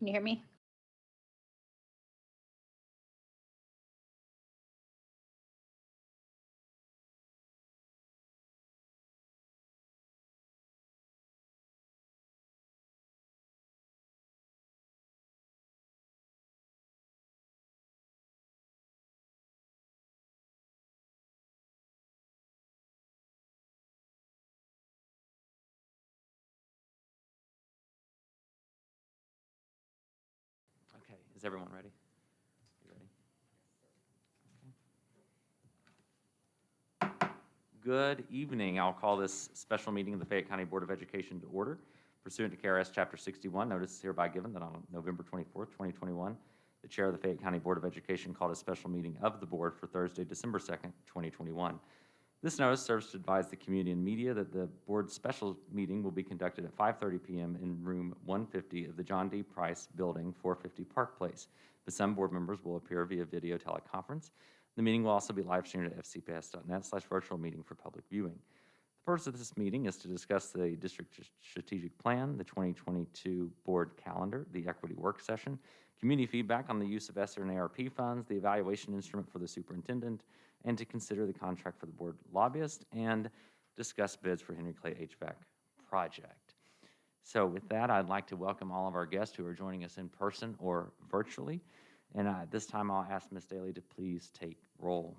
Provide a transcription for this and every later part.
Can you hear me? Okay, is everyone ready? You ready? Okay. Good evening. I'll call this special meeting of the Fayette County Board of Education to order. Pursuant to KRS Chapter 61, notice is hereby given that on November 24th, 2021, the Chair of the Fayette County Board of Education called a special meeting of the Board for Thursday, December 2nd, 2021. This notice serves to advise the community and media that the Board's special meeting will be conducted at 5:30 p.m. in room 150 of the John D. Price Building, 450 Park Place. But some board members will appear via video teleconference. The meeting will also be live streamed at fcps.net/virtual meeting for public viewing. The purpose of this meeting is to discuss the district strategic plan, the 2022 board calendar, the equity work session, community feedback on the use of ESSER and ARP funds, the evaluation instrument for the superintendent, and to consider the contract for the board lobbyist and discuss bids for Henry Clay HVAC project. So with that, I'd like to welcome all of our guests who are joining us in person or virtually. And this time I'll ask Ms. Daly to please take roll.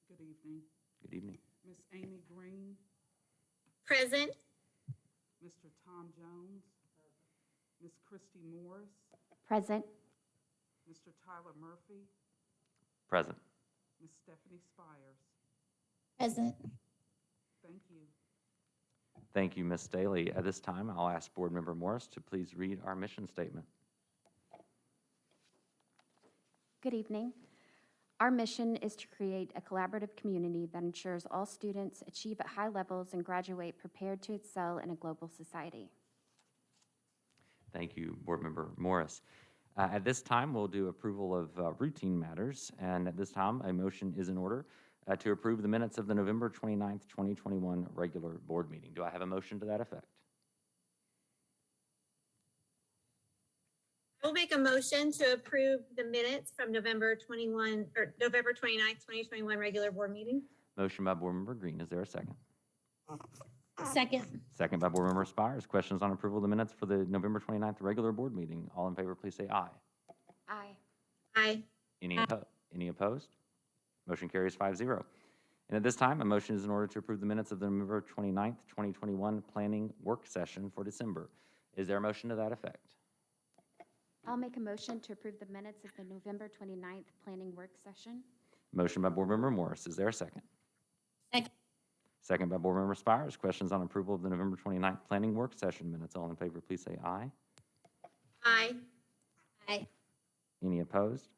Good evening. Good evening. Miss Amy Green, Present. Mr. Tom Jones, Miss Christy Morris, Present. Mr. Tyler Murphy, Present. Miss Stephanie Spires. Present. Thank you. Thank you, Ms. Daly. At this time, I'll ask Board Member Morris to please read our mission statement. Good evening. Our mission is to create a collaborative community that ensures all students achieve at high levels and graduate prepared to excel in a global society. Thank you, Board Member Morris. At this time, we'll do approval of routine matters, and at this time, a motion is in order to approve the minutes of the November 29th, 2021 regular board meeting. Do I have a motion to that effect? I will make a motion to approve the minutes from November 29th, 2021 regular board meeting. Motion by Board Member Green. Is there a second? Second. Second by Board Member Spires. Questions on approval of the minutes for the November 29th regular board meeting? All in favor, please say aye. Aye. Aye. Any opposed? Motion carries 5-0. And at this time, a motion is in order to approve the minutes of the November 29th, 2021 planning work session for December. Is there a motion to that effect? I'll make a motion to approve the minutes of the November 29th planning work session. Motion by Board Member Morris. Is there a second? Second. Second by Board Member Spires. Questions on approval of the November 29th planning work session minutes. All in favor, please say aye. Aye. Aye. Any opposed?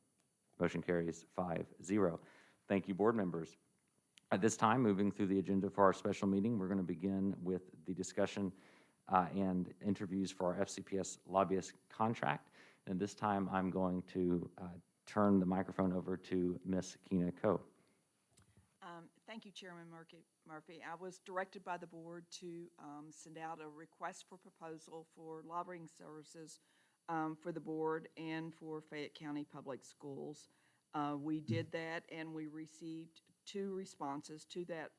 Motion carries 5-0. Thank you, board members. At this time, moving through the agenda for our special meeting, we're going to begin with the discussion and interviews for our FCPS lobbyist contract. And this time, I'm going to turn the microphone over to Ms. Keena Coe. Thank you, Chairman Murphy. I was directed by the board to send out a request for proposal for lobbying services for the board and for Fayette County Public Schools. We did that, and we received 2 responses to that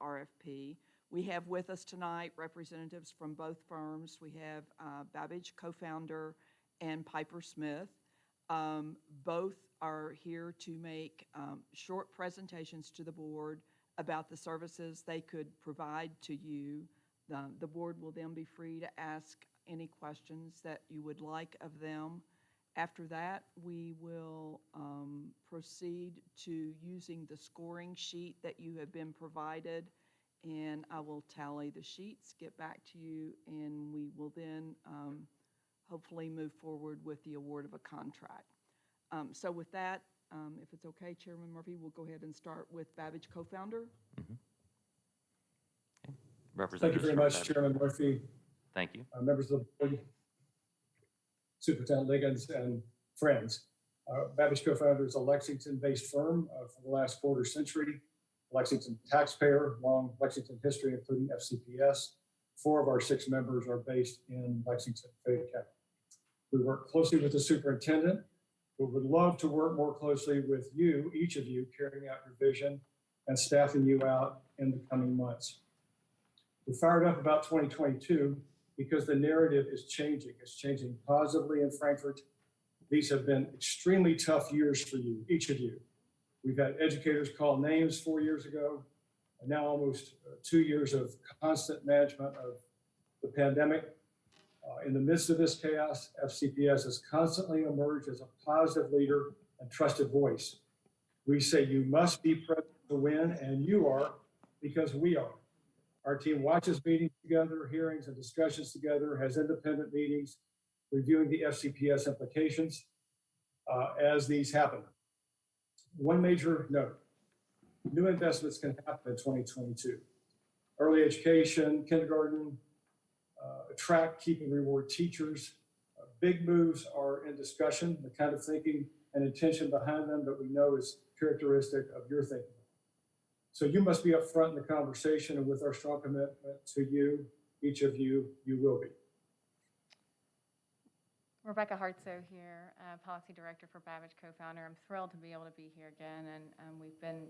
RFP. We have with us tonight representatives from both firms. We have Babbage co-founder and Piper Smith. Both are here to make short presentations to the board about the services they could provide to you. The board will then be free to ask any questions that you would like of them. After that, we will proceed to using the scoring sheet that you have been provided, and I will tally the sheets, get back to you, and we will then hopefully move forward with the award of a contract. So with that, if it's okay, Chairman Murphy, we'll go ahead and start with Babbage co-founder. Mm-hmm. Okay. Thank you very much, Chairman Murphy. Thank you. Members of the board, Superintendent Liggins, and friends. Babbage Co-founder is a Lexington-based firm for the last quarter century. Lexington taxpayer, long Lexington history, including FCPS. 4 of our 6 members are based in Lexington, Fayette County. We work closely with the superintendent, but would love to work more closely with you, each of you, carrying out your vision and staffing you out in the coming months. We're fired up about 2022 because the narrative is changing. It's changing positively in Frankfurt. These have been extremely tough years for you, each of you. We've had educators call names 4 years ago, and now almost 2 years of constant management of the pandemic. In the midst of this chaos, FCPS has constantly emerged as a positive leader and trusted voice. We say you must be present to win, and you are, because we are. Our team watches meetings together, hearings and discussions together, has independent meetings, reviewing the FCPS implications as these happen. One major note, new investments can happen in 2022. Early education, kindergarten, attract, keep, and reward teachers. Big moves are in discussion, the kind of thinking and intention behind them that we know is characteristic of your thinking. So you must be up front in the conversation, and with our strong commitment to you, each of you, you will be. Rebecca Hartso here, Policy Director for Babbage, co-founder. I'm thrilled to be able to be here again, and we've been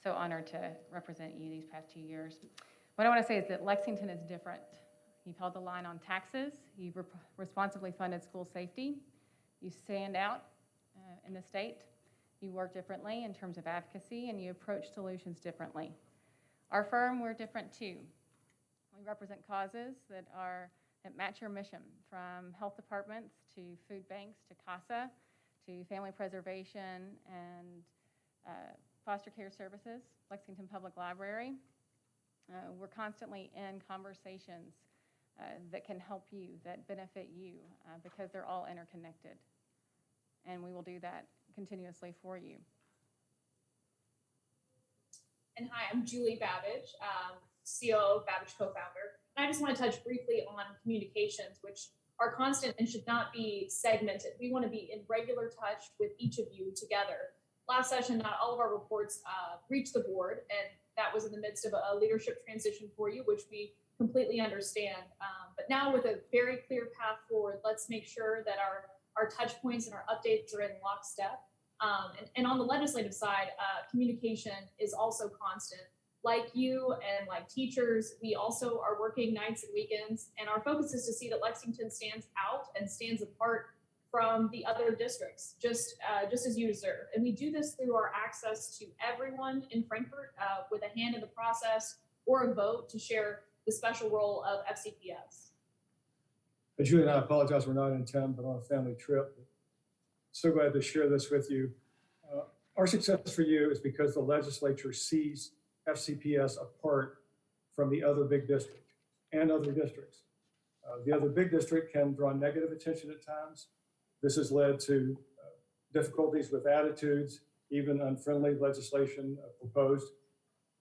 so honored to represent you these past 2 years. What I want to say is that Lexington is different. You've held the line on taxes, you've responsibly funded school safety, you stand out in the state, you work differently in terms of advocacy, and you approach solutions differently. Our firm, we're different too. We represent causes that match your mission, from health departments to food banks to CASA to family preservation and foster care services, Lexington Public Library. We're constantly in conversations that can help you, that benefit you, because they're all interconnected. And we will do that continuously for you. And hi, I'm Julie Babbage, COO of Babbage co-founder. And I just want to touch briefly on communications, which are constant and should not be segmented. We want to be in regular touch with each of you together. Last session, not all of our reports reached the board, and that was in the midst of a leadership transition for you, which we completely understand. But now with a very clear path forward, let's make sure that our touch points and our updates are in lockstep. And on the legislative side, communication is also constant. Like you and like teachers, we also are working nights and weekends, and our focus is to see that Lexington stands out and stands apart from the other districts, just as you deserve. And we do this through our access to everyone in Frankfurt with a hand in the process or a vote to share the special role of FCPS. Julie and I apologize, we're not in town, but on a family trip. So glad to share this with you. Our success for you is because the legislature sees FCPS apart from the other big district and other districts. The other big district can draw negative attention at times. This has led to difficulties with attitudes, even unfriendly legislation proposed.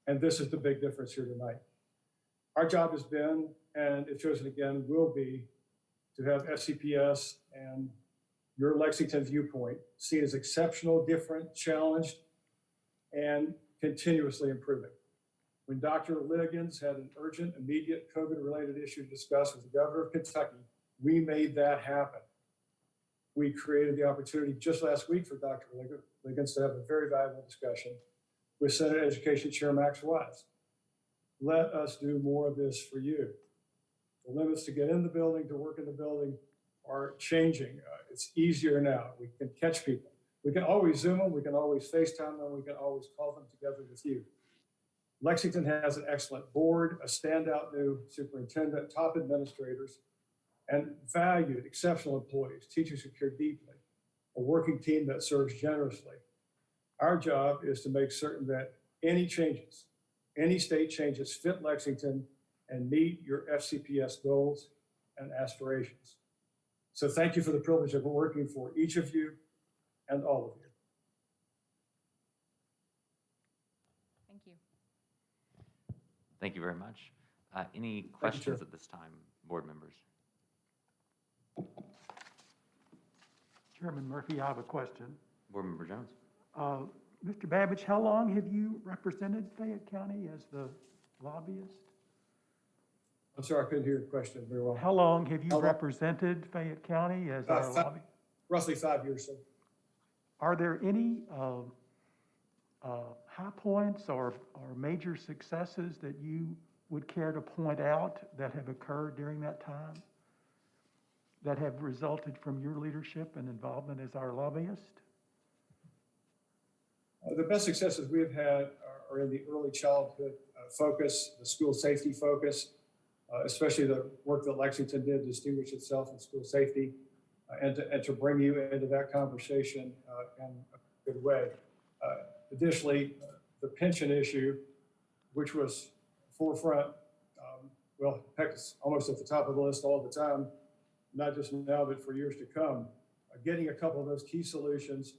And this is the big difference here tonight. Our job has been, and if chosen again, will be, to have FCPS and your Lexington viewpoint seen as exceptional, different, challenged, and continuously improving. When Dr. Liggins had an urgent, immediate COVID-related issue to discuss with the governor of Kentucky, we made that happen. We created the opportunity just last week for Dr. Liggins to have a very valuable discussion with Senate Education Chair Max Wise. Let us do more of this for you. The limits to get in the building, to work in the building are changing. It's easier now. We can catch people. We can always Zoom them, we can always FaceTime them, we can always call them together with you. Lexington has an excellent board, a standout new superintendent, top administrators, and valued, exceptional employees, teachers who care deeply, a working team that serves generously. Our job is to make certain that any changes, any state changes fit Lexington and meet your FCPS goals and aspirations. So thank you for the privilege of working for each of you and all of you. Thank you. Thank you very much. Any questions at this time, board members? Chairman Murphy, I have a question. Board Member Jones. Mr. Babbage, how long have you represented Fayette County as the lobbyist? I'm sorry, I couldn't hear your question very well. How long have you How long? represented Fayette County as our lobby? Roughly 5 years, sir. Are there any high points or major successes that you would care to point out that have occurred during that time, that have resulted from your leadership and involvement as our lobbyist? The best successes we've had are in the early childhood focus, the school safety focus, especially the work that Lexington did to distinguish itself in school safety, and to bring you into that conversation in a good way. Additionally, the pension issue, which was forefront, well, heck, it's almost at the top of the list all the time, not just now, but for years to come. Getting a couple of those key solutions,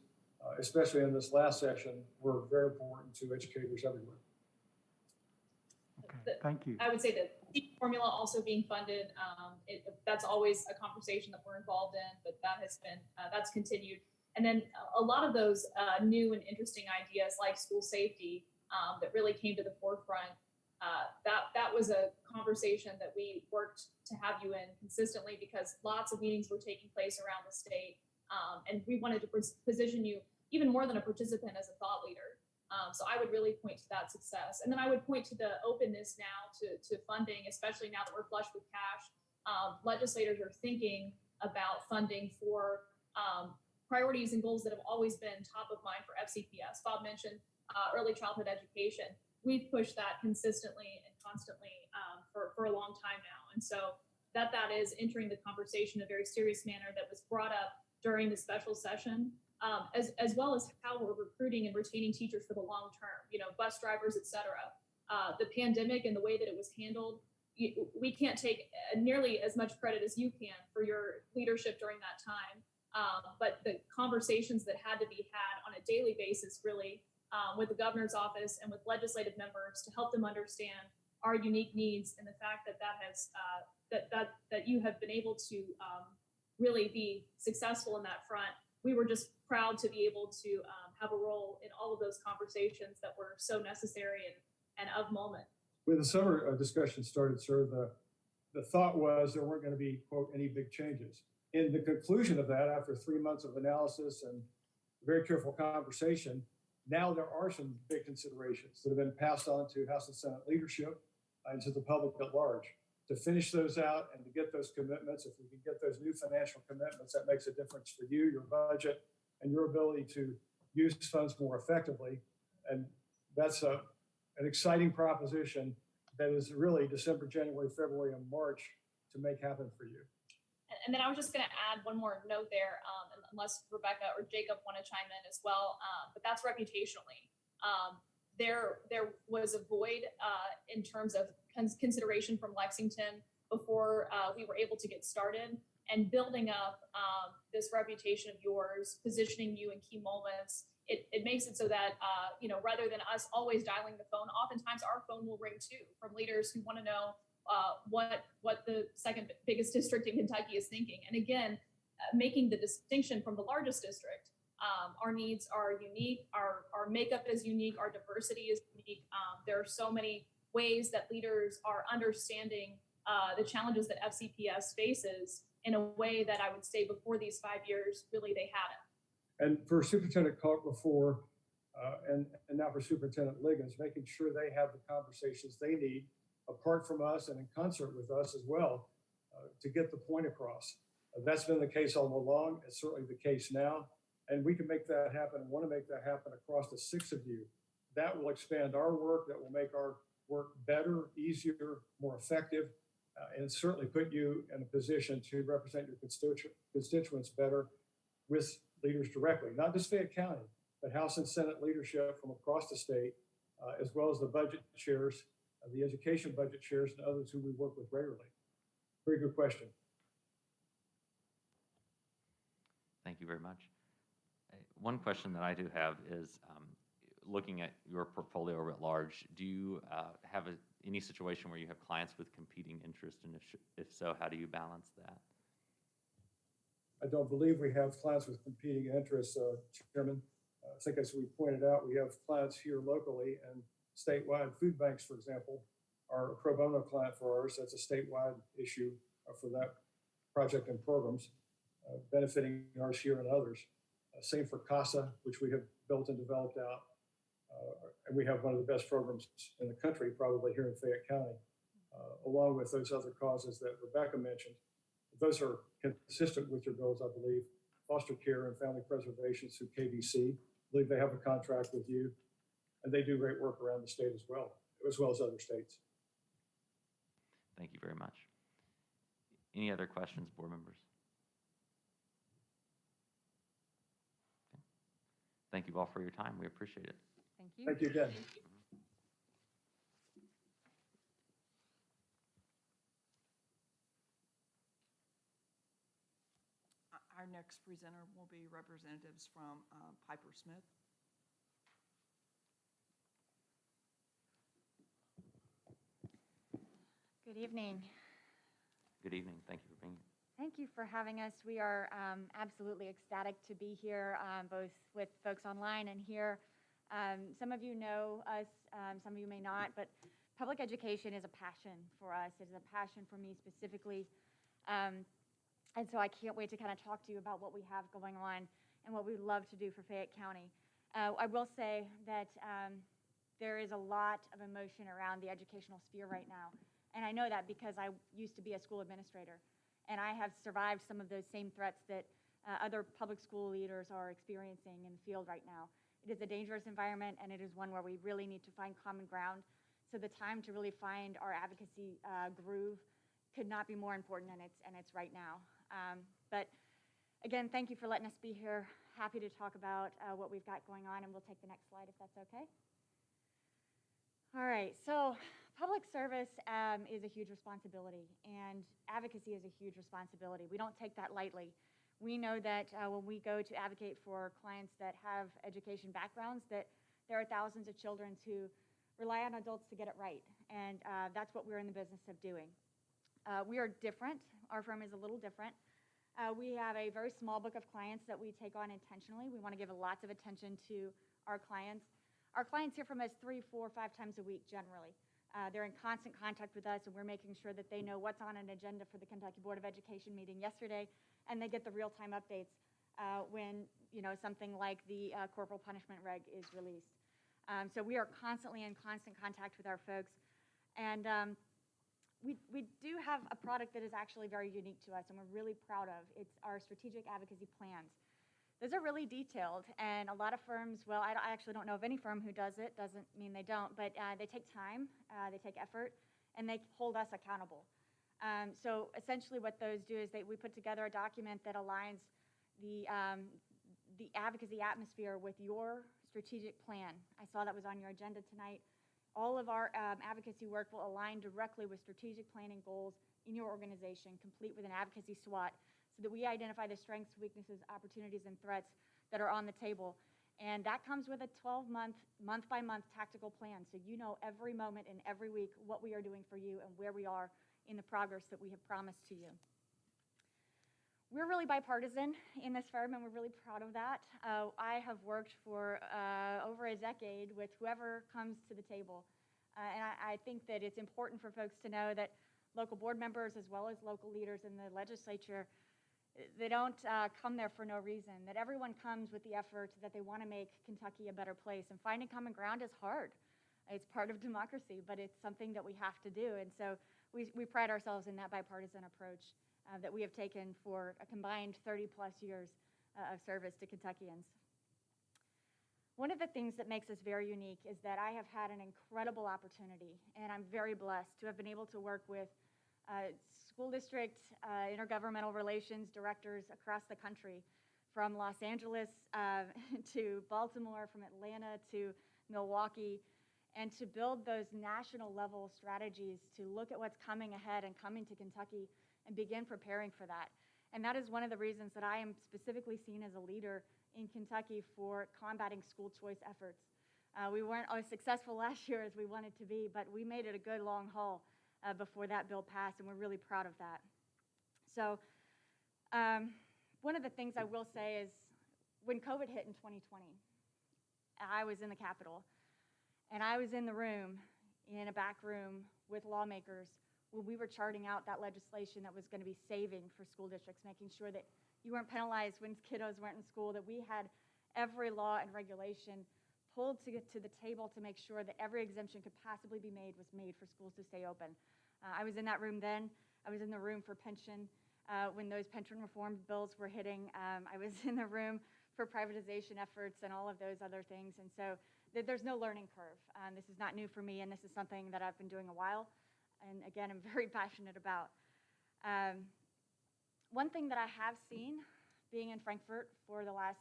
especially in this last session, were very important to educators everywhere. Okay, thank you. I would say that the formula also being funded, that's always a conversation that we're involved in, but that has been, that's continued. And then a lot of those new and interesting ideas like school safety that really came to the forefront, that was a conversation that we worked to have you in consistently because lots of meetings were taking place around the state. And we wanted to position you even more than a participant as a thought leader. So I would really point to that success. And then I would point to the openness now to funding, especially now that we're flush with cash. Legislators are thinking about funding for priorities and goals that have always been top of mind for FCPS. Bob mentioned early childhood education. We've pushed that consistently and constantly for a long time now. And so that is entering the conversation in a very serious manner that was brought up during the special session. As well as how we're recruiting and retaining teachers for the long term, bus drivers, et cetera. The pandemic and the way that it was handled, we can't take nearly as much credit as you can for your leadership during that time. But the conversations that had to be had on a daily basis, really, with the governor's office and with legislative members to help them understand our unique needs and the fact that you have been able to really be successful in that front. We were just proud to be able to have a role in all of those conversations that were so necessary and of moment. When the summer discussion started, sir, the thought was there weren't going to be, quote, any big changes. In the conclusion of that, after 3 months of analysis and very careful conversation, now there are some big considerations that have been passed on to House and Senate leadership and to the public at large. To finish those out and to get those commitments, if we can get those new financial commitments, that makes a difference for you, your budget, and your ability to use funds more effectively. And that's an exciting proposition that is really December, January, February, and March to make happen for you. And then I was just going to add one more note there, unless Rebecca or Jacob want to chime in as well, but that's reputationally. There was a void in terms of consideration from Lexington before we were able to get started, and building up this reputation of yours, positioning you in key moments. It makes it so that, rather than us always dialing the phone, oftentimes our phone will ring too from leaders who want to know what the second biggest district in Kentucky is thinking. And again, making the distinction from the largest district. Our needs are unique, our makeup is unique, our diversity is unique. There are so many ways that leaders are understanding the challenges that FCPS faces in a way that I would say before these 5 years, really they hadn't. And for Superintendent Clark before, and now for Superintendent Liggins, making sure they have the conversations they need apart from us and in concert with us as well to get the point across. That's been the case all along. It's certainly the case now. And we can make that happen and want to make that happen across the 6 of you. That will expand our work, that will make our work better, easier, more effective, and certainly put you in a position to represent your constituents better with leaders directly, not just Fayette County, but House and Senate leadership from across the state, as well as the budget chairs, the education budget chairs, and others who we work with regularly. Very good question. Thank you very much. One question that I do have is, looking at your portfolio at large, do you have any situation where you have clients with competing interests, and if so, how do you balance that? I don't believe we have clients with competing interests, Chairman. I think as we pointed out, we have clients here locally and statewide food banks, for example, are a pro bono client for ours. That's a statewide issue for that project and programs, benefiting ours here and others. Same for CASA, which we have built and developed out. And we have one of the best programs in the country, probably here in Fayette County, along with those other causes that Rebecca mentioned. Those are consistent with your goals, I believe. Foster care and family preservation through KBC. I believe they have a contract with you, and they do great work around the state as well as other states. Thank you very much. Any other questions, board members? Okay. Thank you all for your time. We appreciate it. Thank you. Thank you again. Our next presenter will be representatives from Piper Smith. Good evening. Good evening. Thank you for being here. Thank you for having us. We are absolutely ecstatic to be here, both with folks online and here. Some of you know us, some of you may not, but public education is a passion for us. It is a passion for me specifically. And so I can't wait to kind of talk to you about what we have going on and what we love to do for Fayette County. I will say that there is a lot of emotion around the educational sphere right now. And I know that because I used to be a school administrator. And I have survived some of those same threats that other public school leaders are experiencing in the field right now. It is a dangerous environment, and it is one where we really need to find common ground. So the time to really find our advocacy groove could not be more important, and it's right now. But again, thank you for letting us be here. Happy to talk about what we've got going on, and we'll take the next slide if that's okay. All right, so public service is a huge responsibility, and advocacy is a huge responsibility. We don't take that lightly. We know that when we go to advocate for clients that have education backgrounds, that there are thousands of children who rely on adults to get it right, and that's what we're in the business of doing. We are different. Our firm is a little different. We have a very small book of clients that we take on intentionally. We want to give lots of attention to our clients. Our clients hear from us 3, 4, 5 times a week generally. They're in constant contact with us, and we're making sure that they know what's on an agenda for the Kentucky Board of Education meeting yesterday, and they get the real-time updates when something like the corporal punishment reg is released. So we are constantly in constant contact with our folks, and we do have a product that is actually very unique to us, and we're really proud of. It's our strategic advocacy plans. Those are really detailed, and a lot of firms, well, I actually don't know of any firm who does it. Doesn't mean they don't, but they take time, they take effort, and they hold us accountable. So essentially what those do is we put together a document that aligns the advocacy atmosphere with your strategic plan. I saw that was on your agenda tonight. All of our advocacy work will align directly with strategic planning goals in your organization, complete with an advocacy SWOT, so that we identify the strengths, weaknesses, opportunities, and threats that are on the table. And that comes with a 12-month, month-by-month tactical plan, so you know every moment and every week what we are doing for you and where we are in the progress that we have promised to you. We're really bipartisan in this firm, and we're really proud of that. I have worked for over a decade with whoever comes to the table. And I think that it's important for folks to know that local board members as well as local leaders in the legislature, they don't come there for no reason, that everyone comes with the effort that they want to make Kentucky a better place. And finding common ground is hard. It's part of democracy, but it's something that we have to do. And so we pride ourselves in that bipartisan approach that we have taken for a combined 30-plus years of service to Kentuckians. One of the things that makes us very unique is that I have had an incredible opportunity, and I'm very blessed to have been able to work with school district intergovernmental relations directors across the country, from Los Angeles to Baltimore, from Atlanta to Milwaukee, and to build those national level strategies to look at what's coming ahead and coming to Kentucky and begin preparing for that. And that is one of the reasons that I am specifically seen as a leader in Kentucky for combating school choice efforts. We weren't as successful last year as we wanted to be, but we made it a good long haul before that bill passed, and we're really proud of that. So one of the things I will say is when COVID hit in 2020, I was in the Capitol, and I was in the room, in a back room, with lawmakers when we were charting out that legislation that was going to be saving for school districts, making sure that you weren't penalized when kiddos weren't in school, that we had every law and regulation pulled to get to the table to make sure that every exemption could possibly be made was made for schools to stay open. I was in that room then. I was in the room for pension when those pension reform bills were hitting. I was in the room for privatization efforts and all of those other things. And so there's no learning curve. This is not new for me, and this is something that I've been doing a while. And again, I'm very passionate about. One thing that I have seen being in Frankfurt for the last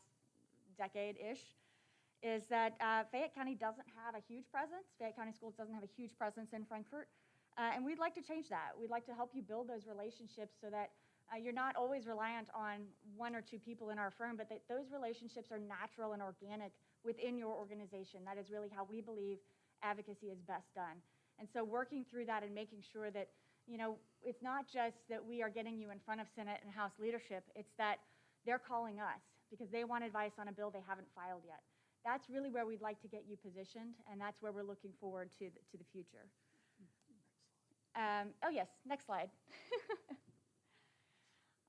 decade-ish is that Fayette County doesn't have a huge presence. Fayette County Schools doesn't have a huge presence in Frankfurt. And we'd like to change that. We'd like to help you build those relationships so that you're not always reliant on one or two people in our firm, but that those relationships are natural and organic within your organization. That is really how we believe advocacy is best done. And so working through that and making sure that, you know, it's not just that we are getting you in front of Senate and House leadership, it's that they're calling us because they want advice on a bill they haven't filed yet. That's really where we'd like to get you positioned, and that's where we're looking forward to the future. Oh yes, next slide.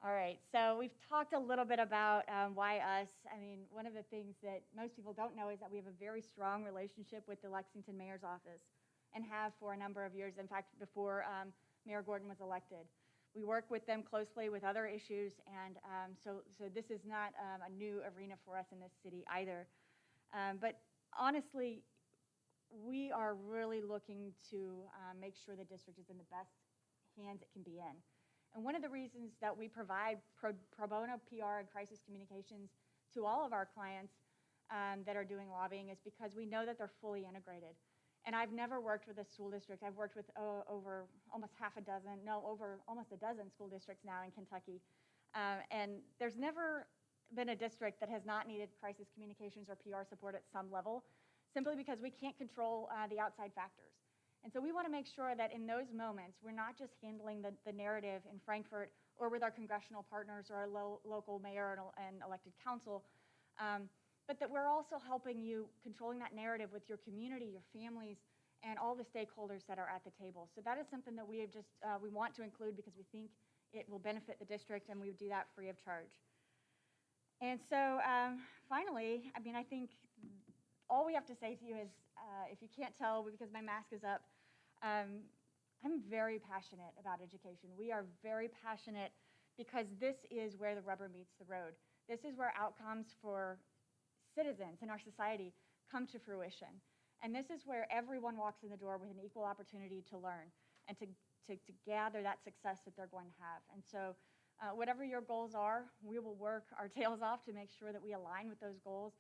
All right, so we've talked a little bit about why us. I mean, one of the things that most people don't know is that we have a very strong relationship with the Lexington Mayor's Office and have for a number of years, in fact, before Mayor Gordon was elected. We work with them closely with other issues, and so this is not a new arena for us in this city either. But honestly, we are really looking to make sure the district is in the best hands it can be in. And one of the reasons that we provide pro bono PR and crisis communications to all of our clients that are doing lobbying is because we know that they're fully integrated. And I've never worked with a school district. I've worked with over almost almost a dozen school districts now in Kentucky. And there's never been a district that has not needed crisis communications or PR support at some level, simply because we can't control the outside factors. And so we want to make sure that in those moments, we're not just handling the narrative in Frankfurt or with our congressional partners or our local mayor and elected council, but that we're also helping you controlling that narrative with your community, your families, and all the stakeholders that are at the table. So that is something that we have just, we want to include because we think it will benefit the district, and we would do that free of charge. And so finally, I mean, I think all we have to say to you is, if you can't tell because my mask is up, I'm very passionate about education. We are very passionate because this is where the rubber meets the road. This is where outcomes for citizens in our society come to fruition. And this is where everyone walks in the door with an equal opportunity to learn and to gather that success that they're going to have. And so whatever your goals are, we will work our tails off to make sure that we align with those goals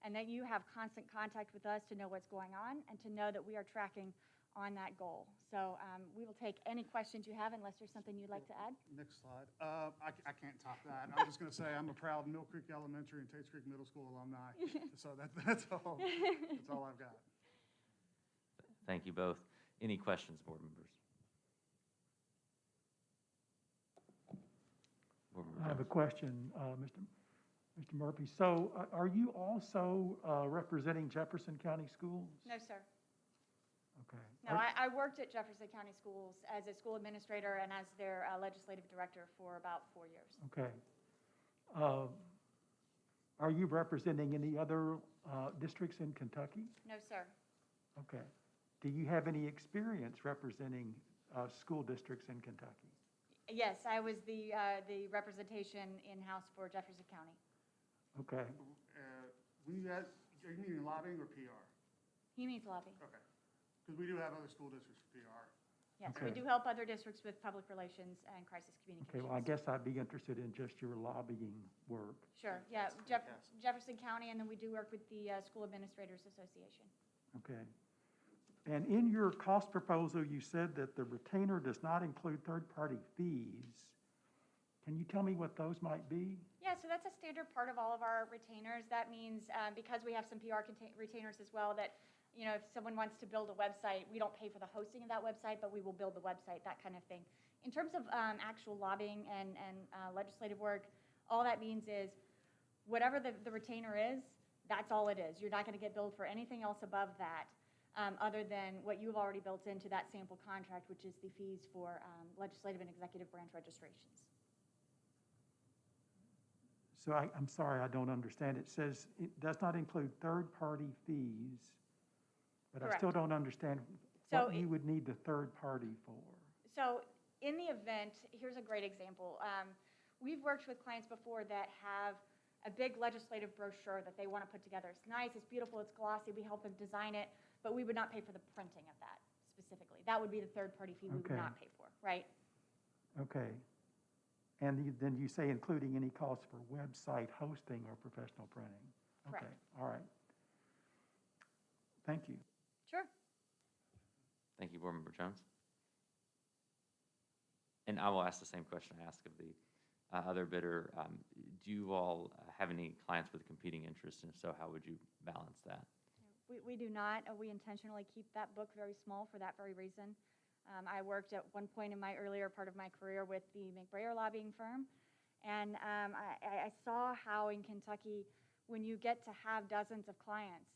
and that you have constant contact with us to know what's going on and to know that we are tracking on that goal. So we will take any questions you have unless there's something you'd like to add. Next slide. I can't top that. I'm just going to say I'm a proud Mill Creek Elementary and Tates Creek Middle School alumni. So that's all. That's all I've got. Thank you both. Any questions, board members? Board Member I have a Jones. question, Mr. Murphy. So are you also representing Jefferson County Schools? No, sir. Okay. No, I worked at Jefferson County Schools as a school administrator and as their legislative director for about 4 years. Okay. Are you representing any other districts in Kentucky? No, sir. Okay. Do you have any experience representing school districts in Kentucky? Yes, I was the representation in-house for Jefferson County. Okay. Are you meaning lobbying or PR? He means lobby. Okay. Because we do have other school districts for PR. Yes, Okay. we do help other districts with public relations and crisis communications. Okay, well, I guess I'd be interested in just your lobbying work. Sure, yeah, Fantastic. Jefferson County, and then we do work with the School Administrators Association. Okay. And in your cost proposal, you said that the retainer does not include third-party fees. Can you tell me what those might be? Yeah, so that's a standard part of all of our retainers. That means because we have some PR retainers as well that, you know, if someone wants to build a website, we don't pay for the hosting of that website, but we will build the website, that kind of thing. In terms of actual lobbying and legislative work, all that means is whatever the retainer is, that's all it is. You're not going to get billed for anything else above that. other than what you've already built into that sample contract, which is the fees for legislative and executive branch registrations. So I'm sorry, I don't understand. It says it does not include third-party fees, but I still Correct. don't understand So what you would need the third party for. So in the event, here's a great example. We've worked with clients before that have a big legislative brochure that they want to put together. It's nice, it's beautiful, it's glossy, we help them design it, but we would not pay for the printing of that specifically. That would be the third-party fee we would Okay. not pay for, right? Okay. And then you say including any costs for website hosting or professional printing? Correct. Okay, all right. Thank you. Sure. Thank you, Board Member Jones. And I will ask the same question I asked of the other bidder. Do you all have any clients with competing interests? And if so, how would you balance that? We do not. We intentionally keep that book very small for that very reason. I worked at one point in my earlier part of my career with the McBrayer lobbying firm, and I saw how in Kentucky, when you get to have dozens of clients,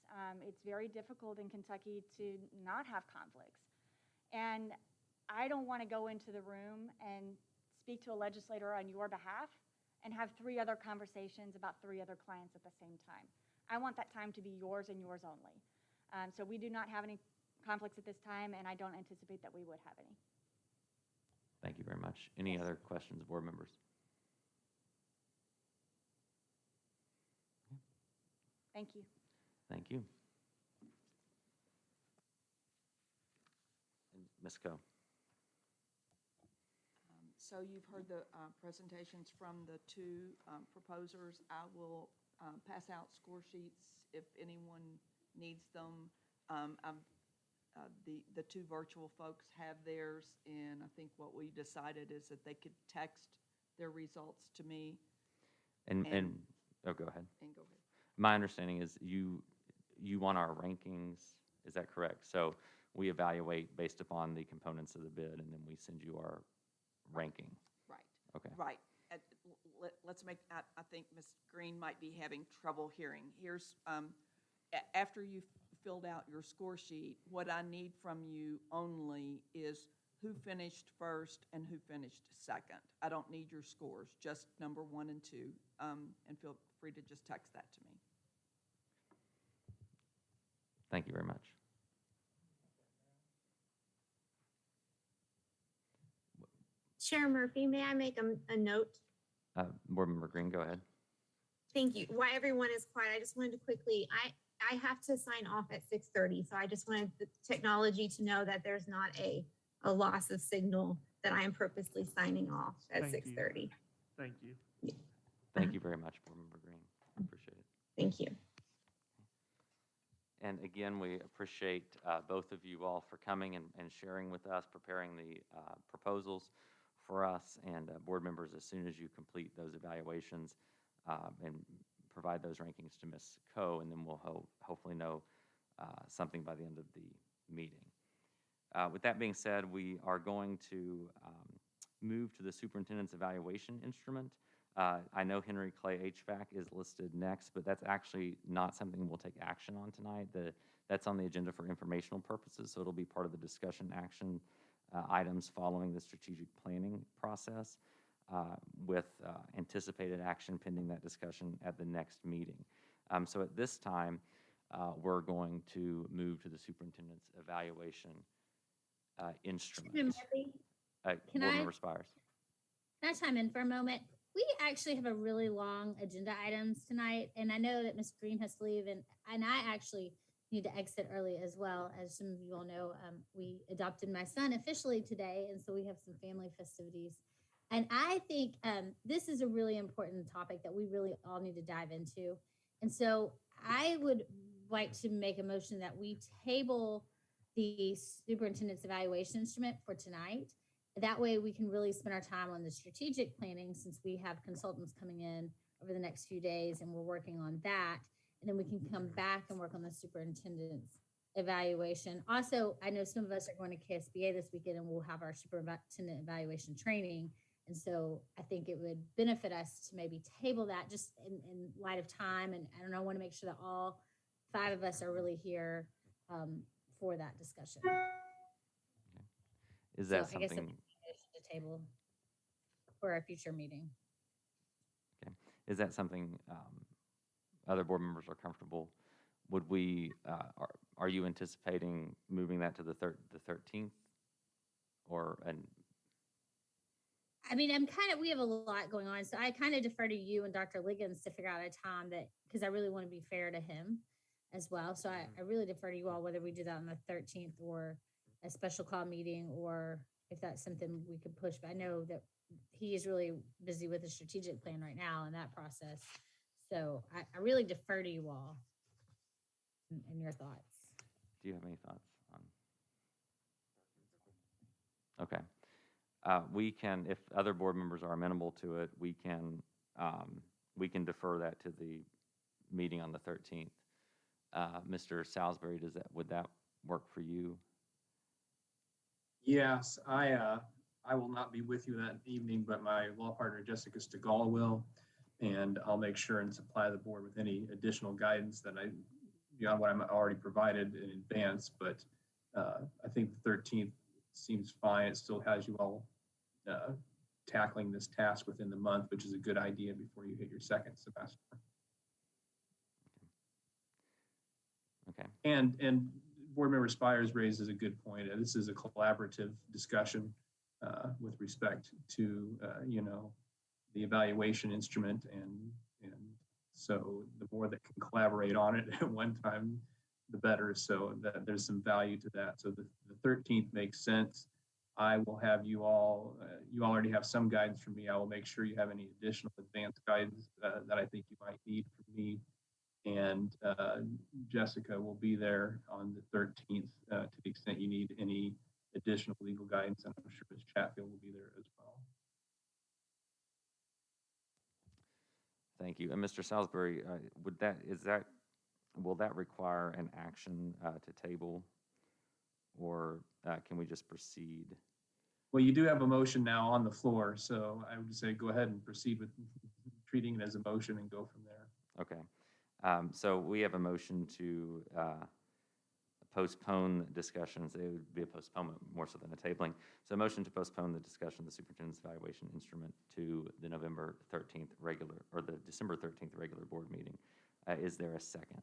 it's very difficult in Kentucky to not have conflicts. And I don't want to go into the room and speak to a legislator on your behalf and have 3 other conversations about 3 other clients at the same time. I want that time to be yours and yours only. So we do not have any conflicts at this time, and I don't anticipate that we would have any. Thank you very much. Any other questions, board members? Thank you. Thank you. And Ms. Coe. So you've heard the presentations from the 2 proposers. I will pass out score sheets if anyone needs them. The 2 virtual folks have theirs, and I think what we decided is that they could text their results to me. And oh, go ahead. And go ahead. My understanding is you want our rankings, is that correct? So we evaluate based upon the components of the bid, and then we send you our ranking. Right. Okay. Right. Let's make, I think Ms. Green might be having trouble hearing. Here's, after you've filled out your score sheet, what I need from you only is who finished first and who finished second. I don't need your scores, just number 1 and 2, and feel free to just text that to me. Thank you very much. Chair Murphy, may I make a note? Board Member Green, go ahead. Thank you. While everyone is quiet, I just wanted to quickly, I have to sign off at 6:30, so I just wanted the technology to know that there's not a loss of signal, that I am purposely signing off at Thank you. 6:30. Thank you. Thank you very much, Board Member Green. I appreciate it. Thank you. And again, we appreciate both of you all for coming and sharing with us, preparing the proposals for us. And board members, as soon as you complete those evaluations and provide those rankings to Ms. Coe, and then we'll hopefully know something by the end of the meeting. With that being said, we are going to move to the Superintendent's Evaluation instrument. I know Henry Clay HVAC is listed next, but that's actually not something we'll take action on tonight. That's on the agenda for informational purposes, so it'll be part of the discussion action items following the strategic planning process with anticipated action pending that discussion at the next meeting. So at this time, we're going to move to the Superintendent's Evaluation instrument. Board Member Spires. Can I chime in for a moment? We actually have a really long agenda items tonight, and I know that Ms. Green has to leave, and I actually need to exit early as well. As some of you all know, we adopted my son officially today, and so we have some family festivities. And I think this is a really important topic that we really all need to dive into. And so I would like to make a motion that we table the Superintendent's Evaluation instrument for tonight. That way we can really spend our time on the strategic planning, since we have consultants coming in over the next few days and we're working on that. And then we can come back and work on the Superintendent's Evaluation. Also, I know some of us are going to KSBA this weekend, and we'll have our Superintendent Evaluation training. And so I think it would benefit us to maybe table that just in light of time. And I don't know, I want to make sure that all 5 of us are really here for that discussion. Is So that I guess something? the table for a future meeting. Okay. Is that something other board members are comfortable? Would we, are you anticipating moving that to the 13th? Or, and I mean, we have a lot going on, so I kind of defer to you and Dr. Liggins to figure out a time that, because I really want to be fair to him as well. So I really defer to you all, whether we do that on the 13th or a special call meeting, or if that's something we could push. But I know that he is really busy with the strategic plan right now in that process. So I really defer to you all and your thoughts. do you have any thoughts on? Okay. We can, if other board members are amenable to it, we can defer that to the meeting on the 13th. Mr. Salisbury, would that work for you? Yes, I will not be with you that evening, but my law partner Jessica Stigall will, and I'll make sure and supply the board with any additional guidance that beyond what I'm already provided in advance. But I think the 13th seems fine. It still has you all tackling this task within the month, which is a good idea before you hit your second semester. Okay. And Board Member Spires raises a good point. This is a collaborative discussion with respect to the evaluation instrument, and so the more that can collaborate on it at one time, the better. So that there's some value to that. So the 13th makes sense. I will have you all. You already have some guidance from me. I will make sure you have any additional advanced guidance that I think you might need from me. And Jessica will be there on the 13th to the extent you need any additional legal guidance, and I'm sure Ms. Chatfield will be there as well. Thank you. And Mr. Salisbury, will that require an action to table, or can we just proceed? Well, you do have a motion now on the floor, so I would say go ahead and proceed with treating it as a motion and go from there. Okay. So we have a motion to postpone discussions. It would be a postponement more so than a tabling. So a motion to postpone the discussion of the superintendent's evaluation instrument to the November 13th regular, or the December 13th regular board meeting. Is there a second?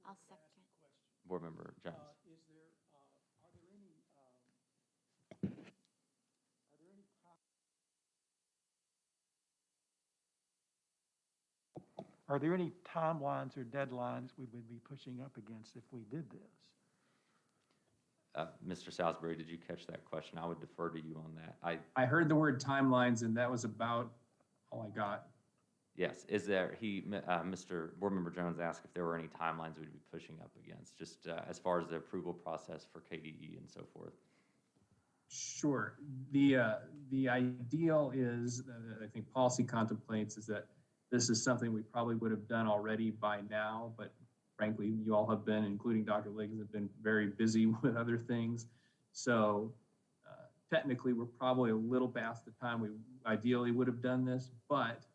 I'll second. Board Member Jones. Are there any timelines or deadlines we would be pushing up against if we did this? Mr. Salisbury, did you catch that question? I would defer to you on that. I heard the word timelines, and that was about all I got. Yes. Is there, Mr. Board Member Jones asked if there were any timelines we'd be pushing up against, just as far as the approval process for KDE and so forth. Sure. The ideal is, I think policy contemplates, is that this is something we probably would have done already by now, but frankly, you all have been, including Dr. Liggins, have been very busy with other things. So technically, we're probably a little past the time we ideally would have done this, but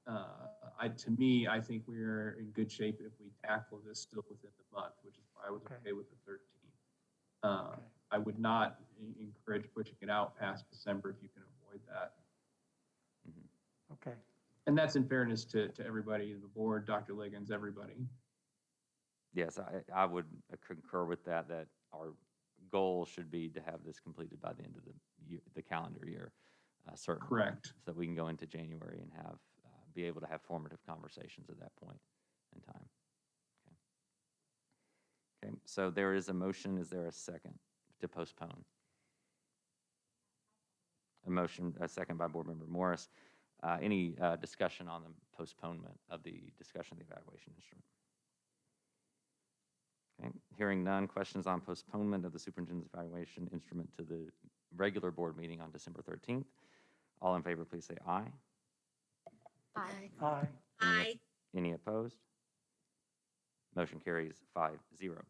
to me, I think we're in good shape if we tackle this still within the month, which is why I was okay with the 13th. I would not encourage pushing it out past December if you can avoid that. Mm-hmm. Okay. And that's in fairness to everybody, the board, Dr. Liggins, everybody. Yes, I would concur with that our goal should be to have this completed by the end of the calendar year, certainly. Correct. So that we can go into January and be able to have formative conversations at that point in time. Okay, so there is a motion. Is there a second to postpone? A motion, a second by Board Member Morris. Any discussion on the postponement of the discussion of the evaluation instrument? Okay, hearing none. Questions on postponement of the superintendent's evaluation instrument to the regular board meeting on December 13th? All in favor, please say aye. Aye. Aye. Aye. Any opposed? Motion carries 5-0.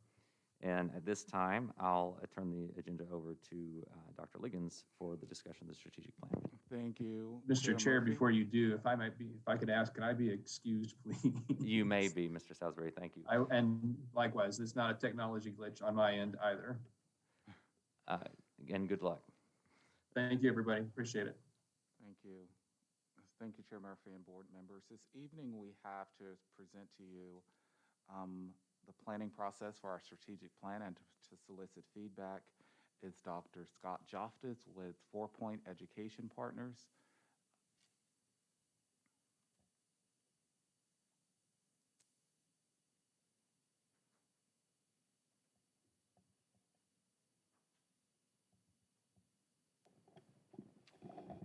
And at this time, I'll turn the agenda over to Dr. Liggins for the discussion of the strategic plan. Thank you. Mr. Chair, Murphy. before you do, if I could ask, can I be excused, please? You may be, Mr. Salisbury. Thank you. And likewise, it's not a technology glitch on my end either. Again, good luck. Thank you, everybody. Appreciate it. Thank you. Thank you, Chair Murphy and board members. This evening, we have to present to you the planning process for our strategic plan, and to solicit feedback is Dr. Scott Joftis with 4 Point Education Partners.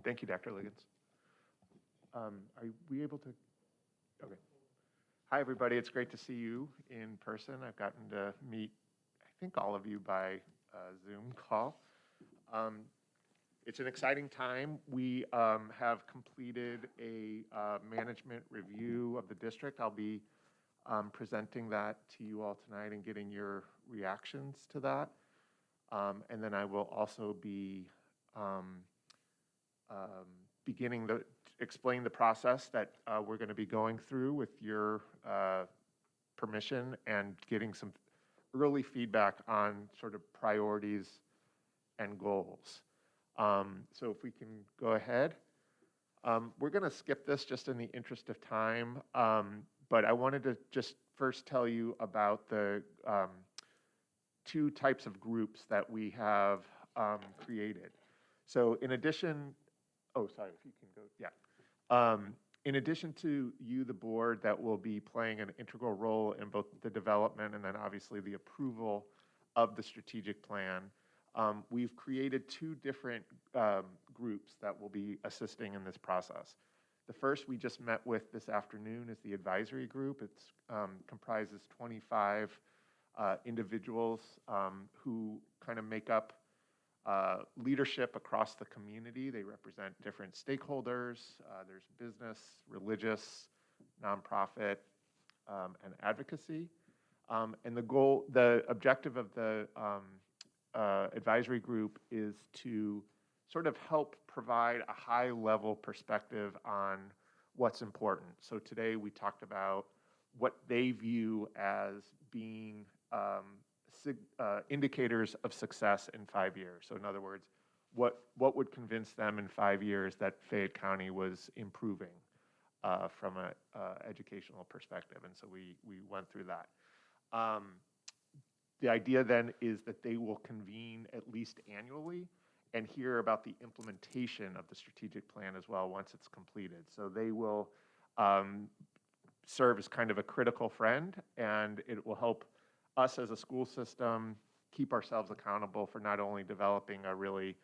Thank you, Dr. Liggins. Are we able to? Okay. Hi, everybody. It's great to see you in person. I've gotten to meet, I think, all of you by Zoom call. It's an exciting time. We have completed a management review of the district. I'll be presenting that to you all tonight and getting your reactions to that. And then I will also be beginning to explain the process that we're going to be going through with your permission, and getting some early feedback on sort of priorities and goals. So if we can go ahead. We're going to skip this just in the interest of time, but I wanted to just first tell you about the 2 types of groups that we have created. So in addition, sorry, if you can go, yeah. In addition to you, the board, that will be playing an integral role in both the development and then obviously the approval of the strategic plan, we've created 2 different groups that will be assisting in this process. The first we just met with this afternoon is the advisory group. It comprises 25 individuals who kind of make up leadership across the community. They represent different stakeholders. There's business, religious, nonprofit, and advocacy. And the objective of the advisory group is to sort of help provide a high-level perspective on what's important. So today we talked about what they view as being indicators of success in 5 years. So in other words, what would convince them in 5 years that Fayette County was improving from an educational perspective? And so we went through that. The idea then is that they will convene at least annually and hear about the implementation of the strategic plan as well once it's completed. So they will serve as kind of a critical friend, and it will help us as a school system keep ourselves accountable for not only developing a really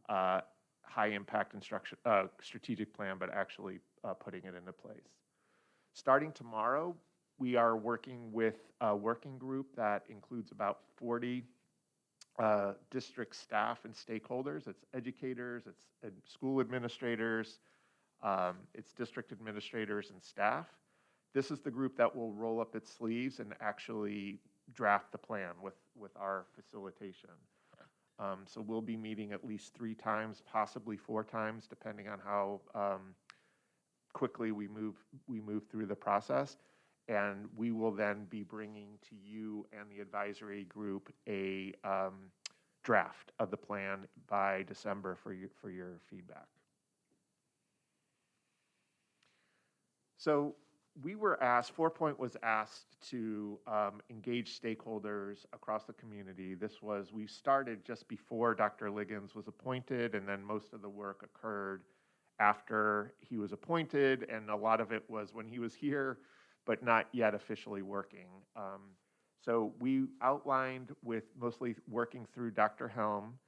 high impact strategic plan, but actually putting it into place. Starting tomorrow, we are working with a working group that includes about 40 district staff and stakeholders. It's educators, it's school administrators, it's district administrators and staff. This is the group that will roll up its sleeves and actually draft the plan with our facilitation. So we'll be meeting at least 3 times, possibly 4 times, depending on how quickly we move through the process. And we will then be bringing to you and the advisory group a draft of the plan by December for your feedback. So we were asked, 4 Point was asked to engage stakeholders across the community. We started just before Dr. Liggins was appointed, and then most of the work occurred after he was appointed, and a lot of it was when he was here, but not yet officially working. So we outlined, with mostly working through Dr. Helm,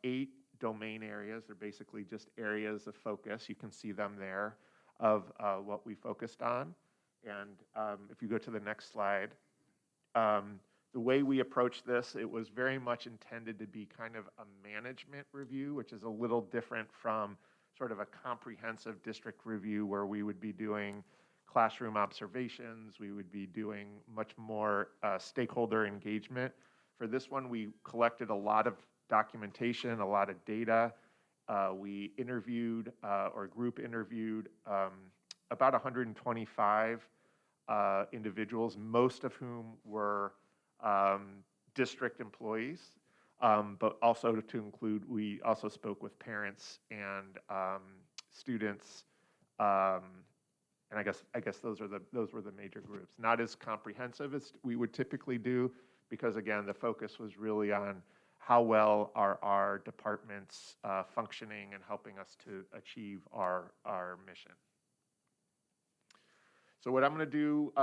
8 domain areas. They're basically just areas of focus. You can see them there, of what we focused on. And if you go to the next slide, the way we approached this, it was very much intended to be kind of a management review, which is a little different from sort of a comprehensive district review where we would be doing classroom observations. We would be doing much more stakeholder engagement. For this one, we collected a lot of documentation, a lot of data. We interviewed or group interviewed about 125 individuals, most of whom were district employees, but also to include, we also spoke with parents and students, and I guess those were the major groups. Not as comprehensive as we would typically do, because again, the focus was really on how well are our departments functioning and helping us to achieve our mission. So what I'm going to do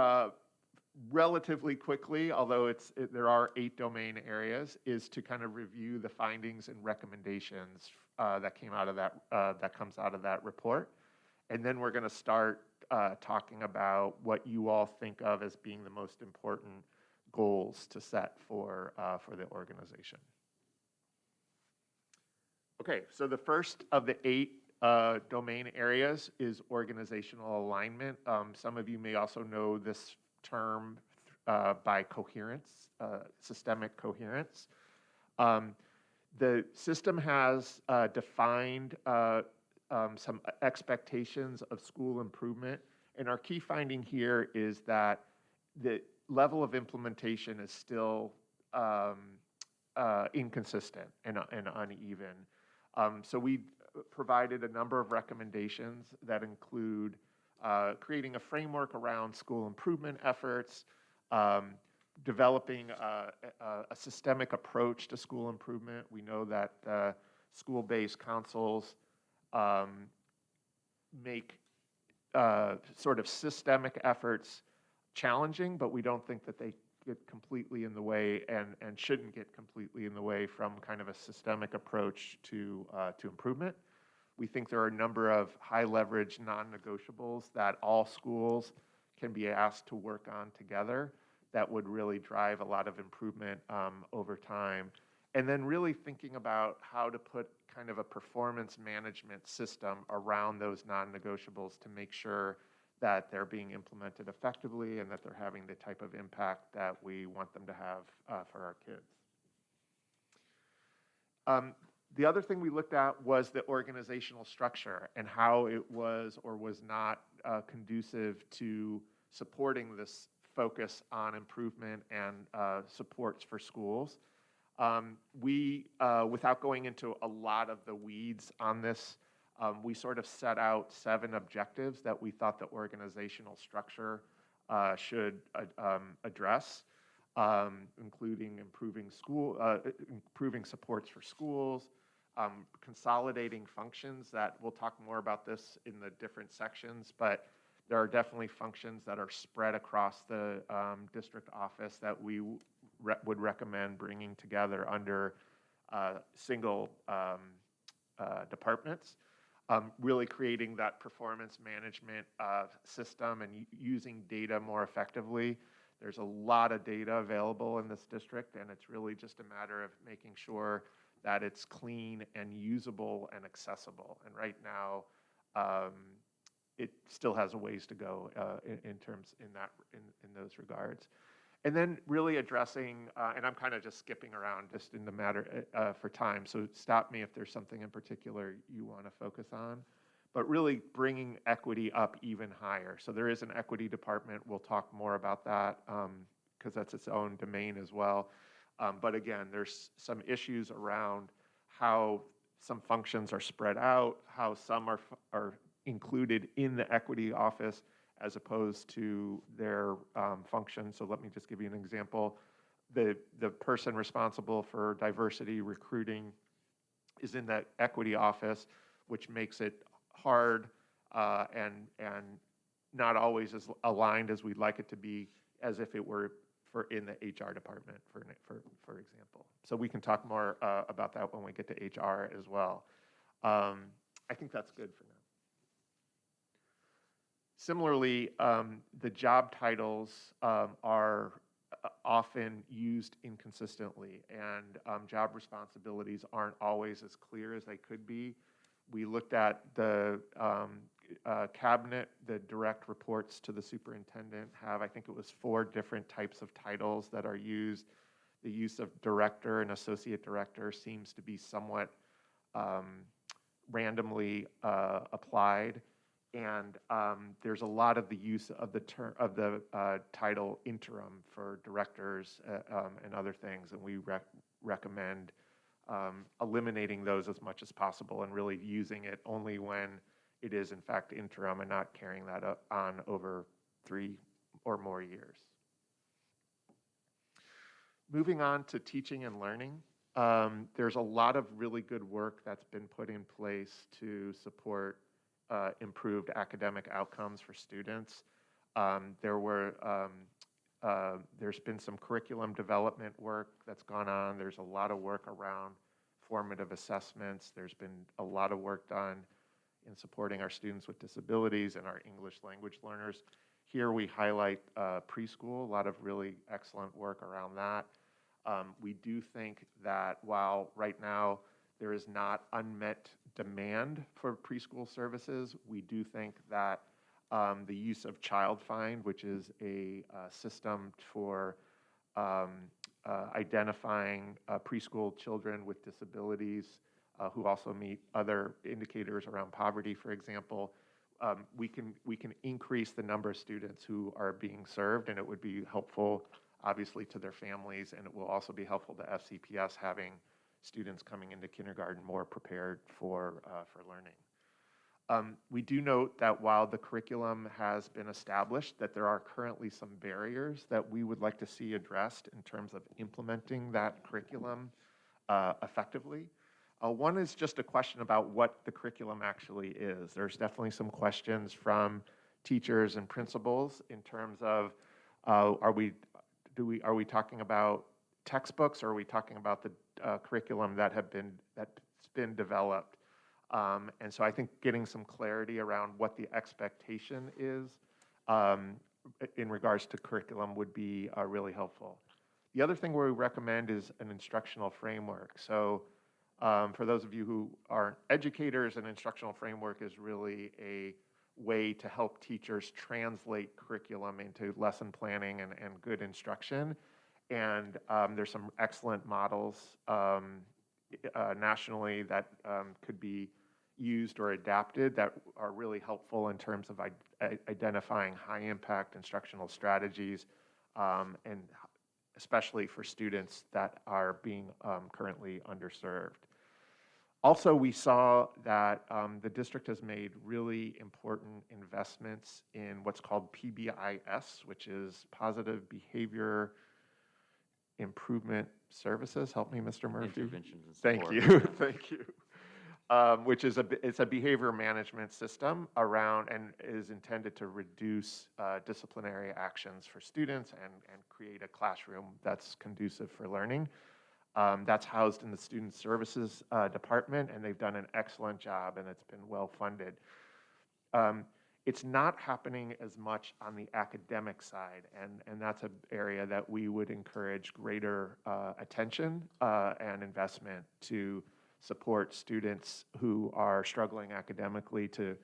relatively quickly, although there are 8 domain areas, is to kind of review the findings and recommendations that came out of that comes out of that report, and then we're going to start talking about what you all think of as being the most important goals to set for the organization. Okay, so the first of the 8 domain areas is organizational alignment. Some of you may also know this term by coherence, systemic coherence. The system has defined some expectations of school improvement, and our key finding here is that the level of implementation is still inconsistent and uneven. So we provided a number of recommendations that include creating a framework around school improvement efforts, developing a systemic approach to school improvement. We know that school-based councils make sort of systemic efforts challenging, but we don't think that they get completely in the way and shouldn't get completely in the way from kind of a systemic approach to improvement. We think there are a number of high leverage non-negotiables that all schools can be asked to work on together that would really drive a lot of improvement over time. And then really thinking about how to put kind of a performance management system around those non-negotiables to make sure that they're being implemented effectively and that they're having the type of impact that we want them to have for our kids. The other thing we looked at was the organizational structure and how it was or was not conducive to supporting this focus on improvement and supports for schools. Without going into a lot of the weeds on this, we sort of set out 7 objectives that we thought the organizational structure should address, including improving supports for schools, consolidating functions that we'll talk more about this in the different sections, but there are definitely functions that are spread across the district office that we would recommend bringing together under single departments. Really creating that performance management system and using data more effectively. There's a lot of data available in this district, and it's really just a matter of making sure that it's clean and usable and accessible. And right now, it still has a ways to go in those regards. And then really addressing, and I'm kind of just skipping around just in the matter for time, so stop me if there's something in particular you want to focus on, but really bringing equity up even higher. So there is an equity department. We'll talk more about that because that's its own domain as well. But again, there's some issues around how some functions are spread out, how some are included in the equity office as opposed to their function. So let me just give you an example. The person responsible for diversity recruiting is in the equity office, which makes it hard and not always as aligned as we'd like it to be, as if it were in the HR department, for example. So we can talk more about that when we get to HR as well. I think that's good for now. Similarly, the job titles are often used inconsistently, and job responsibilities aren't always as clear as they could be. We looked at the cabinet, the direct reports to the superintendent, have, I think it was 4 different types of titles that are used. The use of director and associate director seems to be somewhat randomly applied, and there's a lot of the use of the title interim for directors and other things, and we recommend eliminating those as much as possible and really using it only when it is in fact interim and not carrying that on over 3 or more years. Moving on to teaching and learning, there's a lot of really good work that's been put in place to support improved academic outcomes for students. There's been some curriculum development work that's gone on. There's a lot of work around formative assessments. There's been a lot of work done in supporting our students with disabilities and our English language learners. Here we highlight preschool, a lot of really excellent work around that. We do think that while right now there is not unmet demand for preschool services, we do think that the use of Child Find, which is a system for identifying preschool children with disabilities who also meet other indicators around poverty, for example, we can increase the number of students who are being served, and it would be helpful, obviously, to their families, and it will also be helpful to FCPS having students coming into kindergarten more prepared for learning. We do note that while the curriculum has been established, that there are currently some barriers that we would like to see addressed in terms of implementing that curriculum effectively. One is just a question about what the curriculum actually is. There's definitely some questions from teachers and principals in terms of are we talking about textbooks, or are we talking about the curriculum that's been developed? And so I think getting some clarity around what the expectation is in regards to curriculum would be really helpful. The other thing we recommend is an instructional framework. So for those of you who aren't educators, an instructional framework is really a way to help teachers translate curriculum into lesson planning and good instruction. And there's some excellent models nationally that could be used or adapted that are really helpful in terms of identifying high-impact instructional strategies, and especially for students that are being currently underserved. Also, we saw that the district has made really important investments in what's called PBIS, which is Positive Behavior Improvement Services. Help me, Mr. Murphy. Interventions and Thank support. you, thank you. Which is it's a behavior management system around and is intended to reduce disciplinary actions for students and create a classroom that's conducive for learning. That's housed in the Student Services Department, and they've done an excellent job, and it's been well funded. It's not happening as much on the academic side, and that's an area that we would encourage greater attention and investment to support students who are struggling academically to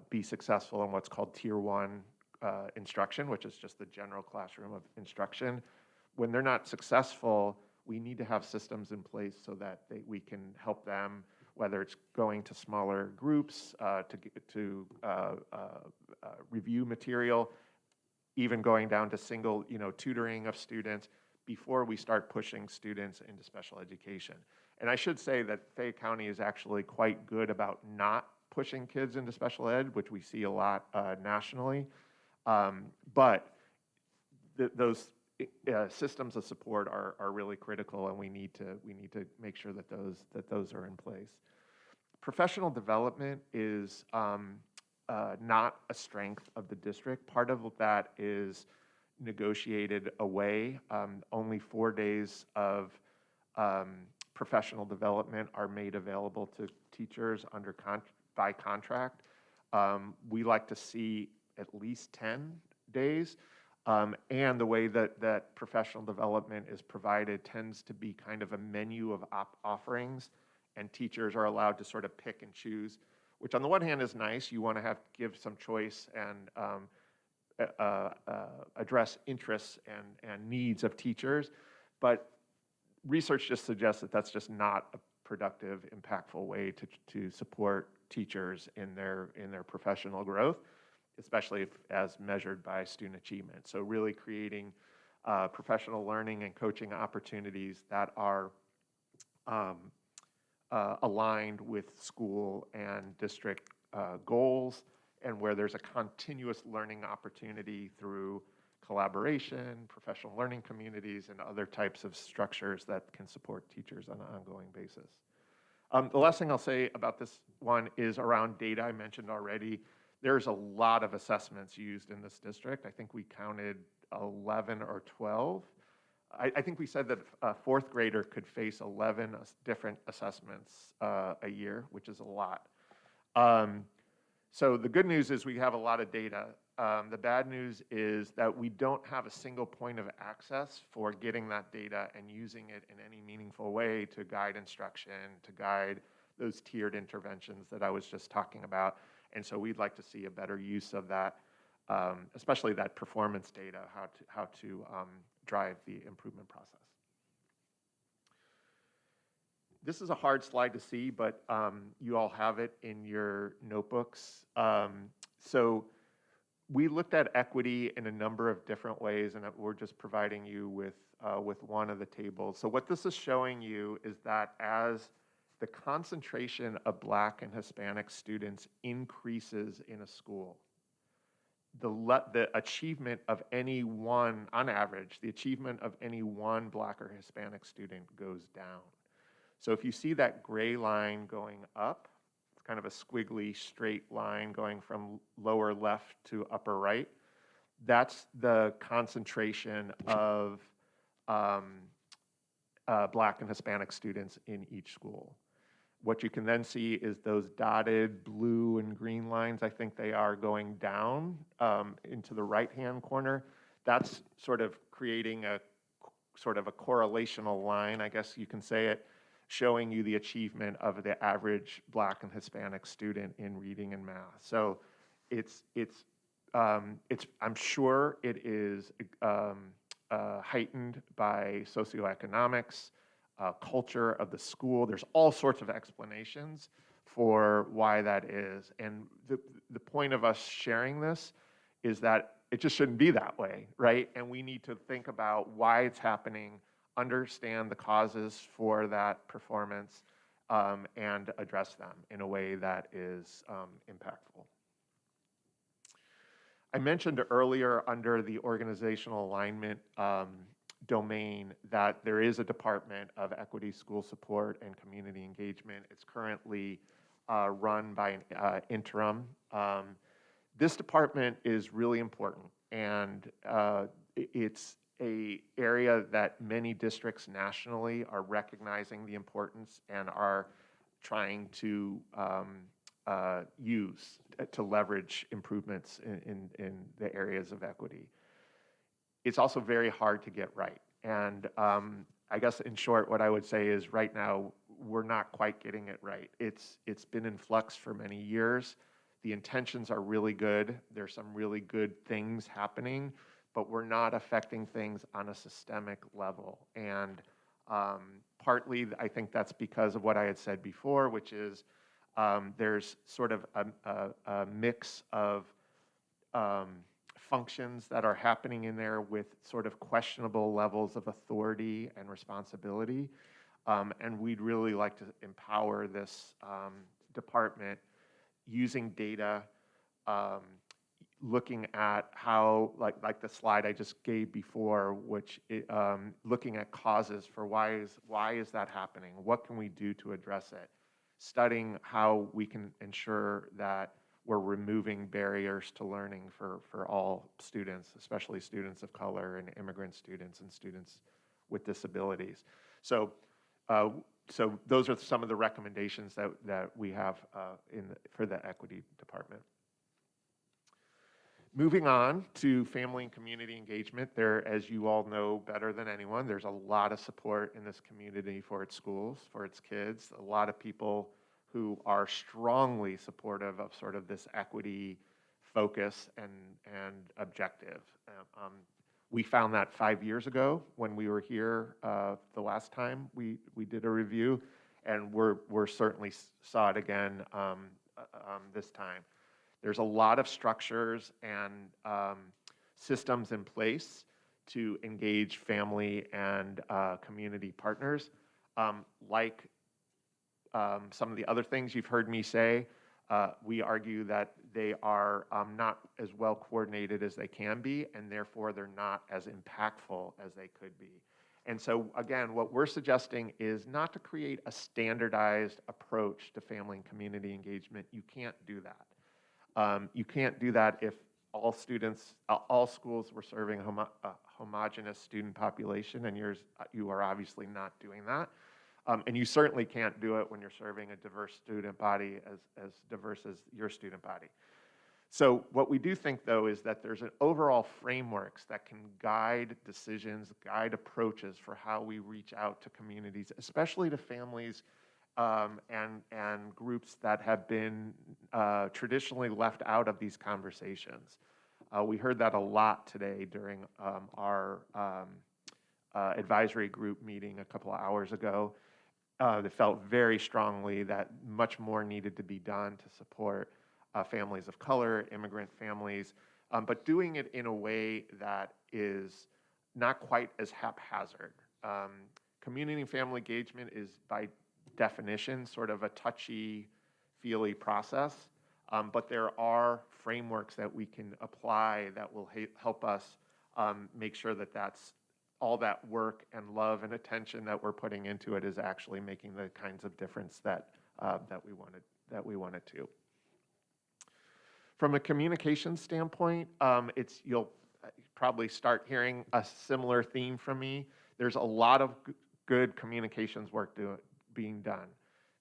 be successful in what's called Tier 1 instruction, which is just the general classroom of instruction. When they're not successful, we need to have systems in place so that we can help them, whether it's going to smaller groups to review material, even going down to single tutoring of students before we start pushing students into special education. And I should say that Fayette County is actually quite good about not pushing kids into special ed, which we see a lot nationally. But those systems of support are really critical, and we need to make sure that those are in place. Professional development is not a strength of the district. Part of that is negotiated away. Only 4 days of professional development are made available to teachers by contract. We like to see at least 10 days. And the way that professional development is provided tends to be kind of a menu of offerings, and teachers are allowed to sort of pick and choose which on the one hand is nice. You want to give some choice and address interests and needs of teachers, but research just suggests that that's just not a productive, impactful way to support teachers in their professional growth, especially as measured by student achievement. So really creating professional learning and coaching opportunities that are aligned with school and district goals, and where there's a continuous learning opportunity through collaboration, professional learning communities, and other types of structures that can support teachers on an ongoing basis. The last thing I'll say about this one is around data. I mentioned already, there's a lot of assessments used in this district. I think we counted 11 or 12. I think we said that a fourth grader could face 11 different assessments a year, which is a lot. So the good news is we have a lot of data. The bad news is that we don't have a single point of access for getting that data and using it in any meaningful way to guide instruction, to guide those tiered interventions that I was just talking about. And so we'd like to see a better use of that, especially that performance data, how to drive the improvement process. This is a hard slide to see, but you all have it in your notebooks. So we looked at equity in a number of different ways, and we're just providing you with one of the tables. So what this is showing you is that as the concentration of Black and Hispanic students increases in a school, the achievement of any one, on average, the achievement of any one Black or Hispanic student goes down. So if you see that gray line going up, it's kind of a squiggly straight line going from lower left to upper right, that's the concentration of Black and Hispanic students in each school. What you can then see is those dotted blue and green lines, I think they are going down into the right-hand corner. That's sort of creating a sort of a correlational line, I guess you can say it, showing you the achievement of the average Black and Hispanic student in reading and math. So I'm sure it is heightened by socioeconomics, culture of the school. There's all sorts of explanations for why that is. And the point of us sharing this is that it just shouldn't be that way, right? And we need to think about why it's happening, understand the causes for that performance, and address them in a way that is impactful. I mentioned earlier under the organizational alignment domain that there is a Department of Equity, School Support, and Community Engagement. It's currently run by an interim. This department is really important, and it's an area that many districts nationally are recognizing the importance and are trying to use to leverage improvements in the areas of equity. It's also very hard to get right. And I guess in short, what I would say is right now, we're not quite getting it right. It's been in flux for many years. The intentions are really good. There's some really good things happening, but we're not affecting things on a systemic level. And partly, I think that's because of what I had said before, which is there's sort of a mix of functions that are happening in there with sort of questionable levels of authority and responsibility. And we'd really like to empower this department using data, looking at how, like the slide I just gave before, which looking at causes for why is that happening? What can we do to address it? Studying how we can ensure that we're removing barriers to learning for all students, especially students of color and immigrant students and students with disabilities. So those are some of the recommendations that we have for the equity department. Moving on to family and community engagement, there, as you all know better than anyone, there's a lot of support in this community for its schools, for its kids. A lot of people who are strongly supportive of sort of this equity focus and objective. We found that 5 years ago when we were here the last time we did a review, and we're certainly saw it again this time. There's a lot of structures and systems in place to engage family and community partners. Like some of the other things you've heard me say, we argue that they are not as well coordinated as they can be, and therefore they're not as impactful as they could be. And so again, what we're suggesting is not to create a standardized approach to family and community engagement. You can't do that. You can't do that if all students, all schools were serving a homogeneous student population, and you are obviously not doing that. And you certainly can't do it when you're serving a diverse student body as diverse as your student body. So what we do think, though, is that there's an overall frameworks that can guide decisions, guide approaches for how we reach out to communities, especially to families and groups that have been traditionally left out of these conversations. We heard that a lot today during our advisory group meeting a couple of hours ago. They felt very strongly that much more needed to be done to support families of color, immigrant families, but doing it in a way that is not quite as haphazard. Community and family engagement is by definition sort of a touchy-feely process, but there are frameworks that we can apply that will help us make sure that that's all that work and love and attention that we're putting into it is actually making the kinds of difference that we wanted to. From a communication standpoint, you'll probably start hearing a similar theme from me. There's a lot of good communications work being done.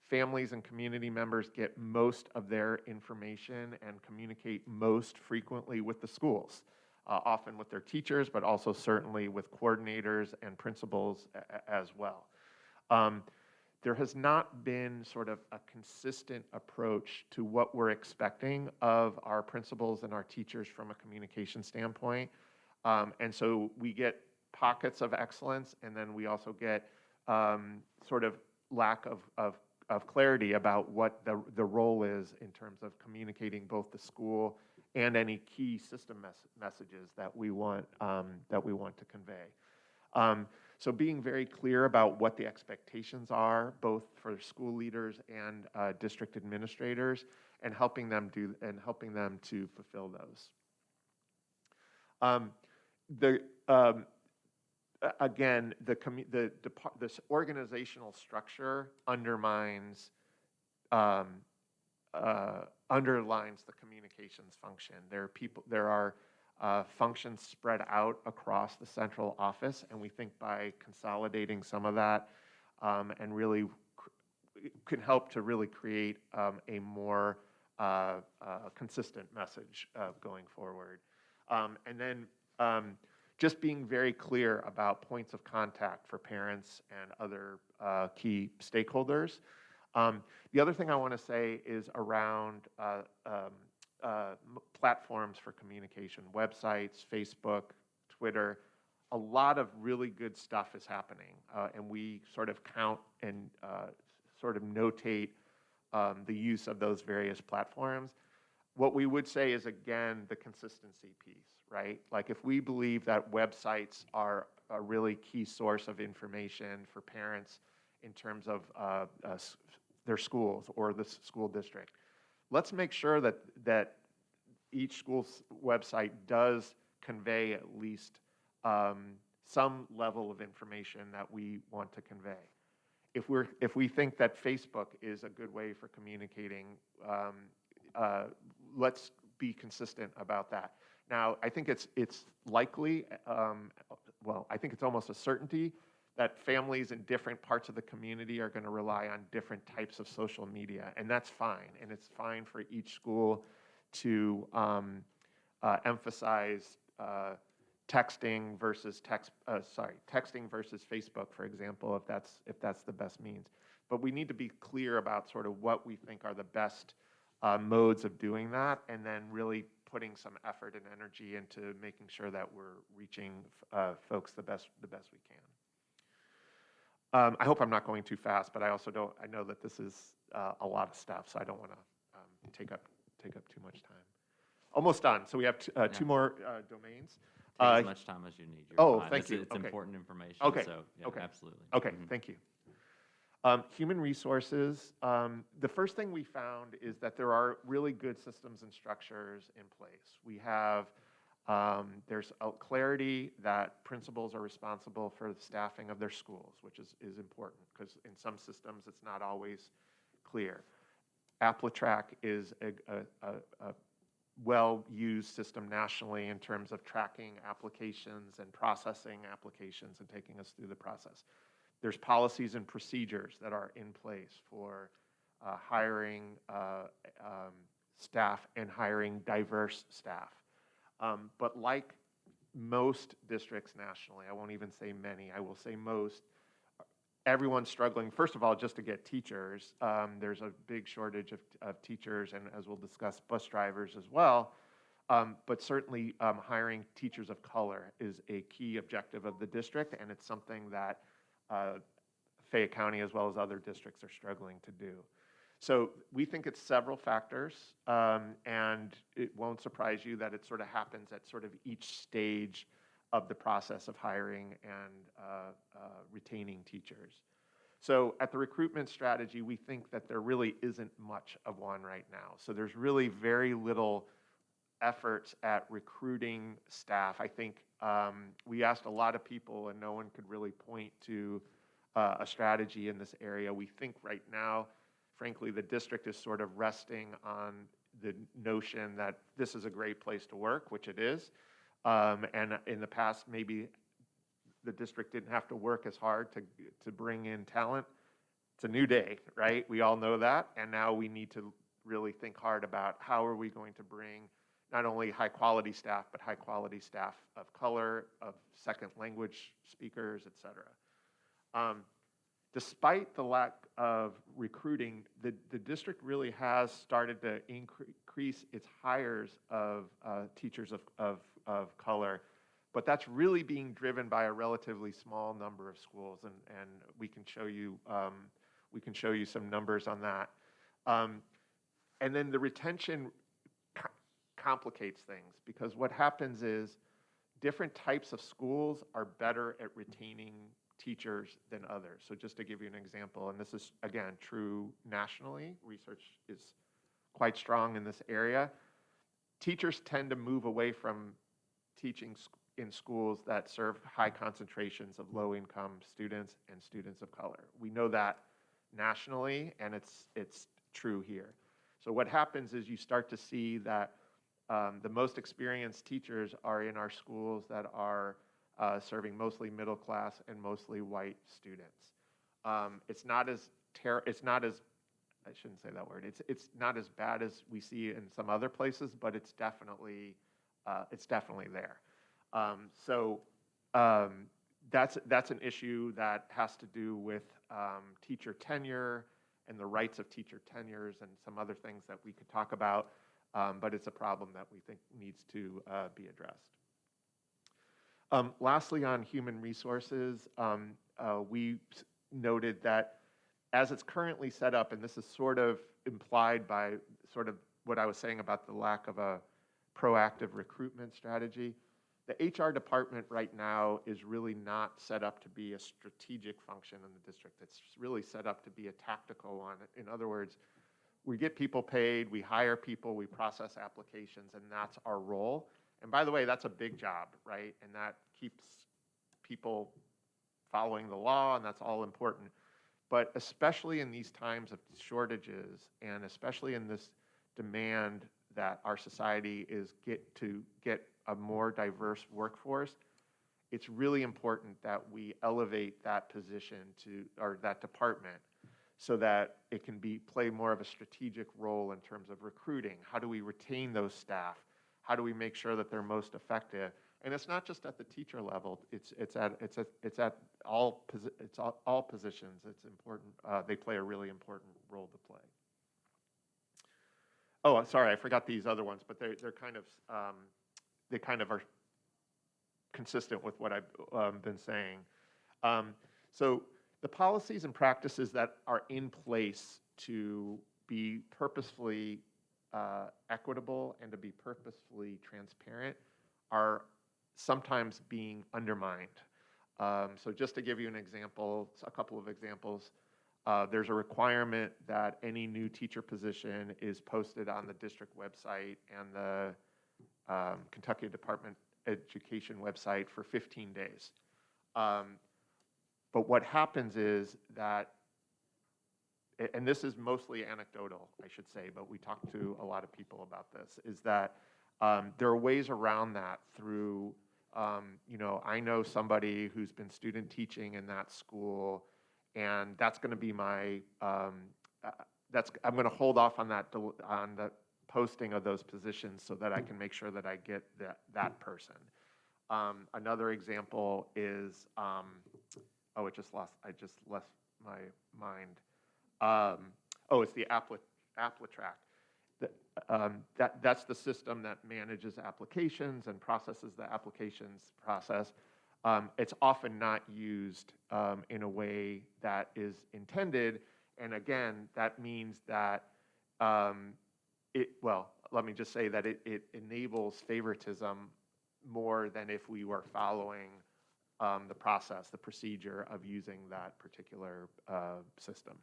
Families and community members get most of their information and communicate most frequently with the schools. Often with their teachers, but also certainly with coordinators and principals as well. There has not been sort of a consistent approach to what we're expecting of our principals and our teachers from a communication standpoint. And so we get pockets of excellence, and then we also get sort of lack of clarity about what the role is in terms of communicating both the school and any key system messages that we want to convey. So being very clear about what the expectations are, both for school leaders and district administrators, and helping them to fulfill those. Again, this organizational structure underlines the communications function. There are functions spread out across the central office, and we think by consolidating some of that and really can help to really create a more consistent message going forward. And then just being very clear about points of contact for parents and other key stakeholders. The other thing I want to say is around platforms for communication, websites, Facebook, Twitter. A lot of really good stuff is happening, and we sort of count and sort of notate the use of those various platforms. What we would say is, again, the consistency piece, right? Like if we believe that websites are a really key source of information for parents in terms of their schools or the school district, let's make sure that each school's website does convey at least some level of information that we want to convey. If we think that Facebook is a good way for communicating, let's be consistent about that. Now, I think it's likely, well, I think it's almost a certainty that families in different parts of the community are going to rely on different types of social media, and that's fine. And it's fine for each school to emphasize texting versus texting versus Facebook, for example, if that's the best means. But we need to be clear about sort of what we think are the best modes of doing that, and then really putting some effort and energy into making sure that we're reaching folks the best we can. I hope I'm not going too fast, but I also don't. I know that this is a lot of stuff, so I don't want to take up too much time. Almost done. So we have two more domains. Take as much time as you need. Oh, fine. thank you. It's Okay. important information. Okay. So yeah, Okay. absolutely. Okay. Thank you. Human resources. The first thing we found is that there are really good systems and structures in place. We have, there's a clarity that principals are responsible for the staffing of their schools, which is important because in some systems it's not always clear. AppleTrack is a well-used system nationally in terms of tracking applications and processing applications and taking us through the process. There's policies and procedures that are in place for hiring staff and hiring diverse staff. But like most districts nationally, I won't even say many, I will say most, everyone's struggling, first of all, just to get teachers. There's a big shortage of teachers, and as we'll discuss, bus drivers as well. But certainly hiring teachers of color is a key objective of the district, and it's something that Fayette County as well as other districts are struggling to do. So we think it's several factors, and it won't surprise you that it sort of happens at sort of each stage of the process of hiring and retaining teachers. So at the recruitment strategy, we think that there really isn't much of one right now. So there's really very little efforts at recruiting staff. I think we asked a lot of people and no one could really point to a strategy in this area. We think right now, frankly, the district is sort of resting on the notion that this is a great place to work, which it is. And in the past, maybe the district didn't have to work as hard to bring in talent. It's a new day, right? We all know that. And now we need to really think hard about how are we going to bring not only high quality staff, but high quality staff of color, of second language speakers, et cetera. Despite the lack of recruiting, the district really has started to increase its hires of teachers of color, but that's really being driven by a relatively small number of schools, and we can show you some numbers on that. And then the retention complicates things because what happens is different types of schools are better at retaining teachers than others. So just to give you an example, and this is again true nationally, research is quite strong in this area. Teachers tend to move away from teaching in schools that serve high concentrations of low-income students and students of color. We know that nationally, and it's true here. So what happens is you start to see that the most experienced teachers are in our schools that are serving mostly middle class and mostly white students. It's not as I shouldn't say that word. It's not as bad as we see in some other places, but it's definitely there. So that's an issue that has to do with teacher tenure and the rights of teacher tenures and some other things that we could talk about, but it's a problem that we think needs to be addressed. Lastly, on human resources, we noted that as it's currently set up, and this is sort of implied by sort of what I was saying about the lack of a proactive recruitment strategy, the HR department right now is really not set up to be a strategic function in the district. It's really set up to be a tactical one. In other words, we get people paid, we hire people, we process applications, and that's our role. And by the way, that's a big job, right? And that keeps people following the law, and that's all important. But especially in these times of shortages, and especially in this demand that our society is to get a more diverse workforce, it's really important that we elevate that position or that department so that it can play more of a strategic role in terms of recruiting. How do we retain those staff? How do we make sure that they're most effective? And it's not just at the teacher level, it's at all positions. It's important, they play a really important role to play. Oh, I'm sorry, I forgot these other ones, but they're kind of, they kind of are consistent with what I've been saying. So the policies and practices that are in place to be purposefully equitable and to be purposefully transparent are sometimes being undermined. So just to give you an example, a couple of examples, there's a requirement that any new teacher position is posted on the district website and the Kentucky Department of Education website for 15 days. But what happens is that, and this is mostly anecdotal, I should say, but we talked to a lot of people about this, is that there are ways around that through, you know, I know somebody who's been student teaching in that school, and that's going to be my, I'm going to hold off on that, on the posting of those positions so that I can make sure that I get that person. Another example is, oh, I just left my mind. Oh, it's the Applitrack. That's the system that manages applications and processes the applications process. It's often not used in a way that is intended, and again, that means that well, let me just say that it enables favoritism more than if we were following the process, the procedure of using that particular system.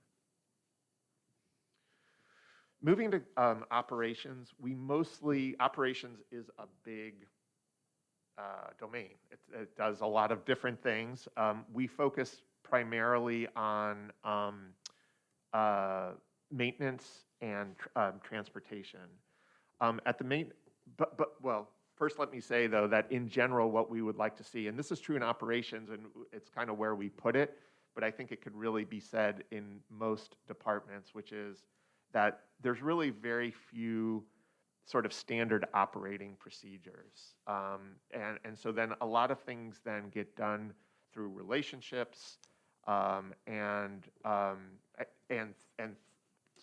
Moving to operations, operations is a big domain. It does a lot of different things. We focus primarily on maintenance and transportation. Well, first let me say though that in general what we would like to see, and this is true in operations and it's kind of where we put it, but I think it could really be said in most departments, which is that there's really very few sort of standard operating procedures. And so then a lot of things then get done through relationships and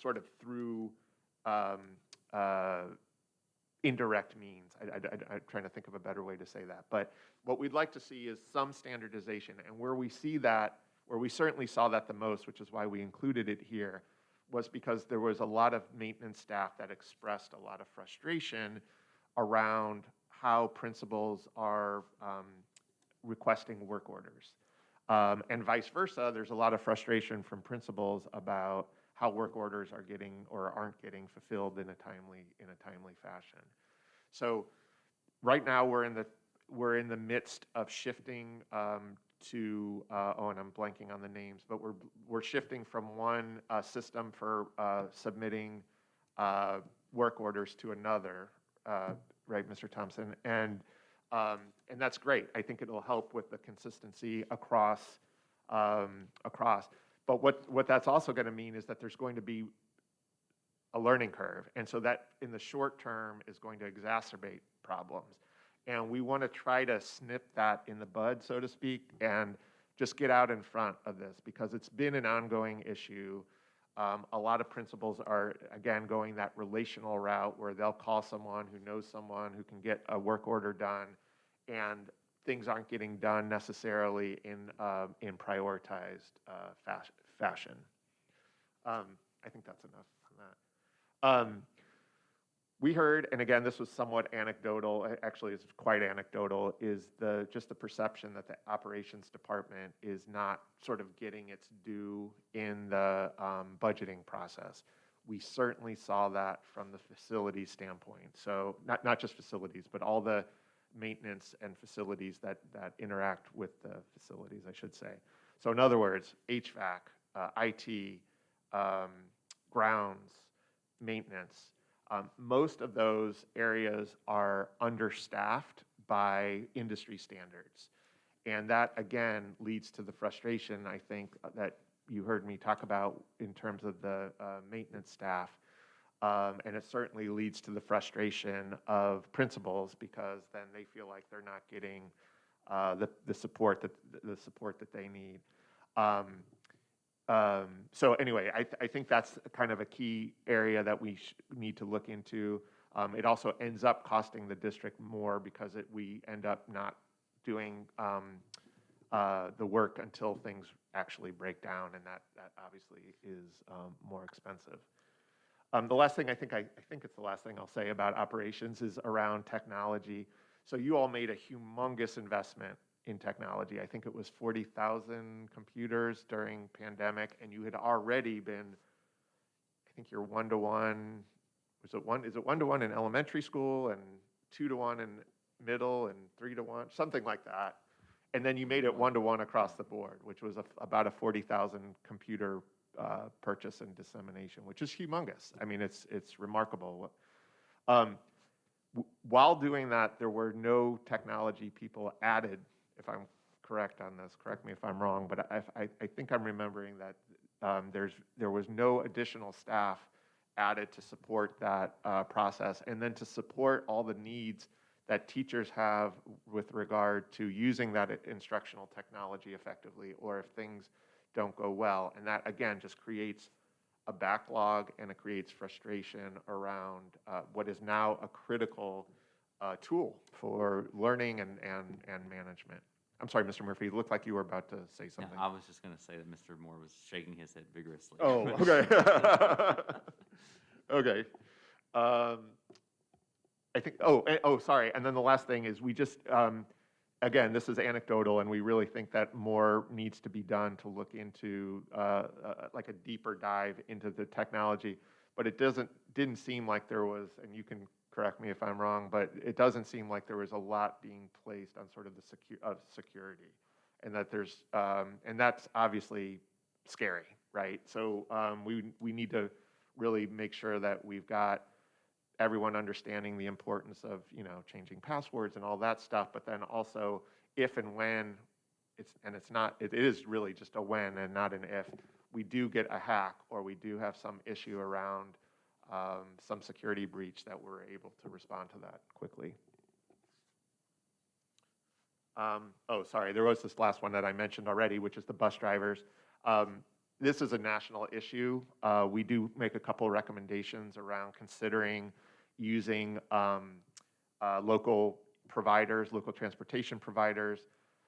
sort of through indirect means. I'm trying to think of a better way to say that. But what we'd like to see is some standardization. And where we see that, where we certainly saw that the most, which is why we included it here, was because there was a lot of maintenance staff that expressed a lot of frustration around how principals are requesting work orders. And vice versa, there's a lot of frustration from principals about how work orders are getting or aren't getting fulfilled in a timely fashion. So right now we're in the midst of shifting to oh, and I'm blanking on the names, but we're shifting from one system for submitting work orders to another, right, Mr. Thompson? And that's great. I think it'll help with the consistency across. But what that's also going to mean is that there's going to be a learning curve, and so that in the short term is going to exacerbate problems. And we want to try to snip that in the bud, so to speak, and just get out in front of this because it's been an ongoing issue. A lot of principals are, again, going that relational route where they'll call someone who knows someone who can get a work order done, and things aren't getting done necessarily in prioritized fashion. I think that's enough on that. We heard, and again, this was somewhat anecdotal, actually it's quite anecdotal, is just the perception that the operations department is not sort of getting its due in the budgeting process. We certainly saw that from the facility standpoint. So not just facilities, but all the maintenance and facilities that interact with the facilities, I should say. So in other words, HVAC, IT, grounds, maintenance, most of those areas are understaffed by industry standards. And that, again, leads to the frustration, I think, that you heard me talk about in terms of the maintenance staff. And it certainly leads to the frustration of principals because then they feel like they're not getting the support that they need. So anyway, I think that's kind of a key area that we need to look into. It also ends up costing the district more because we end up not doing the work until things actually break down, and that obviously is more expensive. The last thing I think it's the last thing I'll say about operations is around technology. So you all made a humongous investment in technology. I think it was 40,000 computers during pandemic, and you had already been, I think you're 1-to-1. Is it 1-to-1 in elementary school and 2-to-1 in middle and 3-to-1, something like that. And then you made it 1-to-1 across the board, which was about a 40,000 computer purchase and dissemination, which is humongous. I mean, it's remarkable. While doing that, there were no technology people added, if I'm correct on this, correct me if I'm wrong, but I think I'm remembering that there was no additional staff added to support that process, and then to support all the needs that teachers have with regard to using that instructional technology effectively, or if things don't go well. And that, again, just creates a backlog and it creates frustration around what is now a critical tool for learning and management. I'm sorry, Mr. Murphy, it looked like you were about to say something. Yeah, I was just going to say that Mr. Moore was shaking his head vigorously. Oh, okay. Okay. I think, sorry. And then the last thing is we just, again, this is anecdotal, and we really think that more needs to be done to look into like a deeper dive into the technology. But it didn't seem like there was, and you can correct me if I'm wrong, but it doesn't seem like there was a lot being placed on sort of the security, and that there's, and that's obviously scary, right? So we need to really make sure that we've got everyone understanding the importance of, changing passwords and all that stuff, but then also if and when it is really just a when and not an if, we do get a hack or we do have some issue around some security breach, that we're able to respond to that quickly. Sorry, there was this last one that I mentioned already, which is the bus drivers. This is a national issue. We do make a couple of recommendations around considering using local providers, local transportation providers,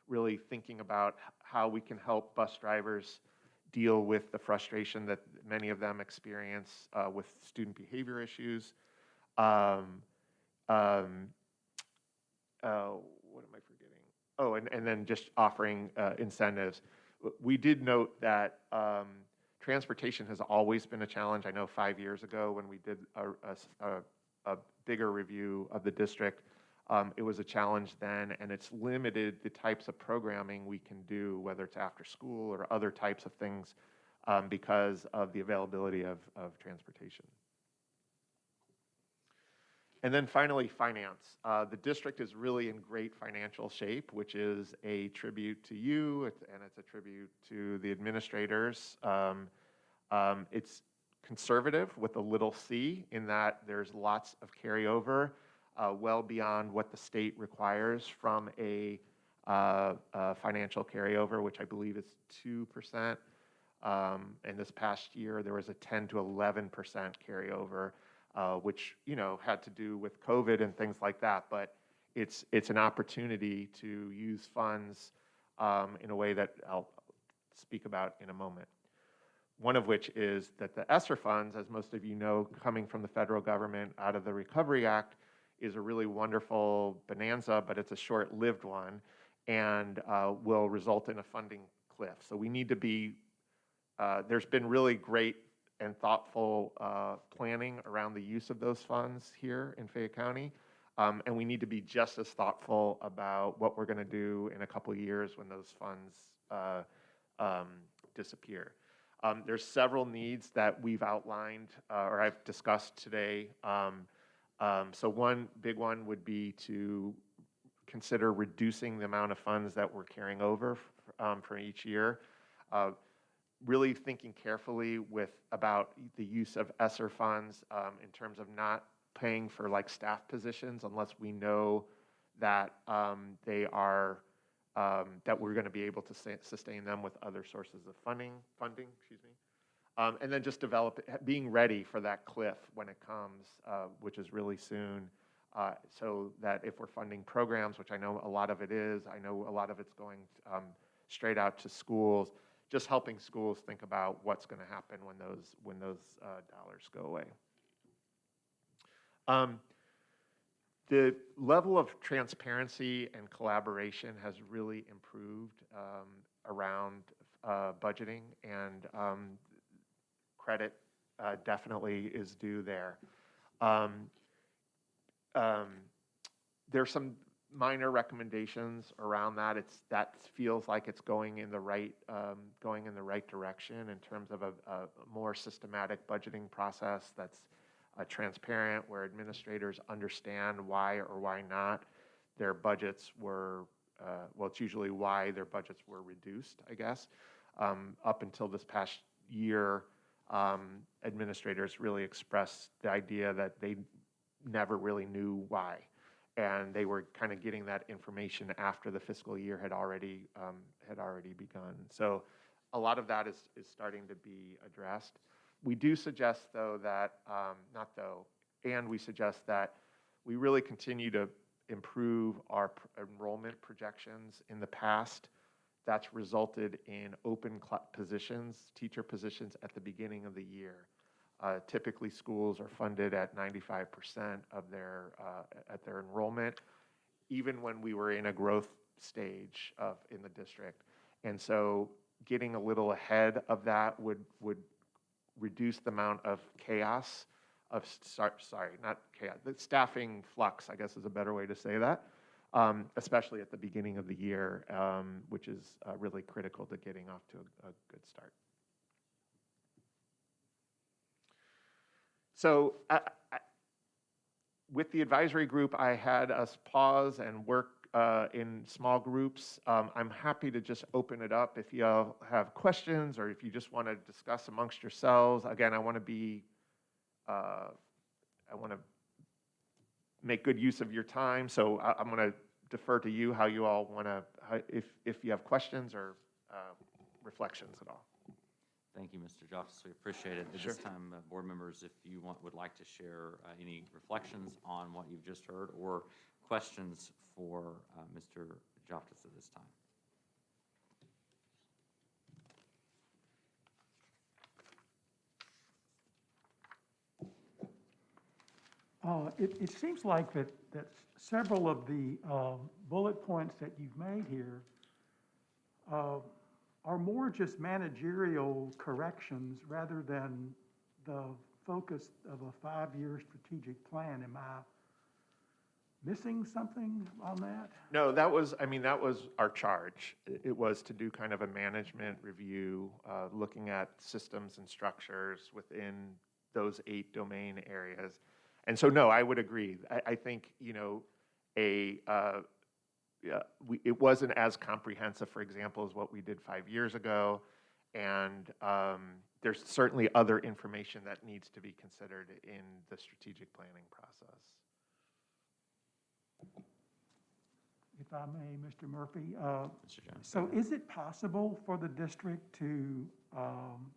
really thinking about how we can help bus drivers deal with the frustration that many of them experience with student behavior issues. What am I forgetting? Oh, and then just offering incentives. We did note that transportation has always been a challenge. I know 5 years ago when we did a bigger review of the district, it was a challenge then, and it's limited the types of programming we can do, whether it's after school or other types of things, because of the availability of transportation. And then finally, finance. The district is really in great financial shape, which is a tribute to you, and it's a tribute to the administrators. It's conservative with a little c, in that there's lots of carryover, well beyond what the state requires from a financial carryover, which I believe is 2%. And this past year, there was a 10 to 11% carryover, which had to do with COVID and things like that. But it's an opportunity to use funds in a way that I'll speak about in a moment. One of which is that the ESSER funds, as most of you know, coming from the federal government out of the Recovery Act, is a really wonderful bonanza, but it's a short-lived one, and will result in a funding cliff. So we need to be, there's been really great and thoughtful planning around the use of those funds here in Fayette County, and we need to be just as thoughtful about what we're going to do in a couple of years when those funds disappear. There's several needs that we've outlined or I've discussed today. So one big one would be to consider reducing the amount of funds that we're carrying over for each year. really thinking carefully about the use of ESSER funds in terms of not paying for like staff positions unless we know that they are that we're going to be able to sustain them with other sources of funding. Excuse me. And then just being ready for that cliff when it comes, which is really soon, so that if we're funding programs, which I know a lot of it is, I know a lot of it's going straight out to schools, just helping schools think about what's going to happen when those dollars go away. The level of transparency and collaboration has really improved around budgeting, and credit definitely is due there. There's some minor recommendations around that. That feels like it's going in the right direction in terms of a more systematic budgeting process that's transparent, where administrators understand why or why not their budgets were, well, it's usually why their budgets were reduced, I guess. Up until this past year, administrators really expressed the idea that they never really knew why. And they were kind of getting that information after the fiscal year had already begun. So a lot of that is starting to be addressed. We do suggest, though, that, we suggest that we really continue to improve our enrollment projections. In the past, that's resulted in open positions, teacher positions at the beginning of the year. Typically, schools are funded at 95% of their enrollment, even when we were in a growth stage in the district. And so getting a little ahead of that would reduce the amount of chaos, not chaos, the staffing flux, I guess is a better way to say that, especially at the beginning of the year, which is really critical to getting off to a good start. So with the advisory group, I had us pause and work in small groups. I'm happy to just open it up if you all have questions or if you just want to discuss amongst yourselves. Again, I want to make good use of your time, so I'm going to defer to you how you all want to, if you have questions or reflections at all. Thank you, Mr. Joftis. We appreciate it. At this time, board members, if you would like to share any reflections on what you've just heard or questions for Mr. Joftis at this time. It seems like that several of the bullet points that you've made here are more just managerial corrections rather than the focus of a 5-year strategic plan. Am I missing something on that? No, that was our charge. It was to do kind of a management review, looking at systems and structures within those 8 domain areas. And so, no, I would agree. I think, it wasn't as comprehensive, for example, as what we did 5 years ago. And there's certainly other information that needs to be considered in the strategic planning process. If I may, Mr. Murphy. Mr. Jones. So is it possible for the district to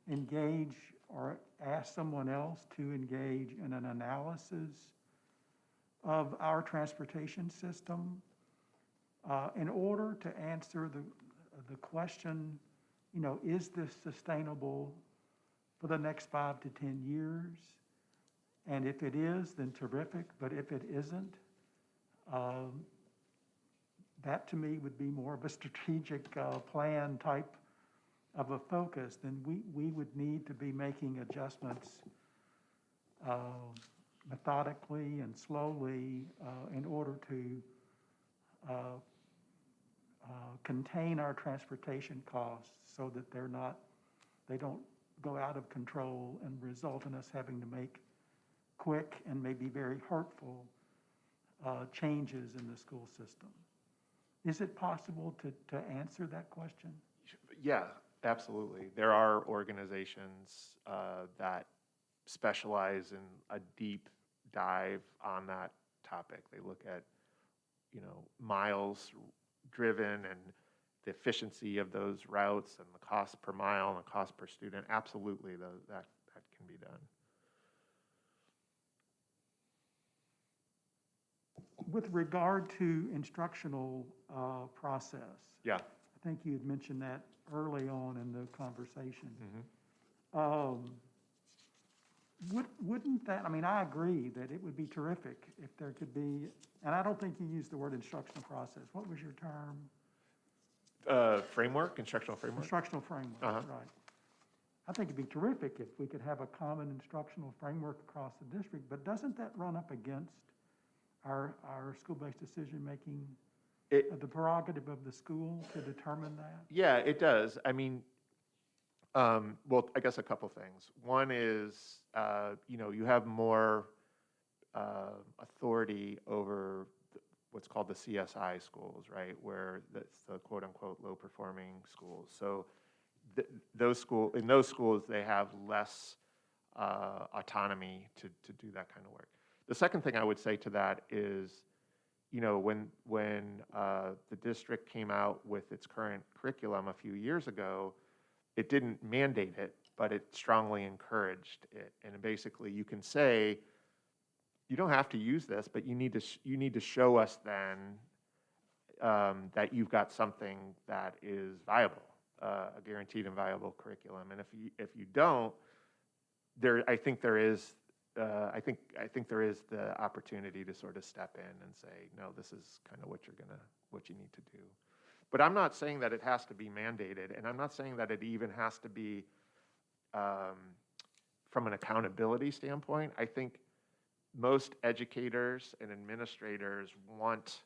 engage or ask someone else to engage in an analysis of our transportation system in order to answer the question, is this sustainable for the next 5 to 10 years? And if it is, then terrific. But if it isn't, that to me would be more of a strategic plan type of a focus. Then we would need to be making adjustments methodically and slowly in order to contain our transportation costs so that they don't go out of control and result in us having to make quick and maybe very hurtful changes in the school system. Is it possible to answer that question? Yeah, Absolutely. There are organizations that specialize in a deep dive on that topic. They look at, miles driven and the efficiency of those routes and the cost per mile and the cost per student. Absolutely, that can be done. With regard to instructional process, Yeah. I think you had mentioned that early on in the conversation. Wouldn't that, I agree that it would be terrific if there could be, and I don't think you used the word instructional process. What was your term? Framework, instructional framework? Instructional framework, right. I think it'd be terrific if we could have a common instructional framework across the district, but doesn't that run up against our school-based decision-making, the prerogative of the school to determine that? Yeah, it does. Well, I guess a couple things. One is, you have more authority over what's called the CSI schools, right? Where that's the quote-unquote low-performing schools. So in those schools, they have less autonomy to do that kind of work. The second thing I would say to that is, when the district came out with its current curriculum a few years ago, it didn't mandate it, but it strongly encouraged it. And basically, you can say, you don't have to use this, but you need to show us then that you've got something that is viable, a guaranteed and viable curriculum. And if you don't, I think there is the opportunity to sort of step in and say, no, this is kind of what you need to do. But I'm not saying that it has to be mandated, and I'm not saying that it even has to be from an accountability standpoint. I think most educators and administrators want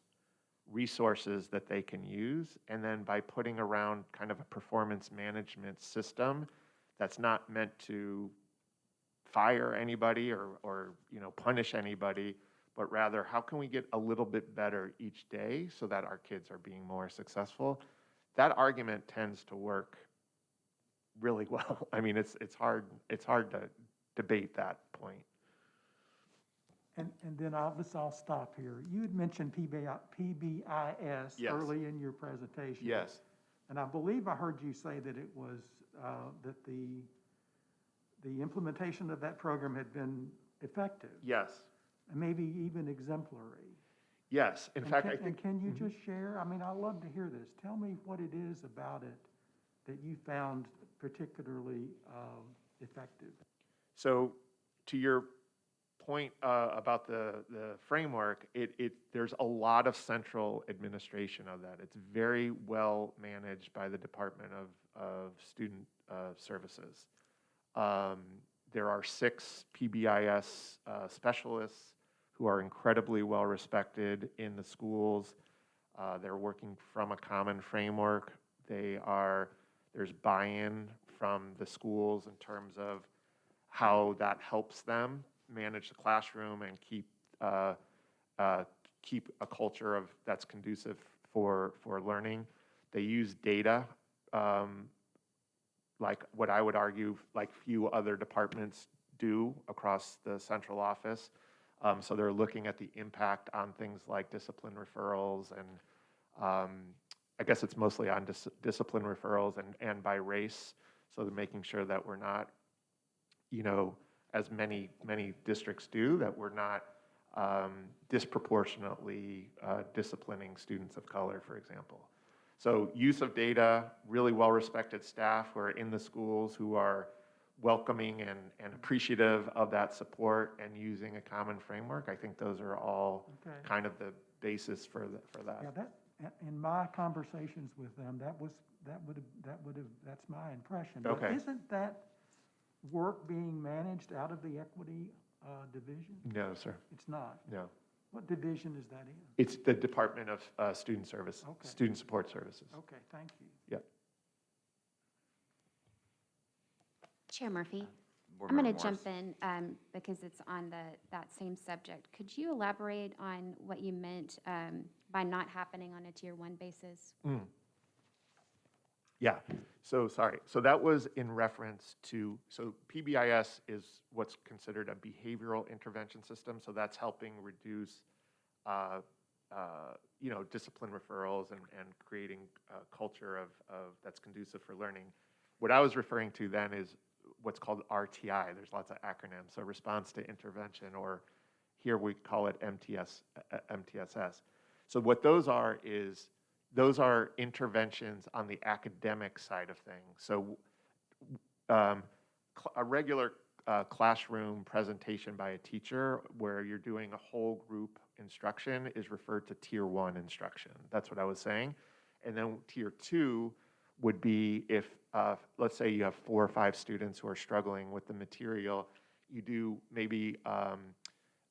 resources that they can use, and then by putting around kind of a performance management system that's not meant to fire anybody or punish anybody, but rather how can we get a little bit better each day so that our kids are being more successful? That argument tends to work really well. It's hard to debate that point. And then I'll stop here. You had mentioned PBIS Yes. early in your presentation. Yes. And I believe I heard you say that it was that the implementation of that program had been effective. Yes. And maybe even exemplary. Yes. In fact, I And think. can you just share? I love to hear this. Tell me what it is about it that you found particularly effective. So, to your point about the framework, there's a lot of central administration of that. It's very well managed by the Department of Student Services. There are 6 PBIS specialists who are incredibly well respected in the schools. They're working from a common framework. There's buy-in from the schools in terms of how that helps them manage the classroom and keep a culture that's conducive for learning. They use data, like what I would argue like few other departments do across the central office. So they're looking at the impact on things like discipline referrals, and I guess it's mostly on discipline referrals and by race. So they're making sure that we're not, as many districts do, that we're not disproportionately disciplining students of color, for example. So use of data, really well-respected staff who are in the schools who are welcoming and appreciative of that support and using a common framework. I think those are all kind of the basis for that. Yeah, in my conversations with them, that's my impression. But Okay. isn't that work being managed out of the equity division? No, sir. It's not. No. What division is that in? It's the Department of Student Service, Okay. Student Support Services. Okay, thank you. Yep. Chair Murphy, Board I'm going Member to jump Morris. in because it's on that same subject. Could you elaborate on what you meant by not happening on a tier 1 basis? Yeah, so sorry. So that was in reference to, so PBIS is what's considered a behavioral intervention system. So that's helping reduce, discipline referrals and creating a culture of that's conducive for learning. What I was referring to then is what's called RTI. There's lots of acronyms. So response to intervention, or here we call it MTSS. So what those are is, those are interventions on the academic side of things. So a regular classroom presentation by a teacher where you're doing a whole group instruction is referred to Tier 1 instruction. That's what I was saying. And then Tier 2 would be if, let's say you have 4 or 5 students who are struggling with the material, you do maybe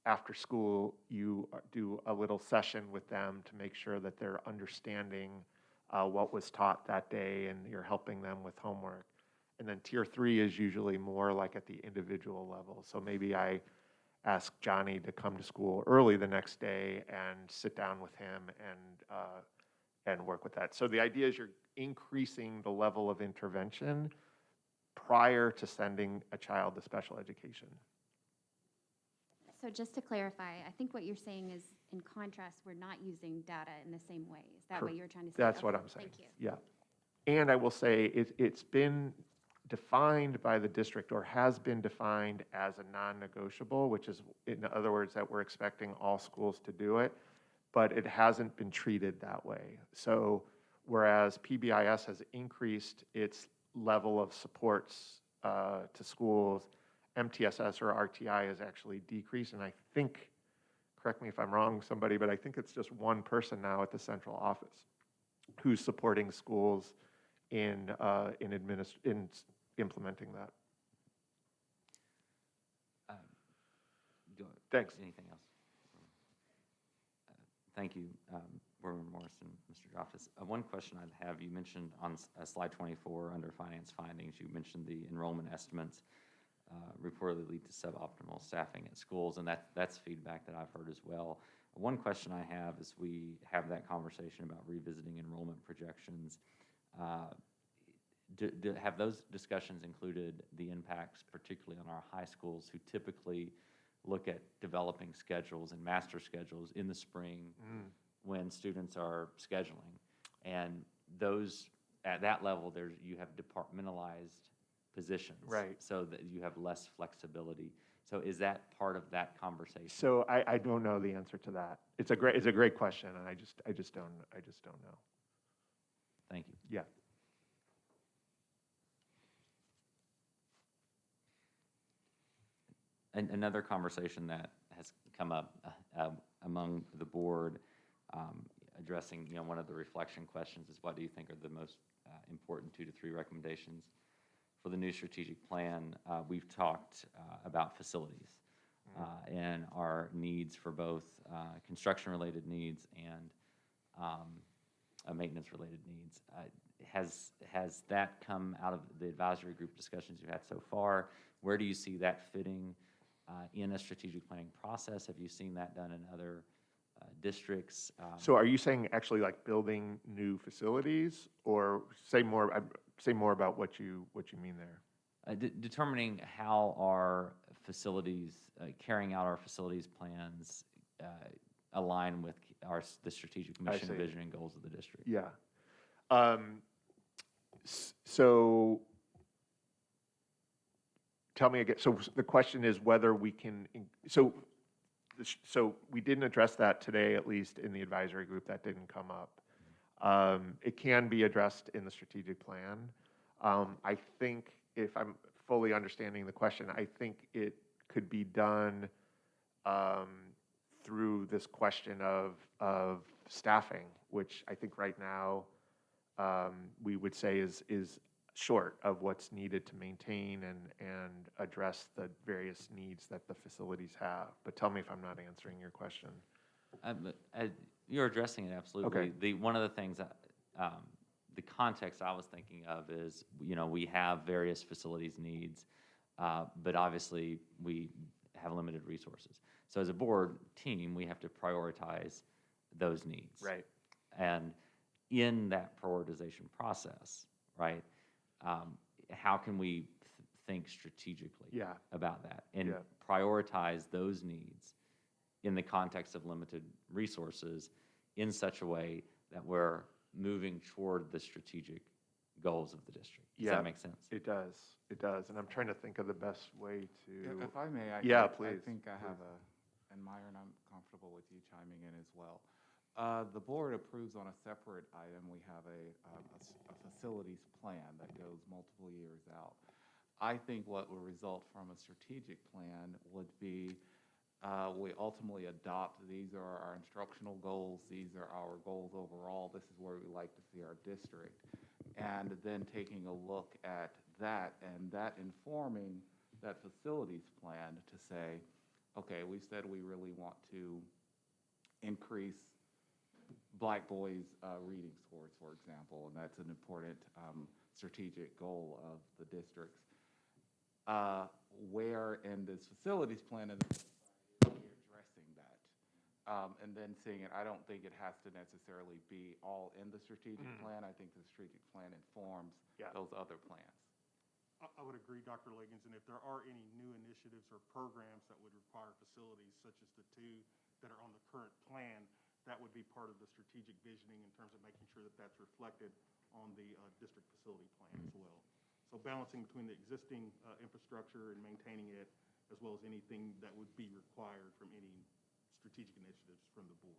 after school, you do a little session with them to make sure that they're understanding what was taught that day, and you're helping them with homework. And then Tier 3 is usually more like at the individual level. So maybe I ask Johnny to come to school early the next day and sit down with him and work with that. So the idea is you're increasing the level of intervention prior to sending a child to special education. So just to clarify, I think what you're saying is, in contrast, we're not using data in the same way. Is that what you're trying to say? That's what Okay, I'm saying. Thank you. Yeah. And I will say it's been defined by the district, or has been defined as a non-negotiable, which is, in other words, that we're expecting all schools to do it, but it hasn't been treated that way. So whereas PBIS has increased its level of supports to schools, MTSS or RTI has actually decreased, and I think, correct me if I'm wrong, somebody, but I think it's just one person now at the central office who's supporting schools in implementing that. Thanks. Anything else? Thank you, Board Member Morrison, Mr. Joftis. One question I'd have, you mentioned on slide 24 under finance findings, you mentioned the enrollment estimates reportedly lead to suboptimal staffing at schools, and that's feedback that I've heard as well. One question I have is, we have that conversation about revisiting enrollment projections. Have those discussions included the impacts, particularly on our high schools, who typically look at developing schedules and master schedules in the spring when students are scheduling? And those, at that level, you have departmentalized positions, right? So that you have less flexibility. So is that part of that conversation? So I don't know the answer to that. It's a great question, and I just don't know. Thank you. Yeah. And another conversation that has come up among the board, addressing, one of the reflection questions is, what do you think are the most important 2 to 3 recommendations for the new strategic plan? We've talked about facilities and our needs for both construction-related needs and maintenance-related needs. Has that come out of the advisory group discussions you've had so far? Where do you see that fitting in a strategic planning process? Have you seen that done in other districts? So are you saying actually like building new facilities, or say more about what you mean there? Determining how our facilities, carrying out our facilities plans align with the strategic mission, vision, and goals of the district. Yeah. So tell me again. So the question is whether we can. So we didn't address that today, at least in the advisory group. That didn't come up. It can be addressed in the strategic plan. I think, if I'm fully understanding the question, I think it could be done through this question of staffing, which I think right now we would say is short of what's needed to maintain and address the various needs that the facilities have. But tell me if I'm not answering your question. You're addressing it absolutely. Okay. One of the things that the context I was thinking of is, we have various facilities needs, but obviously we have limited resources. So as a board team, we have to prioritize those needs. Right. And in that prioritization process, right? How can we think strategically Yeah. about that and Yeah. prioritize those needs in the context of limited resources in such a way that we're moving toward the strategic goals of the district? Does Yeah, that make sense? It does, and I'm trying to think of the best way to. If I may, Yeah, I please. think I have and Myron, I'm comfortable with you chiming in as well. The board approves on a separate item. We have a facilities plan that goes multiple years out. I think what will result from a strategic plan would be we ultimately adopt, these are our instructional goals, these are our goals overall, this is where we like to see our district. And then taking a look at that and that informing that facilities plan to say, okay, we said we really want to increase Black boys' reading scores, for example, and that's an important strategic goal of the districts. Where in this facilities plan is addressing that? And then seeing it, I don't think it has to necessarily be all in the strategic plan. I think the strategic plan informs those other plans. I would agree, Dr. Liggins, and if there are any new initiatives or programs that would require facilities, such as the two that are on the current plan, that would be part of the strategic visioning in terms of making sure that that's reflected on the district facility plan as well. So balancing between the existing infrastructure and maintaining it, as well as anything that would be required from any strategic initiatives from the board.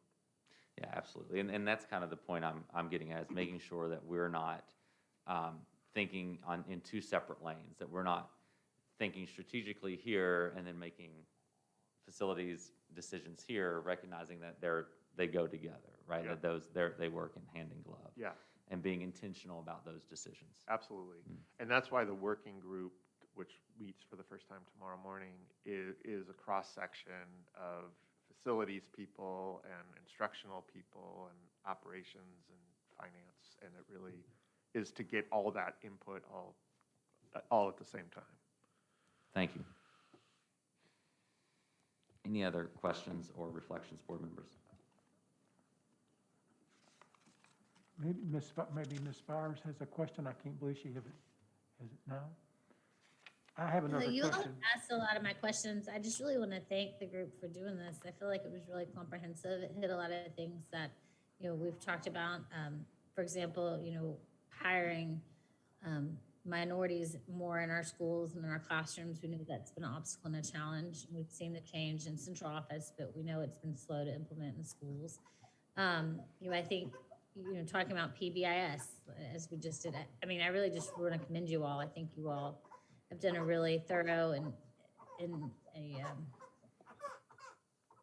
Yeah, absolutely. And that's kind of the point I'm getting at, is making sure that we're not thinking in two separate lanes, that we're not thinking strategically here and then making facilities decisions here, recognizing that they go together, right? Yeah. That they work in hand in glove. Yeah. And being intentional about those decisions. Absolutely. And that's why the working group, which meets for the first time tomorrow morning, is a cross-section of facilities people and instructional people and operations and finance. And it really is to get all that input all at the same time. Thank you. Any other questions or reflections, board members? Maybe Ms. Spires has a question. I can't believe she has it now. I have another You all question. asked a lot of my questions. I just really want to thank the group for doing this. I feel like it was really comprehensive. It hit a lot of things that, we've talked about. For example, hiring minorities more in our schools and in our classrooms. We know that's been an obstacle and a challenge. We've seen the change in central office, but we know it's been slow to implement in schools. I think, talking about PBIS, as we just did, I really just want to commend you all. I think you all have done a really thorough and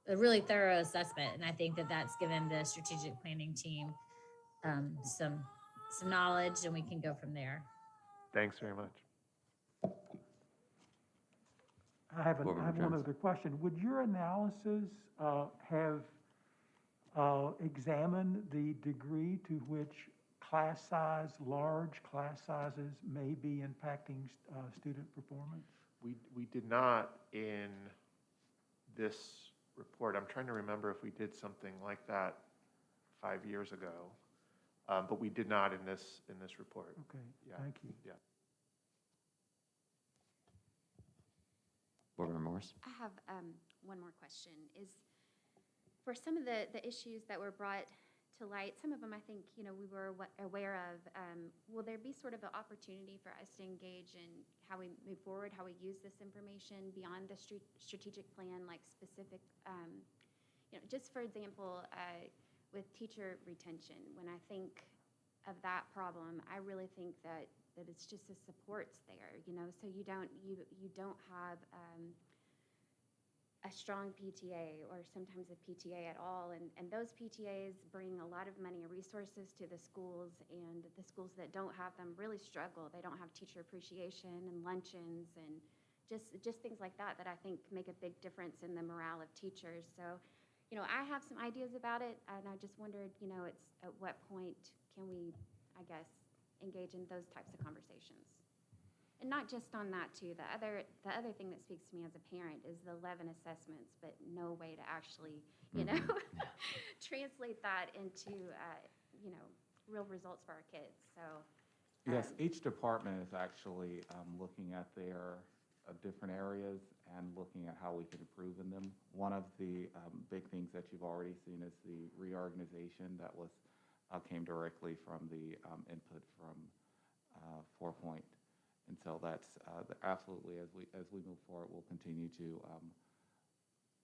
a really thorough assessment. And I think that that's given the strategic planning team some knowledge, and we can go from there. Thanks very much. I have Board Member one Jones. other question. Would your analysis have examined the degree to which large class sizes may be impacting student performance? We did not in this report. I'm trying to remember if we did something like that 5 years ago, but we did not in this report. Okay, Yeah. thank you. Yeah. Board Member Morris? I have one more question. For some of the issues that were brought to light, some of them I think, we were aware of, will there be sort of an opportunity for us to engage in how we move forward, how we use this information beyond the strategic plan, like specific, just for example, with teacher retention, when I think of that problem, I really think that it's just the supports there, so you don't have a strong PTA or sometimes a PTA at all. And those PTAs bring a lot of money and resources to the schools, and the schools that don't have them really struggle. They don't have teacher appreciation and luncheons and just things like that I think make a big difference in the morale of teachers. So, I have some ideas about it, and I just wondered, it's at what point can we, I guess, engage in those types of conversations? And not just on that too. The other thing that speaks to me as a parent is the 11 assessments, but no way to actually, translate that into, real results for our kids. So Yes, each department is actually looking at their different areas and looking at how we can improve in them. One of the big things that you've already seen is the reorganization that was came directly from the input from 4 Point. And so that's absolutely, as we move forward, we'll continue to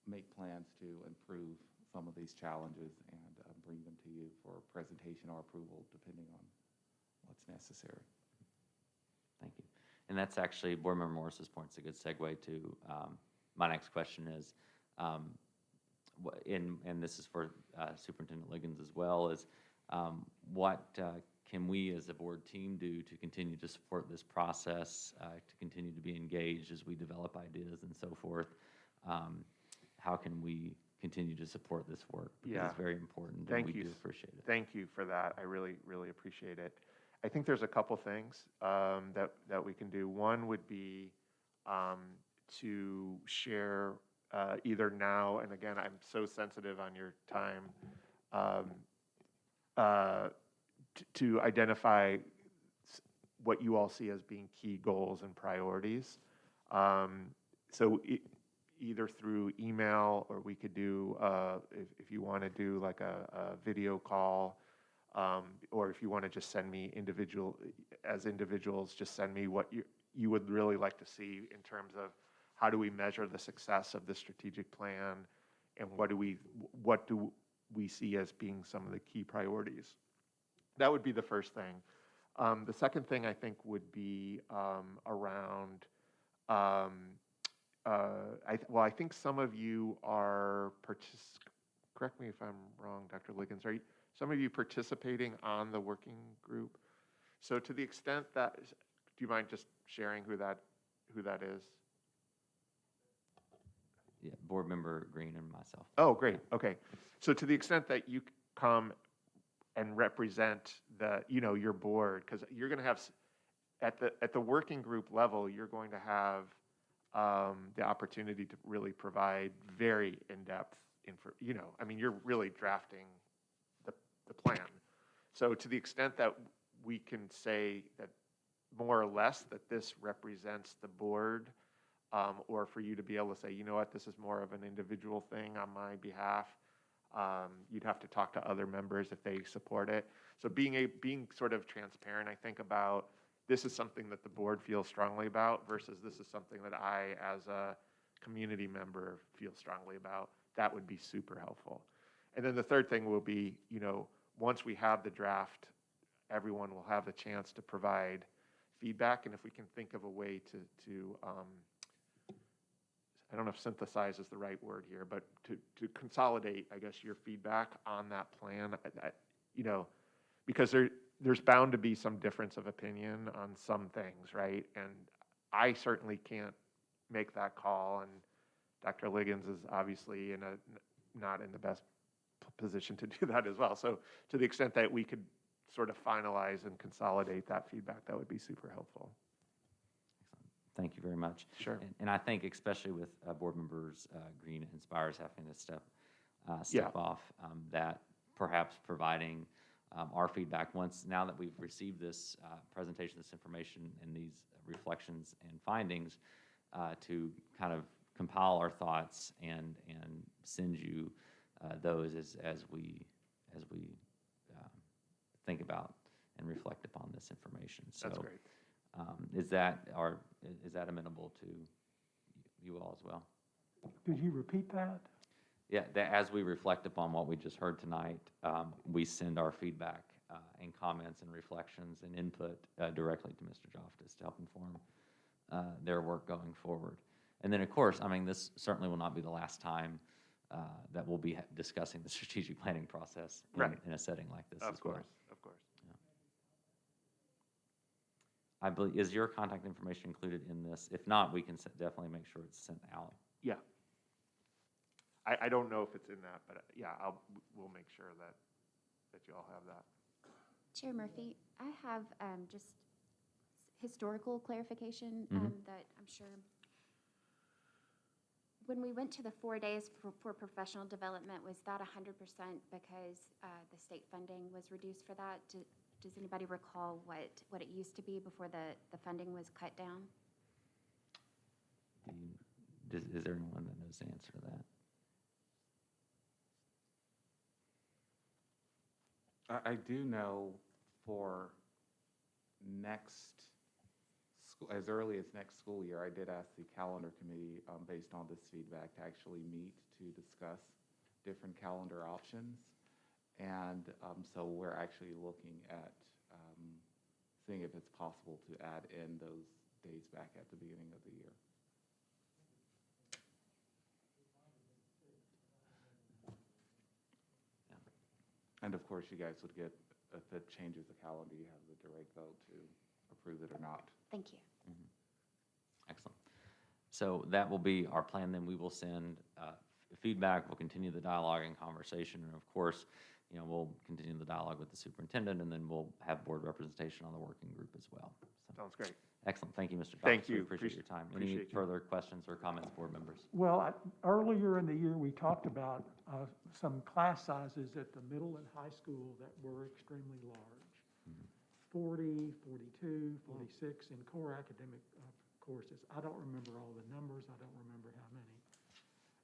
make plans to improve some of these challenges and bring them to you for presentation or approval, depending on what's necessary. Thank you. And that's actually, Board Member Morris's point is a good segue to my next question is, and this is for Superintendent Liggins as well, is what can we as a board team do to continue to support this process, to continue to be engaged as we develop ideas and so forth? How can we continue to support this work? Because it's very important, and we do appreciate it. Thank you for that. I really, really appreciate it. I think there's a couple things that we can do. One would be to share either now, and again, I'm so sensitive on your time, to identify what you all see as being key goals and priorities. So either through email, or we could do, if you want to do like a video call, or if you want to just send me individuals, just send me what you would really like to see in terms of how do we measure the success of the strategic plan, and what do we see as being some of the key priorities. That would be the first thing. The second thing I think would be around, I think some of you are, correct me if I'm wrong, Dr. Liggins, are some of you participating on the working group? So to the extent that, do you mind just sharing who that is? Yeah, Board Member Green and myself. Oh, great. Okay. So to the extent that you come and represent your board, because you're going to have, at the working group level, you're going to have the opportunity to really provide very in-depth info. I mean, you're really drafting the plan. So to the extent that we can say that more or less that this represents the board, or for you to be able to say, you know what, this is more of an individual thing on my behalf, you'd have to talk to other members if they support it. So being sort of transparent, I think, about this is something that the board feels strongly about versus this is something that I, as a community member, feel strongly about, that would be super helpful. And then the third thing will be, once we have the draft, everyone will have the chance to provide feedback. And if we can think of a way to I don't know if synthesize is the right word here, but to consolidate, I guess, your feedback on that plan, because there's bound to be some difference of opinion on some things, right? And I certainly can't make that call, and Dr. Liggins is obviously not in the best position to do that as well. So to the extent that we could sort of finalize and consolidate that feedback, that would be super helpful. Thank you very much. Sure. And I think especially with Board Members Green and Spires having to step off, that perhaps providing our feedback now that we've received this presentation, this information, and these reflections and findings, to kind of compile our thoughts and send you those as we think about and reflect upon this information. So that's great. Is that amenable to you all as well? Could you repeat that? Yeah, as we reflect upon what we just heard tonight, we send our feedback and comments and reflections and input directly to Mr. Joftis to help inform their work going forward. And then, of course, I mean, this certainly will not be the last time that we'll be discussing the strategic planning process in a setting like this as well. Of course. I believe, is your contact information included in this? If not, we can definitely make sure it's sent out. Yeah. I don't know if it's in that, but yeah, we'll make sure that you all have that. Chair Murphy, I have just historical clarification that I'm sure when we went to the 4 days for professional development, was that 100% because the state funding was reduced for that? Does anybody recall what it used to be before the funding was cut down? Is there anyone that knows the answer to that? I do know for next, as early as next school year, I did ask the calendar committee, based on this feedback, to actually meet to discuss different calendar options. And so we're actually looking at seeing if it's possible to add in those days back at the beginning of the year. And of course, you guys would get, if it changes the calendar, you have the direct vote to approve it or not. Thank you. Excellent. So that will be our plan. Then we will send feedback. We'll continue the dialogue and conversation. And of course, we'll continue the dialogue with the superintendent, and then we'll have board representation on the working group as well. So, Sounds great. excellent. Thank you, Mr. Thomas. Thank you. We appreciate your time. Any Appreciate you. further questions or comments, board members? Well, earlier in the year, we talked about some class sizes at the middle and high school that were extremely large. 40, 42, 46 in core academic courses. I don't remember all the numbers. I don't remember how many.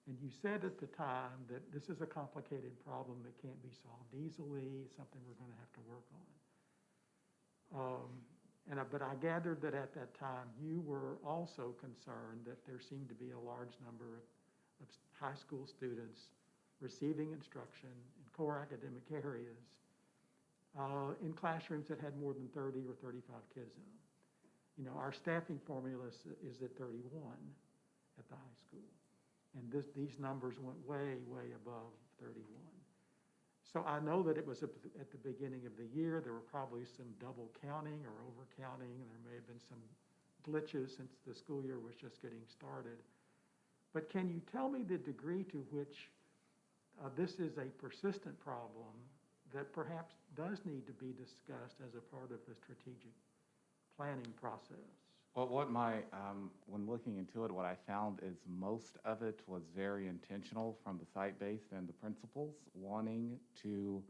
And you said at the time that this is a complicated problem that can't be solved easily, something we're going to have to work on. But I gathered that at that time, you were also concerned that there seemed to be a large number of high school students receiving instruction in core academic areas in classrooms that had more than 30 or 35 kids in them. Our staffing formula is at 31 at the high school. And these numbers went way, way above 31. So I know that it was at the beginning of the year. There were probably some double counting or over counting. There may have been some glitches since the school year was just getting started. But can you tell me the degree to which this is a persistent problem that perhaps does need to be discussed as a part of the strategic planning process? Well, when looking into it, what I found is most of it was very intentional from the site-based and the principals wanting to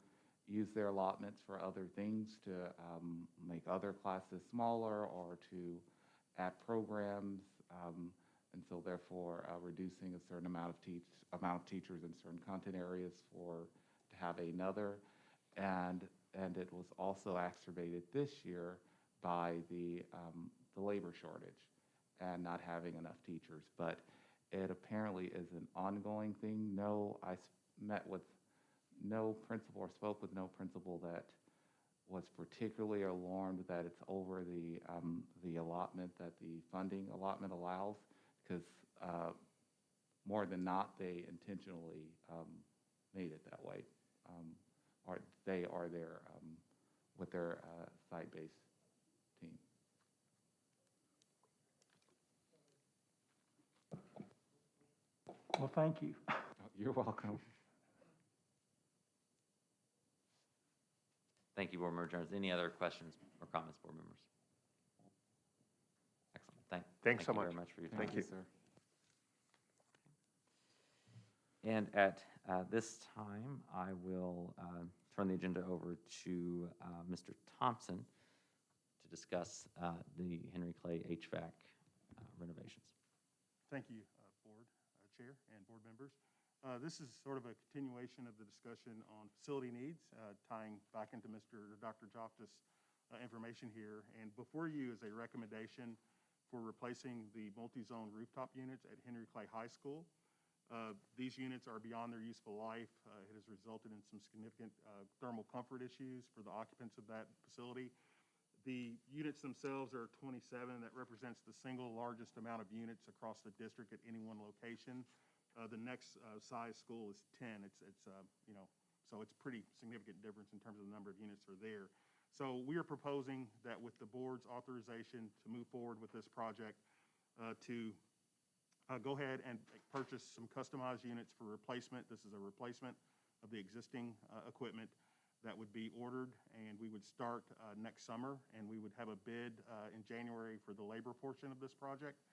use their allotments for other things, to make other classes smaller or to add programs, and so therefore reducing a certain amount of teachers in certain content areas to have another, and it was also exacerbated this year by the labor shortage and not having enough teachers. But it apparently is an ongoing thing. I met with no principal or spoke with no principal that was particularly alarmed that it's over the allotment that the funding allotment allows, because more than not, they intentionally made it that way, or they are there with their site-based team. Well, thank you. You're welcome. Thank you, board member Jones. Any other questions or comments, board members? Excellent. Thanks so much. Thank you very much for your time. Thank you, sir. And at this time, I will turn the agenda over to Mr. Thompson to discuss the Henry Clay HVAC renovations. Thank you, Board Chair and board members. This is sort of a continuation of the discussion on facility needs, tying back into Dr. Joftis' information here. And before you is a recommendation for replacing the multi-zone rooftop units at Henry Clay High School. These units are beyond their useful life. It has resulted in some significant thermal comfort issues for the occupants of that facility. The units themselves are 27. That represents the single largest amount of units across the district at any one location. The next size school is 10. So it's pretty significant difference in terms of the number of units that are there. So we are proposing that with the board's authorization to move forward with this project, to go ahead and purchase some customized units for replacement. This is a replacement of the existing equipment that would be ordered, and we would start next summer, and we would have a bid in January for the labor portion of this project.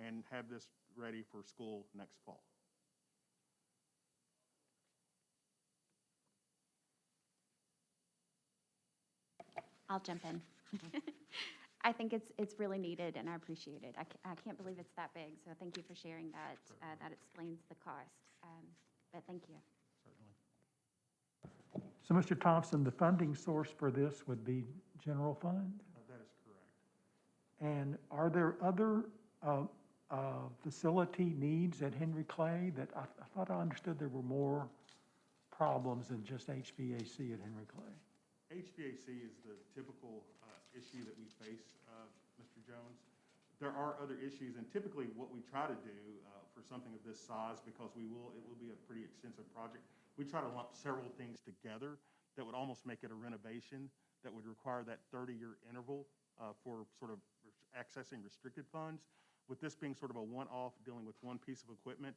and have this ready for school next fall. I'll jump in. I think it's really needed, and I appreciate it. I can't believe it's that big, so thank you for sharing that. That explains the cost, but thank you. Certainly. So, Mr. Thompson, the funding source for this would be general fund? That is correct. And are there other facility needs at Henry Clay that I thought I understood there were more problems than just HVAC at Henry Clay? HVAC is the typical issue that we face, Mr. Jones. There are other issues, and typically what we try to do for something of this size, because it will be a pretty extensive project, we try to lump several things together that would almost make it a renovation that would require that 30-year interval for sort of accessing restricted funds. With this being sort of a one-off dealing with one piece of equipment,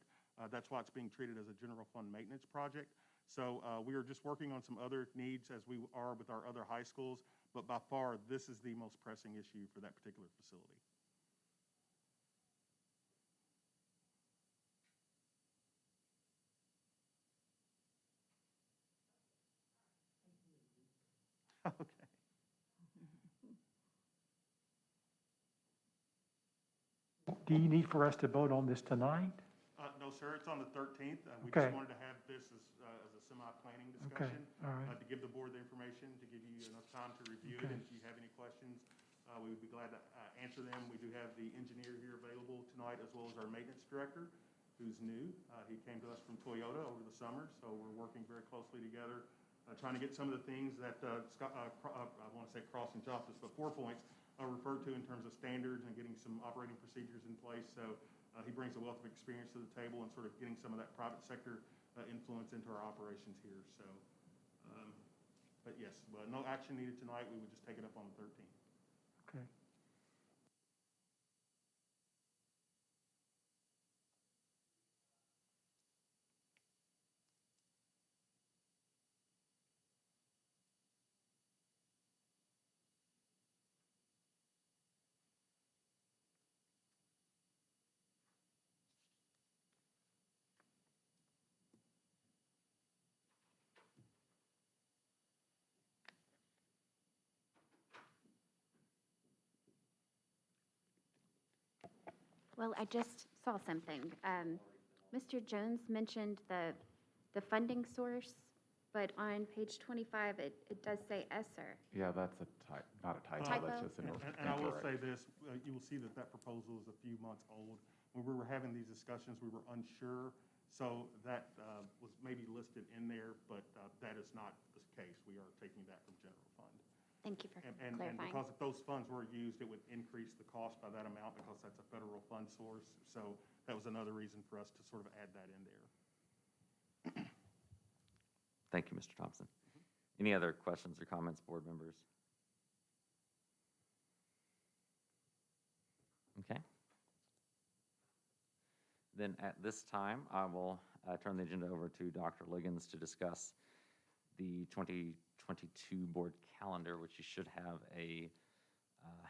that's why it's being treated as a general fund maintenance project. So we are just working on some other needs as we are with our other high schools, but by far, this is the most pressing issue for that particular facility. Okay. Do you need for us to vote on this tonight? No, sir, it's on the 13th. We Okay. just wanted to have this as a semi-planning Okay, discussion. all right. To give the board the information, to give you enough time to review it. Okay. And if you have any questions, we would be glad to answer them. We do have the engineer here available tonight, as well as our maintenance director, who's new. He came to us from Toyota over the summer, so we're working very closely together, trying to get some of the things that, I want to say crossing off this, but 4 points referred to in terms of standards and getting some operating procedures in place. So he brings a wealth of experience to the table and sort of getting some of that private sector influence into our operations here. So, but yes, no action needed tonight. We would just take it up on the 13th. Okay. Well, I just saw something. Mr. Jones mentioned the funding source, but on page 25, it does say ESSER. Yeah, that's not a typo, Typo? that's just an And I will incorrect. say this, you will see that that proposal is a few months old. When we were having these discussions, we were unsure, so that was maybe listed in there, but that is not the case. We are taking that from general fund. Thank you for And clarifying. because if those funds were used, it would increase the cost by that amount because that's a federal fund source. So that was another reason for us to sort of add that in there. Thank you, Mr. Thompson. Any other questions or comments, board members? Okay. Then at this time, I will turn the agenda over to Dr. Liggins to discuss the 2022 board calendar, which you should have a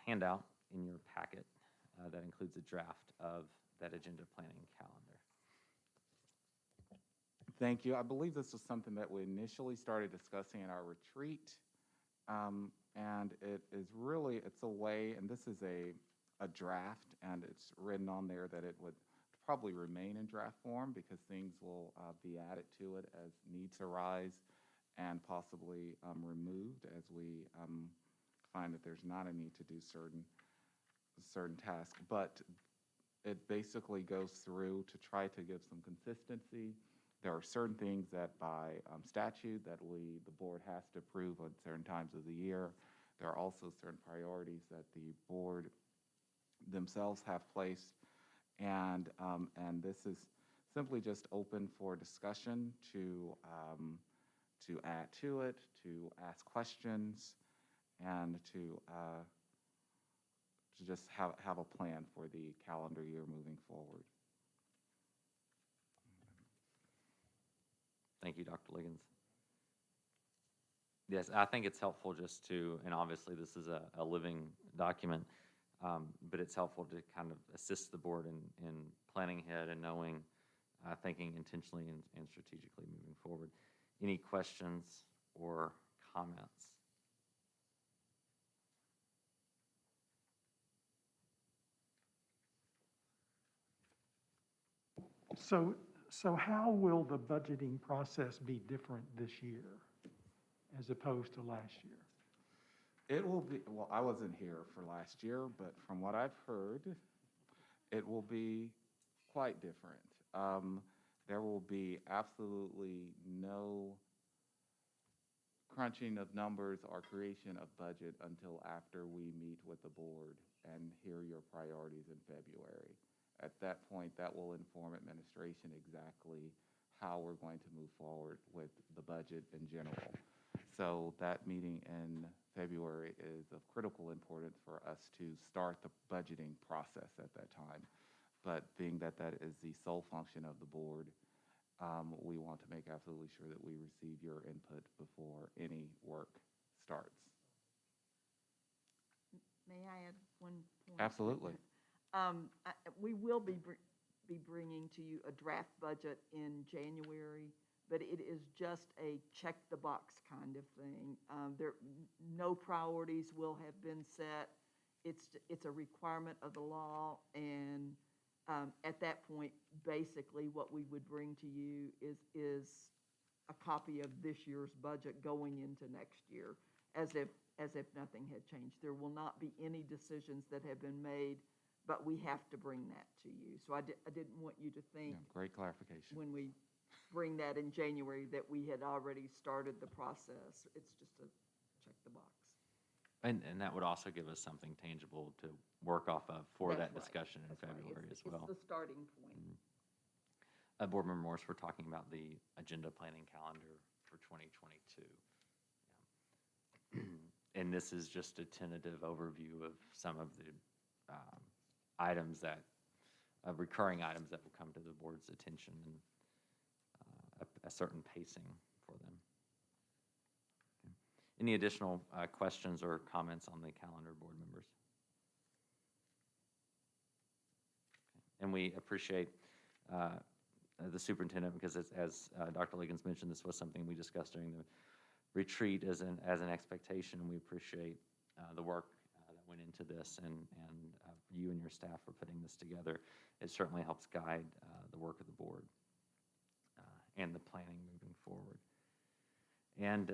handout in your packet that includes a draft of that agenda planning calendar. Thank you. I believe this was something that we initially started discussing in our retreat. And it is really, it's a way, and this is a draft, and it's written on there that it would probably remain in draft form because things will be added to it as needs arise and possibly removed as we find that there's not a need to do certain tasks. But it basically goes through to try to give some consistency. There are certain things that by statute that the board has to approve at certain times of the year. There are also certain priorities that the board themselves have placed. And this is simply just open for discussion to add to it, to ask questions, and to just have a plan for the calendar year moving forward. Thank you, Dr. Liggins. Yes, I think it's helpful just to, and obviously this is a living document, But it's helpful to kind of assist the board in planning ahead and knowing, thinking intentionally and strategically moving forward. Any questions or comments? So how will the budgeting process be different this year as opposed to last year? It will be, well, I wasn't here for last year, but from what I've heard, it will be quite different. There will be absolutely no crunching of numbers or creation of budget until after we meet with the board and hear your priorities in February. At that point, that will inform administration exactly how we're going to move forward with the budget in general. So that meeting in February is of critical importance for us to start the budgeting process at that time. But being that that is the sole function of the board, we want to make absolutely sure that we receive your input before any work starts. May I add one point? Absolutely. We will be bringing to you a draft budget in January, but it is just a check the box kind of thing. No priorities will have been set. It's a requirement of the law, and at that point, basically what we would bring to you is a copy of this year's budget going into next year, as if nothing had changed. There will not be any decisions that have been made, but we have to bring that to you. So I didn't want you to think, Yeah, great clarification. when we bring that in January, that we had already started the process. It's just a check the box. And that would also give us something tangible to work off of for That's that right. discussion in That's right. February as It's well. the starting point. Board Member Morris, we're talking about the agenda planning calendar for 2022. And this is just a tentative overview of some of the items recurring items that will come to the board's attention, and a certain pacing for them. Okay. Any additional questions or comments on the calendar, board members? Okay. And we appreciate the superintendent, because as Dr. Liggins mentioned, this was something we discussed during the retreat as an expectation, and we appreciate the work that went into this, and you and your staff for putting this together. It certainly helps guide the work of the board and the planning moving forward. And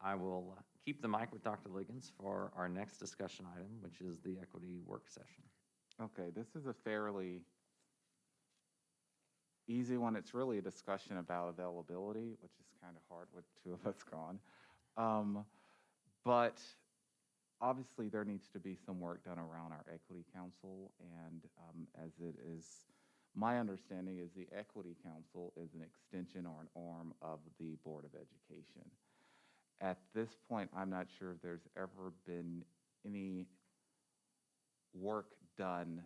I will keep the mic with Dr. Liggins for our next discussion item, which is the equity work session. Okay, this is a fairly easy one. It's really a discussion about availability, which is kind of hard with two of us gone. But obviously there needs to be some work done around our equity council, and as it is, my understanding is the equity council is an extension or an arm of the Board of Education. At this point, I'm not sure if there's ever been any work done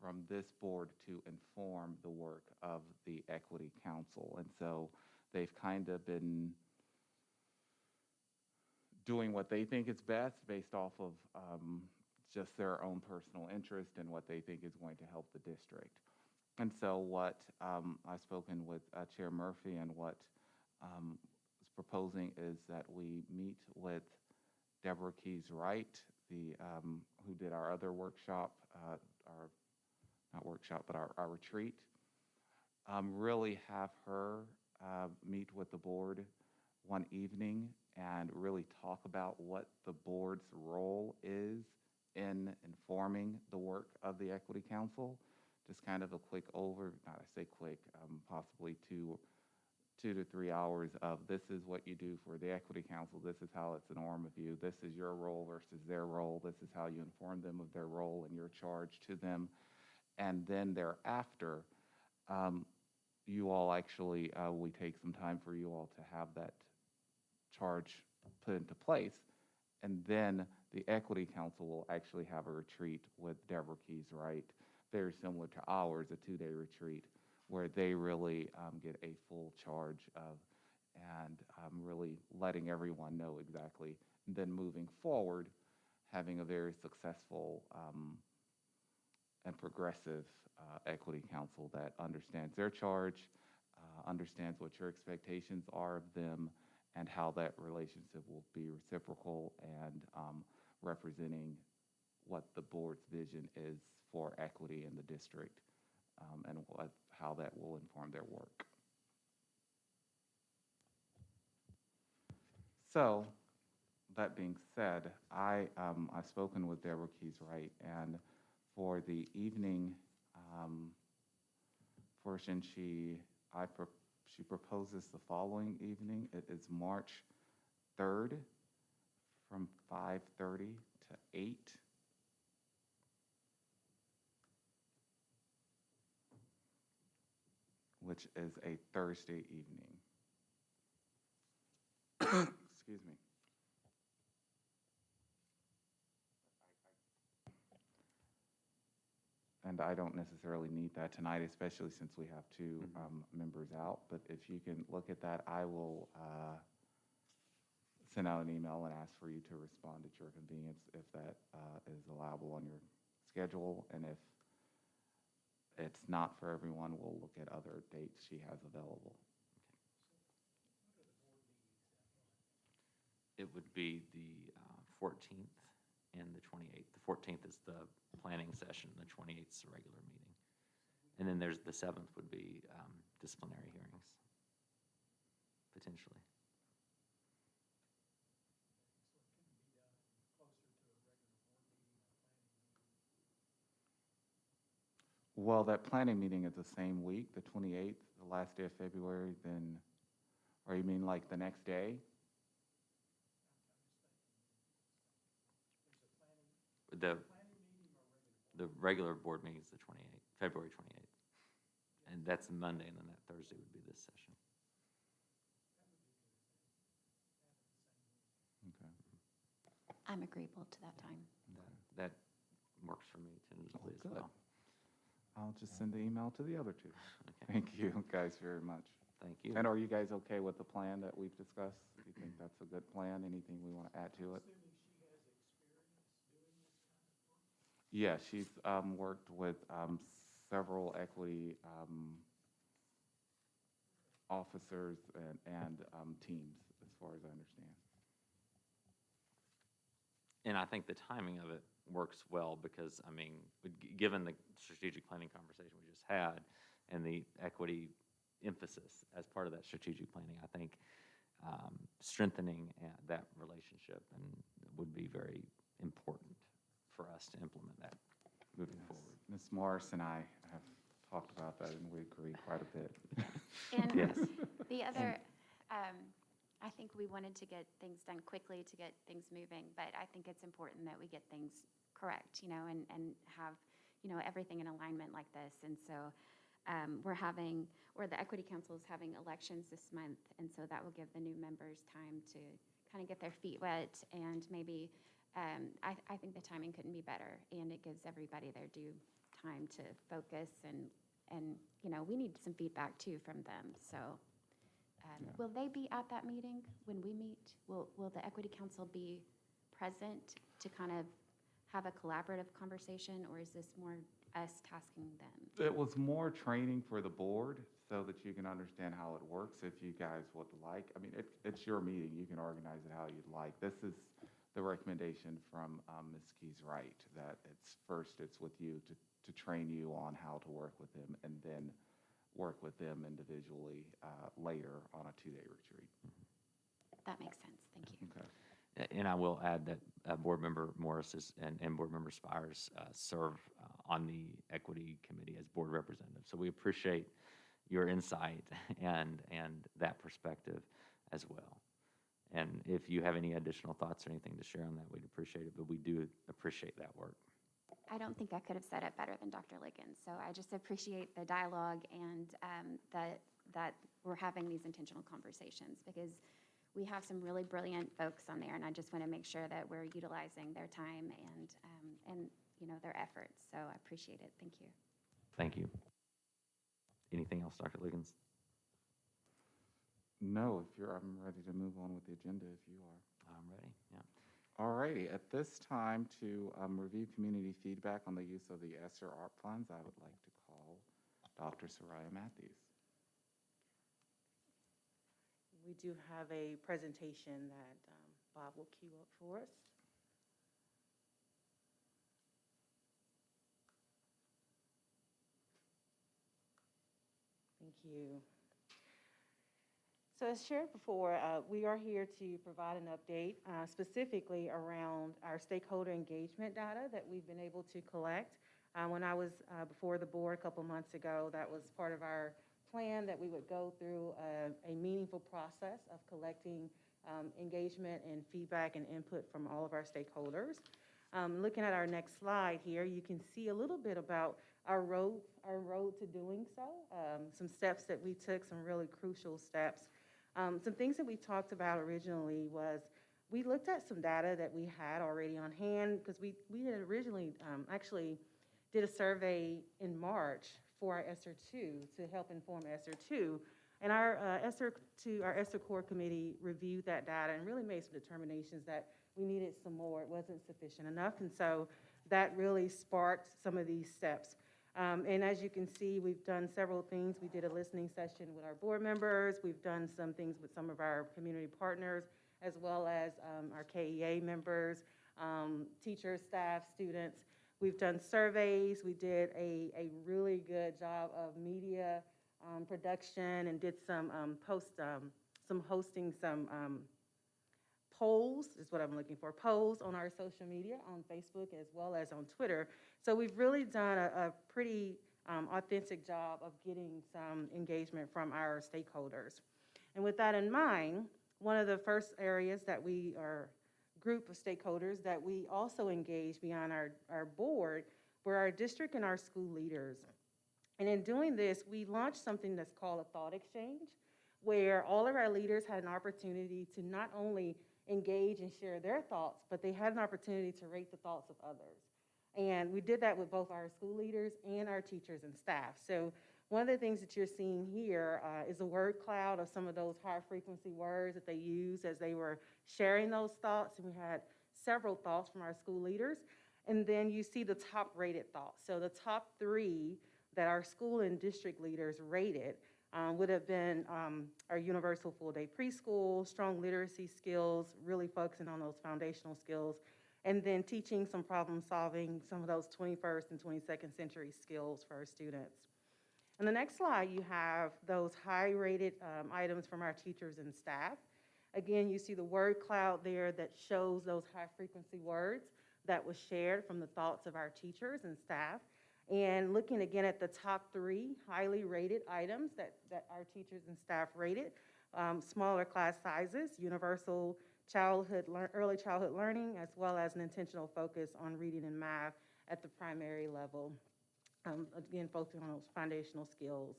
from this board to inform the work of the Equity Council. And so they've kind of been doing what they think is best based off of just their own personal interest and what they think is going to help the district. And so what I've spoken with Chair Murphy, and what is proposing is that we meet with Deborah Keys Wright, who did our other workshop, our retreat. Really have her meet with the board one evening and really talk about what the board's role is in informing the work of the Equity Council. Just kind of a quick not I say quick, possibly 2 to 3 hours of this is what you do for the Equity Council, this is how it's an arm of you, this is your role versus their role, this is how you inform them of their role and your charge to them. And then thereafter, you all actually, we take some time for you all to have that charge put into place. And then the Equity Council will actually have a retreat with Deborah Keys Wright, very similar to ours, a 2-day retreat, where they really get a full charge of, and really letting everyone know exactly. And then moving forward, having a very successful and progressive equity council that understands their charge, understands what your expectations are of them, and how that relationship will be reciprocal and representing what the board's vision is for equity in the district, and how that will inform their work. So, that being said, I've spoken with Deborah Keys-Wright, and for the evening portion, she proposes the following evening. It is March 3rd from 5:30 to 8. Which is a Thursday evening. Excuse me. And I don't necessarily need that tonight, especially since we have two members out. But if you can look at that, I will send out an email and ask for you to respond at your convenience if that is allowable on your schedule. And if it's not for everyone, we'll look at other dates she has available. It would be the 14th and the 28th. The 14th is the planning session, the 28th is the regular meeting. And then there's the 7th would be disciplinary hearings, potentially. Well, that planning meeting is the same week, the 28th, the last day of February, then, or you mean like the next day? The regular board meeting is the 28th, February 28th. And that's Monday, and then that Thursday would be this session. Okay. I'm agreeable to that time. That works for me tentatively as Good. well. I'll just send the email to the other two. Okay. Thank you guys very much. Thank you. And are you guys okay with the plan that we've discussed? Do you think that's a good plan? Anything we want to add to it? Yeah, she's worked with several equity officers and teams, as far as I understand. And I think the timing of it works well because, I mean, given the strategic planning conversation we just had and the equity emphasis as part of that strategic planning, I think strengthening that relationship and would be very important for us to implement that moving forward. Ms. Morris and I have talked about that, and we agree quite a bit. And Yes. the other, I think we wanted to get things done quickly to get things moving, but I think it's important that we get things correct, you know, and have, you know, everything in alignment like this. And so the Equity Council is having elections this month, and so that will give the new members time to kind of get their feet wet, and maybe, I think the timing couldn't be better, and it gives everybody their due time to focus, and you know, we need some feedback too from them. So will they be at that meeting when we meet? Will the Equity Council be present to kind of have a collaborative conversation, or is this more us tasking them? It was more training for the board so that you can understand how it works if you guys would like. I mean, it's your meeting. You can organize it how you'd like. This is the recommendation from Ms. Keys-Wright, that it's with you to train you on how to work with them, and then work with them individually later on a 2-day retreat. That makes sense. Thank you. Okay. And I will add that Board Member Morris and Board Member Spires serve on the Equity Committee as board representatives. So we appreciate your insight and that perspective as well. And if you have any additional thoughts or anything to share on that, we'd appreciate it. But we do appreciate that work. I don't think I could have said it better than Dr. Liggins. So I just appreciate the dialogue and that we're having these intentional conversations, because we have some really brilliant folks on there, and I just want to make sure that we're utilizing their time and you know, their efforts. So I appreciate it. Thank you. Thank you. Anything else, Dr. Liggins? No, I'm ready to move on with the agenda if you are. I'm ready, yeah. All righty, at this time to review community feedback on the use of the ESSER ARP funds, I would like to call Dr. Soraya Matthews. We do have a presentation that Bob will cue up for us. Thank you. So as shared before, we are here to provide an update specifically around our stakeholder engagement data that we've been able to collect. When I was before the board a couple months ago, that was part of our plan that we would go through a meaningful process of collecting engagement and feedback and input from all of our stakeholders. Looking at our next slide here, you can see a little bit about our road to doing so, some steps that we took, some really crucial steps. Some things that we talked about originally was we looked at some data that we had already on hand because we had originally actually did a survey in March for our ESSER 2 to help inform ESSER 2. And our ESSER core committee reviewed that data and really made some determinations that we needed some more. It wasn't sufficient enough. And so that really sparked some of these steps. And as you can see, we've done several things. We did a listening session with our board members. We've done some things with some of our community partners, as well as our KEA members, teachers, staff, students. We've done surveys. We did a really good job of media production and did some hosting some polls, is what I'm looking for, polls on our social media, on Facebook as well as on Twitter. So we've really done a pretty authentic job of getting some engagement from our stakeholders. And with that in mind, one of the first areas that we are group of stakeholders that we also engaged beyond our board were our district and our school leaders. And in doing this, we launched something that's called a thought exchange, where all of our leaders had an opportunity to not only engage and share their thoughts, but they had an opportunity to rate the thoughts of others. And we did that with both our school leaders and our teachers and staff. So one of the things that you're seeing here is a word cloud of some of those high frequency words that they used as they were sharing those thoughts. And we had several thoughts from our school leaders. And then you see the top rated thoughts. So the top 3 that our school and district leaders rated would have been our universal full day preschool, strong literacy skills, really focusing on those foundational skills, and then teaching some problem solving, some of those 21st and 22nd century skills for our students. On the next slide, you have those high rated items from our teachers and staff. Again, you see the word cloud there that shows those high frequency words that was shared from the thoughts of our teachers and staff. And looking again at the top 3 highly rated items that our teachers and staff rated, smaller class sizes, universal early childhood learning, as well as an intentional focus on reading and math at the primary level. Again, focusing on those foundational skills.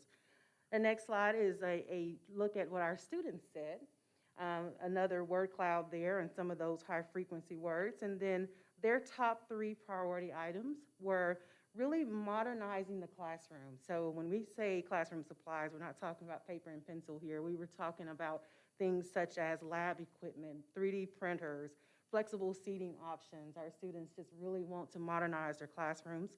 The next slide is a look at what our students said. Another word cloud there and some of those high frequency words. And then their top 3 priority items were really modernizing the classroom. So when we say classroom supplies, we're not talking about paper and pencil here. We were talking about things such as lab equipment, 3D printers, flexible seating options. Our students just really want to modernize their classrooms.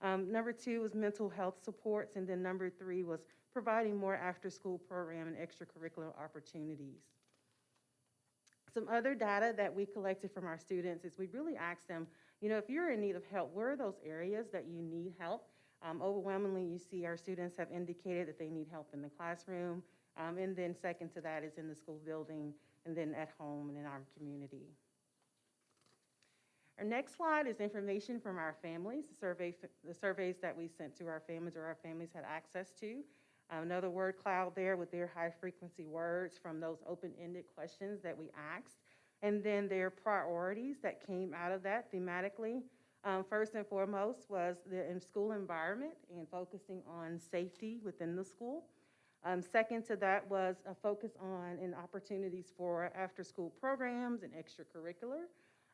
Number 2 was mental health supports, and then number 3 was providing more after-school program and extracurricular opportunities. Some other data that we collected from our students is we really asked them, you know, if you're in need of help, where are those areas that you need help? Overwhelmingly, you see our students have indicated that they need help in the classroom, and then second to that is in the school building, and then at home and in our community. Our next slide is information from our families, the surveys that we sent to our families or our families had access to. Another word cloud there with their high frequency words from those open-ended questions that we asked. And then their priorities that came out of that thematically. First and foremost was the school environment and focusing on safety within the school. Second to that was a focus on and opportunities for after-school programs and extracurricular.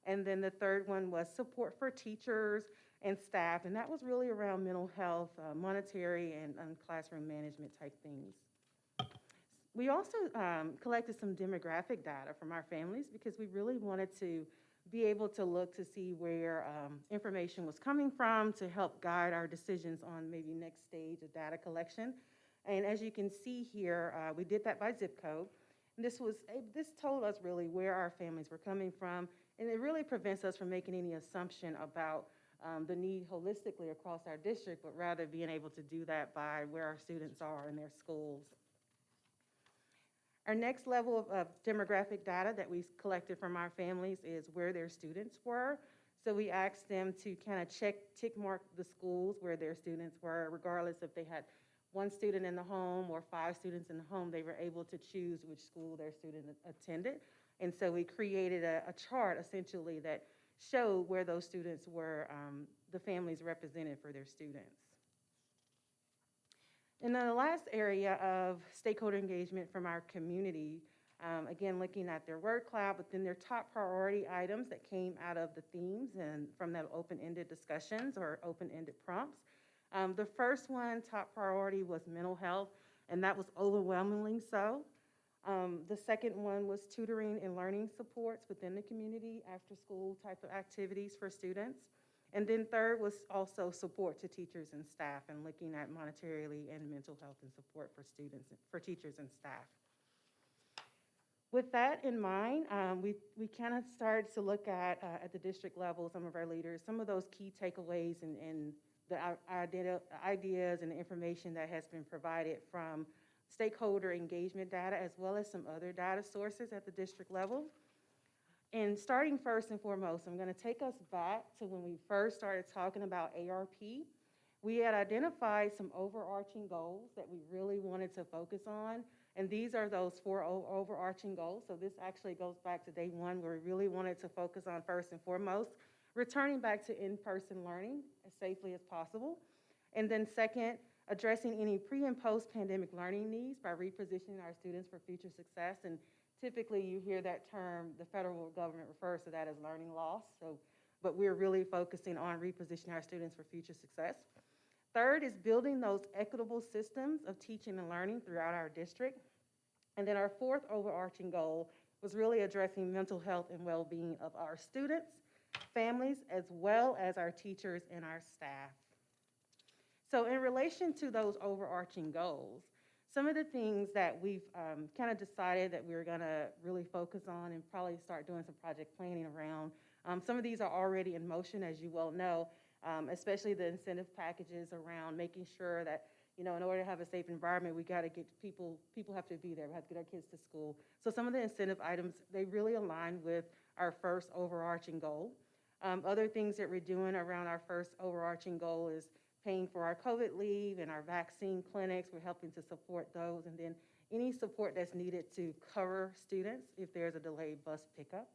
And then the third one was support for teachers and staff, and that was really around mental health, monetary, and classroom management type things. We also collected some demographic data from our families because we really wanted to be able to look to see where information was coming from to help guide our decisions on maybe next stage of data collection. And as you can see here, we did that by zip code. And this told us really where our families were coming from, and it really prevents us from making any assumption about the need holistically across our district, but rather being able to do that by where our students are in their schools. Our next level of demographic data that we collected from our families is where their students were. So we asked them to kind of tick mark the schools where their students were, regardless if they had one student in the home or 5 students in the home. They were able to choose which school their student attended. And so we created a chart essentially that showed where those students were, the families represented for their students. And then the last area of stakeholder engagement from our community, again, looking at their word cloud, but then their top priority items that came out of the themes and from the open-ended discussions or open-ended prompts. The first one, top priority, was mental health, and that was overwhelmingly so. The second one was tutoring and learning supports within the community, after school type of activities for students. And then third was also support to teachers and staff, and looking at monetarily and mental health and support for students, for teachers and staff. With that in mind, we kind of started to look at the district level, some of our leaders, some of those key takeaways and the ideas and the information that has been provided from stakeholder engagement data, as well as some other data sources at the district level. And starting first and foremost, I'm going to take us back to when we first started talking about ARP. We had identified some overarching goals that we really wanted to focus on, and these are those 4 overarching goals. So this actually goes back to day 1, where we really wanted to focus on, first and foremost, returning back to in-person learning as safely as possible. And then second, addressing any pre- and post-pandemic learning needs by repositioning our students for future success. And typically you hear that term, the federal government refers to that as learning loss. But we're really focusing on repositioning our students for future success. Third is building those equitable systems of teaching and learning throughout our district. And then our 4th overarching goal was really addressing mental health and well-being of our students, families, as well as our teachers and our staff. So in relation to those overarching goals, some of the things that we've kind of decided that we're gonna really focus on and probably start doing some project planning around, some of these are already in motion, as you well know, especially the incentive packages around making sure that, you know, in order to have a safe environment, we gotta get people have to be there, we have to get our kids to school. So some of the incentive items, they really align with our first overarching goal. Other things that we're doing around our first overarching goal is paying for our COVID leave and our vaccine clinics. We're helping to support those, and then any support that's needed to cover students if there's a delayed bus pickup.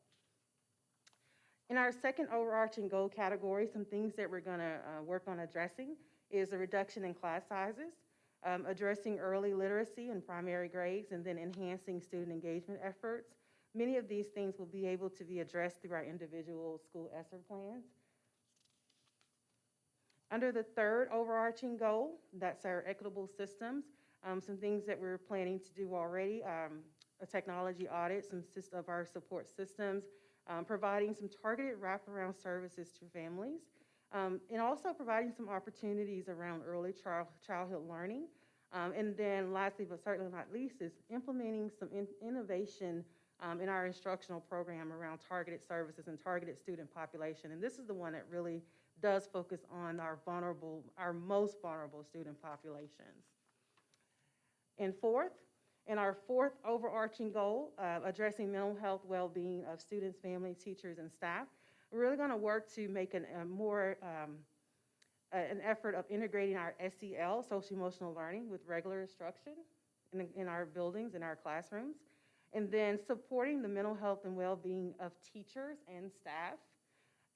In our second overarching goal category, some things that we're gonna work on addressing is a reduction in class sizes, addressing early literacy in primary grades, and then enhancing student engagement efforts. Many of these things will be able to be addressed through our individual school ESSER plans. Under the third overarching goal, that's our equitable systems, some things that we're planning to do already, a technology audit, some of our support systems, providing some targeted wraparound services to families, and also providing some opportunities around early childhood learning. And then lastly, but certainly not least, is implementing some innovation in our instructional program around targeted services and targeted student population. And this is the one that really does focus on our most vulnerable student populations. And fourth, in our 4th overarching goal, addressing mental health well-being of students, families, teachers, and staff, we're really gonna work to make an effort of integrating our SEL, social emotional learning, with regular instruction in our buildings, in our classrooms, and then supporting the mental health and well-being of teachers and staff,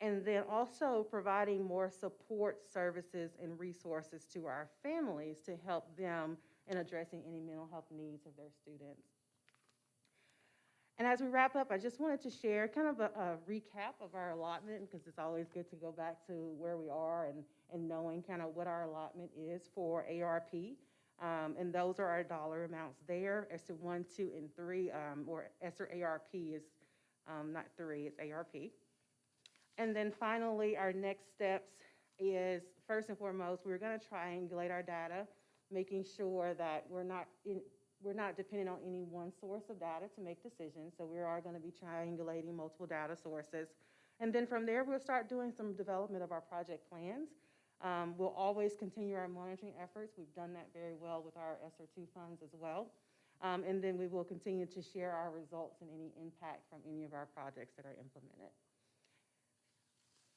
and then also providing more support services and resources to our families to help them in addressing any mental health needs of their students. And as we wrap up, I just wanted to share kind of a recap of our allotment, because it's always good to go back to where we are and knowing kind of what our allotment is for ARP. And those are our dollar amounts there. ESSER 1, 2, and 3, or ESSER ARP is not 3, it's ARP. And then finally, our next steps is, first and foremost, we're going to triangulate our data, making sure that we're not dependent on any one source of data to make decisions. So we are going to be triangulating multiple data sources. And then from there, we'll start doing some development of our project plans. We'll always continue our monitoring efforts. We've done that very well with our ESSER 2 funds as well. And then we will continue to share our results and any impact from any of our projects that are implemented.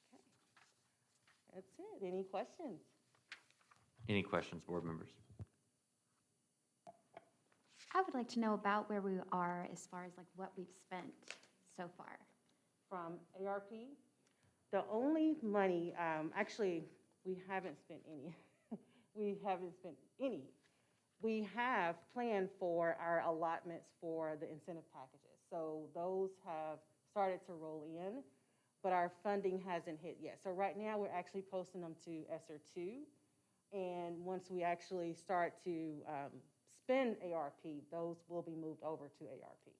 Okay. That's it. Any questions? Any questions, board members? I would like to know about where we are as far as like what we've spent so far. From ARP, the only money, actually, we haven't spent any. We haven't spent any. We have planned for our allotments for the incentive packages. So those have started to roll in, but our funding hasn't hit yet. So right now, we're actually posting them to ESSER 2. And once we actually start to spend ARP, those will be moved over to ARP.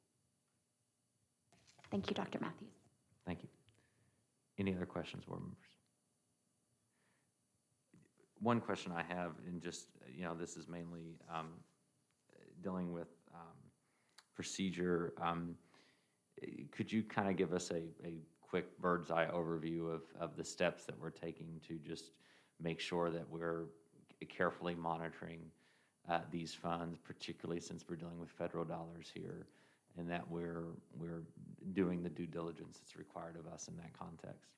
Thank you, Dr. Matthews. Thank you. Any other questions, board members? One question I have, and just, this is mainly dealing with procedure. Could you kind of give us a quick bird's eye overview of the steps that we're taking to just make sure that we're carefully monitoring these funds, particularly since we're dealing with federal dollars here, and that we're doing the due diligence that's required of us in that context?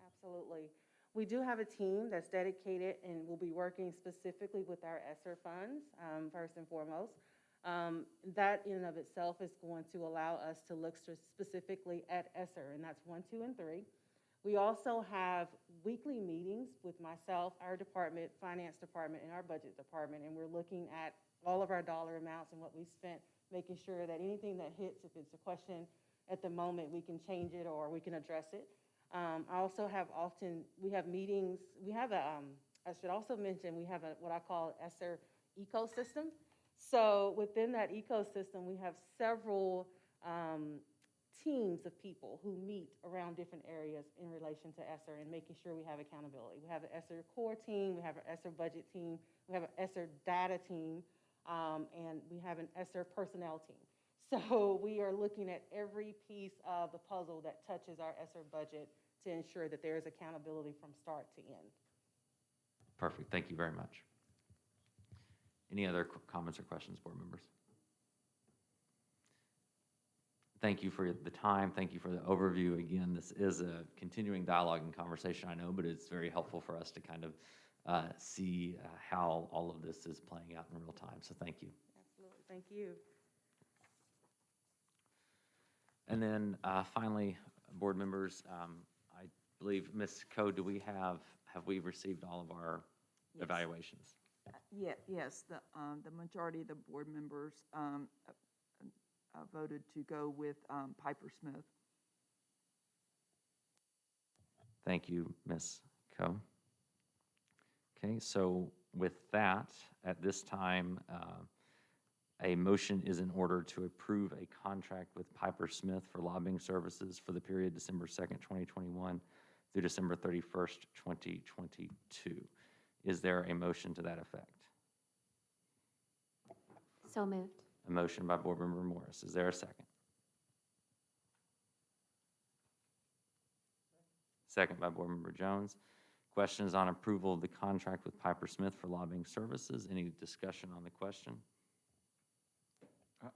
Absolutely. We do have a team that's dedicated and will be working specifically with our ESSER funds, first and foremost. That in and of itself is going to allow us to look specifically at ESSER, and that's 1, 2, and 3. We also have weekly meetings with myself, our department, finance department, and our budget department, and we're looking at all of our dollar amounts and what we spent, making sure that anything that hits, if it's a question at the moment, we can change it or we can address it. I also have we have meetings, we have I should also mention, we have what I call ESSER ecosystem. So within that ecosystem, we have several teams of people who meet around different areas in relation to ESSER and making sure we have accountability. We have an ESSER core team, we have an ESSER budget team, we have an ESSER data team, and we have an ESSER personnel team. So we are looking at every piece of the puzzle that touches our ESSER budget to ensure that there is accountability from start to end. Perfect. Thank you very much. Any other comments or questions, board members? Thank you for the time. Thank you for the overview. Again, this is a continuing dialogue and conversation, I know, but it's very helpful for us to kind of see how all of this is playing out in real time. So thank you. Absolutely. Thank you. And then finally, board members, I believe, Ms. Coe, have we received all of our evaluations? Yes, the majority of the board members voted to go with Piper Smith. Thank you, Ms. Coe. Okay, so with that, at this time, a motion is in order to approve a contract with Piper Smith for lobbying services for the period December 2nd, 2021 through December 31st, 2022. Is there a motion to that effect? So moved. A motion by Board Member Morris. Is there a second? Second by Board Member Jones. Questions on approval of the contract with Piper Smith for lobbying services? Any discussion on the question?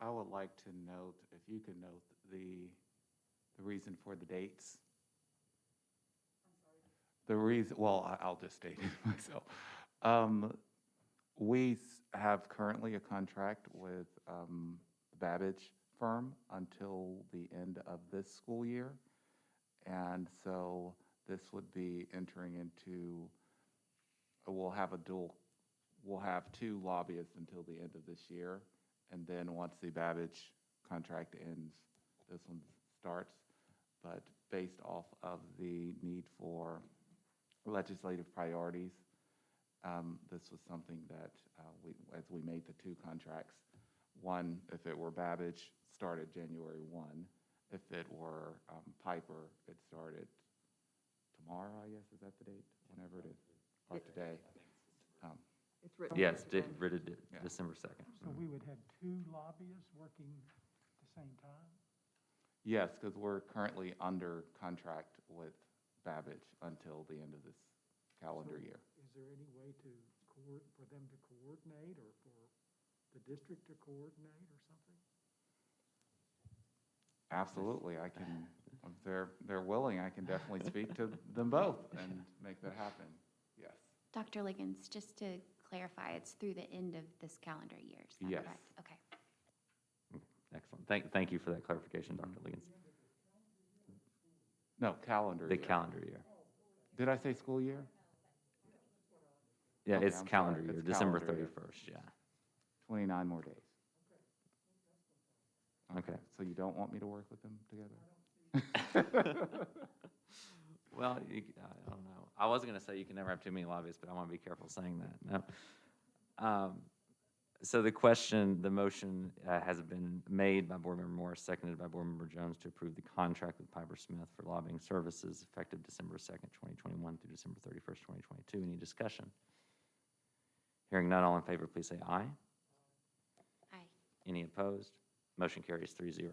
I would like to note, if you could note the reason for the dates. The reason, well, I'll just state it myself. We have currently a contract with the Babbage firm until the end of this school year. And so this would be entering into, we'll have 2 lobbyists until the end of this year. And then once the Babbage contract ends, this one starts. But based off of the need for legislative priorities, this was something that as we made the 2 contracts, one, if it were Babbage, started January 1. If it were Piper, it started tomorrow, I guess, is that the date? Whenever it is, or today. It's written. Yes, today. Yeah. December 2nd. So we would have two lobbyists working at the same time? Yes, because we're currently under contract with Babbage until the end of this calendar So year. Is there any way for them to coordinate, or for the district to coordinate or something? Absolutely, I can, if they're willing, I can definitely speak to them both and make that happen, yes. Dr. Liggins, just to clarify, it's through the end of this calendar year, is that Yes. correct? Okay. Excellent. Thank you for that clarification, Dr. Liggins. No, calendar The year. calendar year. Did I say school year? Yeah, Okay, it's I'm calendar sorry. year, It's December calendar year. 31st, yeah. 29 more days. Okay. So you don't want me to work with them together? Well, I don't know. I was going to say you can never have too many lobbyists, but I want to be careful saying that. No. So the motion has been made by Board Member Morris, seconded by Board Member Jones to approve the contract with Piper Smith for lobbying services effective December 2nd, 2021 through December 31st, 2022. Any discussion? Hearing none, all in favor, please say aye. Aye. Any opposed? Motion carries 3-0.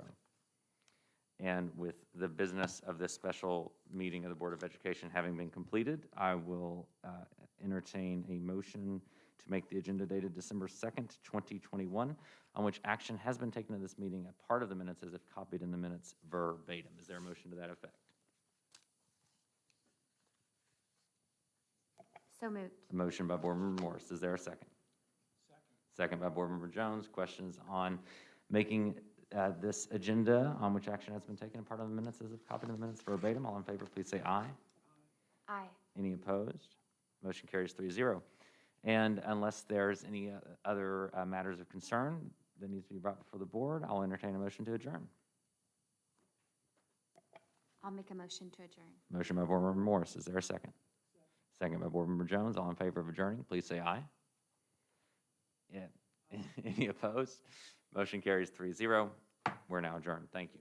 And with the business of this special meeting of the Board of Education having been completed, I will entertain a motion to make the agenda dated December 2nd, 2021, on which action has been taken at this meeting, a part of the minutes as if copied in the minutes verbatim. Is there a motion to that effect? So moved. A motion by Board Member Morris. Is there a second? Second by Board Member Jones. Questions on making this agenda on which action has been taken a part of the minutes as if copied in the minutes verbatim? All in favor, please say aye. Aye. Any opposed? Motion carries 3-0. And unless there's any other matters of concern that needs to be brought before the board, I'll entertain a motion to adjourn. I'll make a motion to adjourn. Motion by Board Member Morris. Is there a second? Second by Board Member Jones. All in favor of adjourning, please say aye. Yeah. Any opposed? Motion carries 3-0. We're now adjourned. Thank you.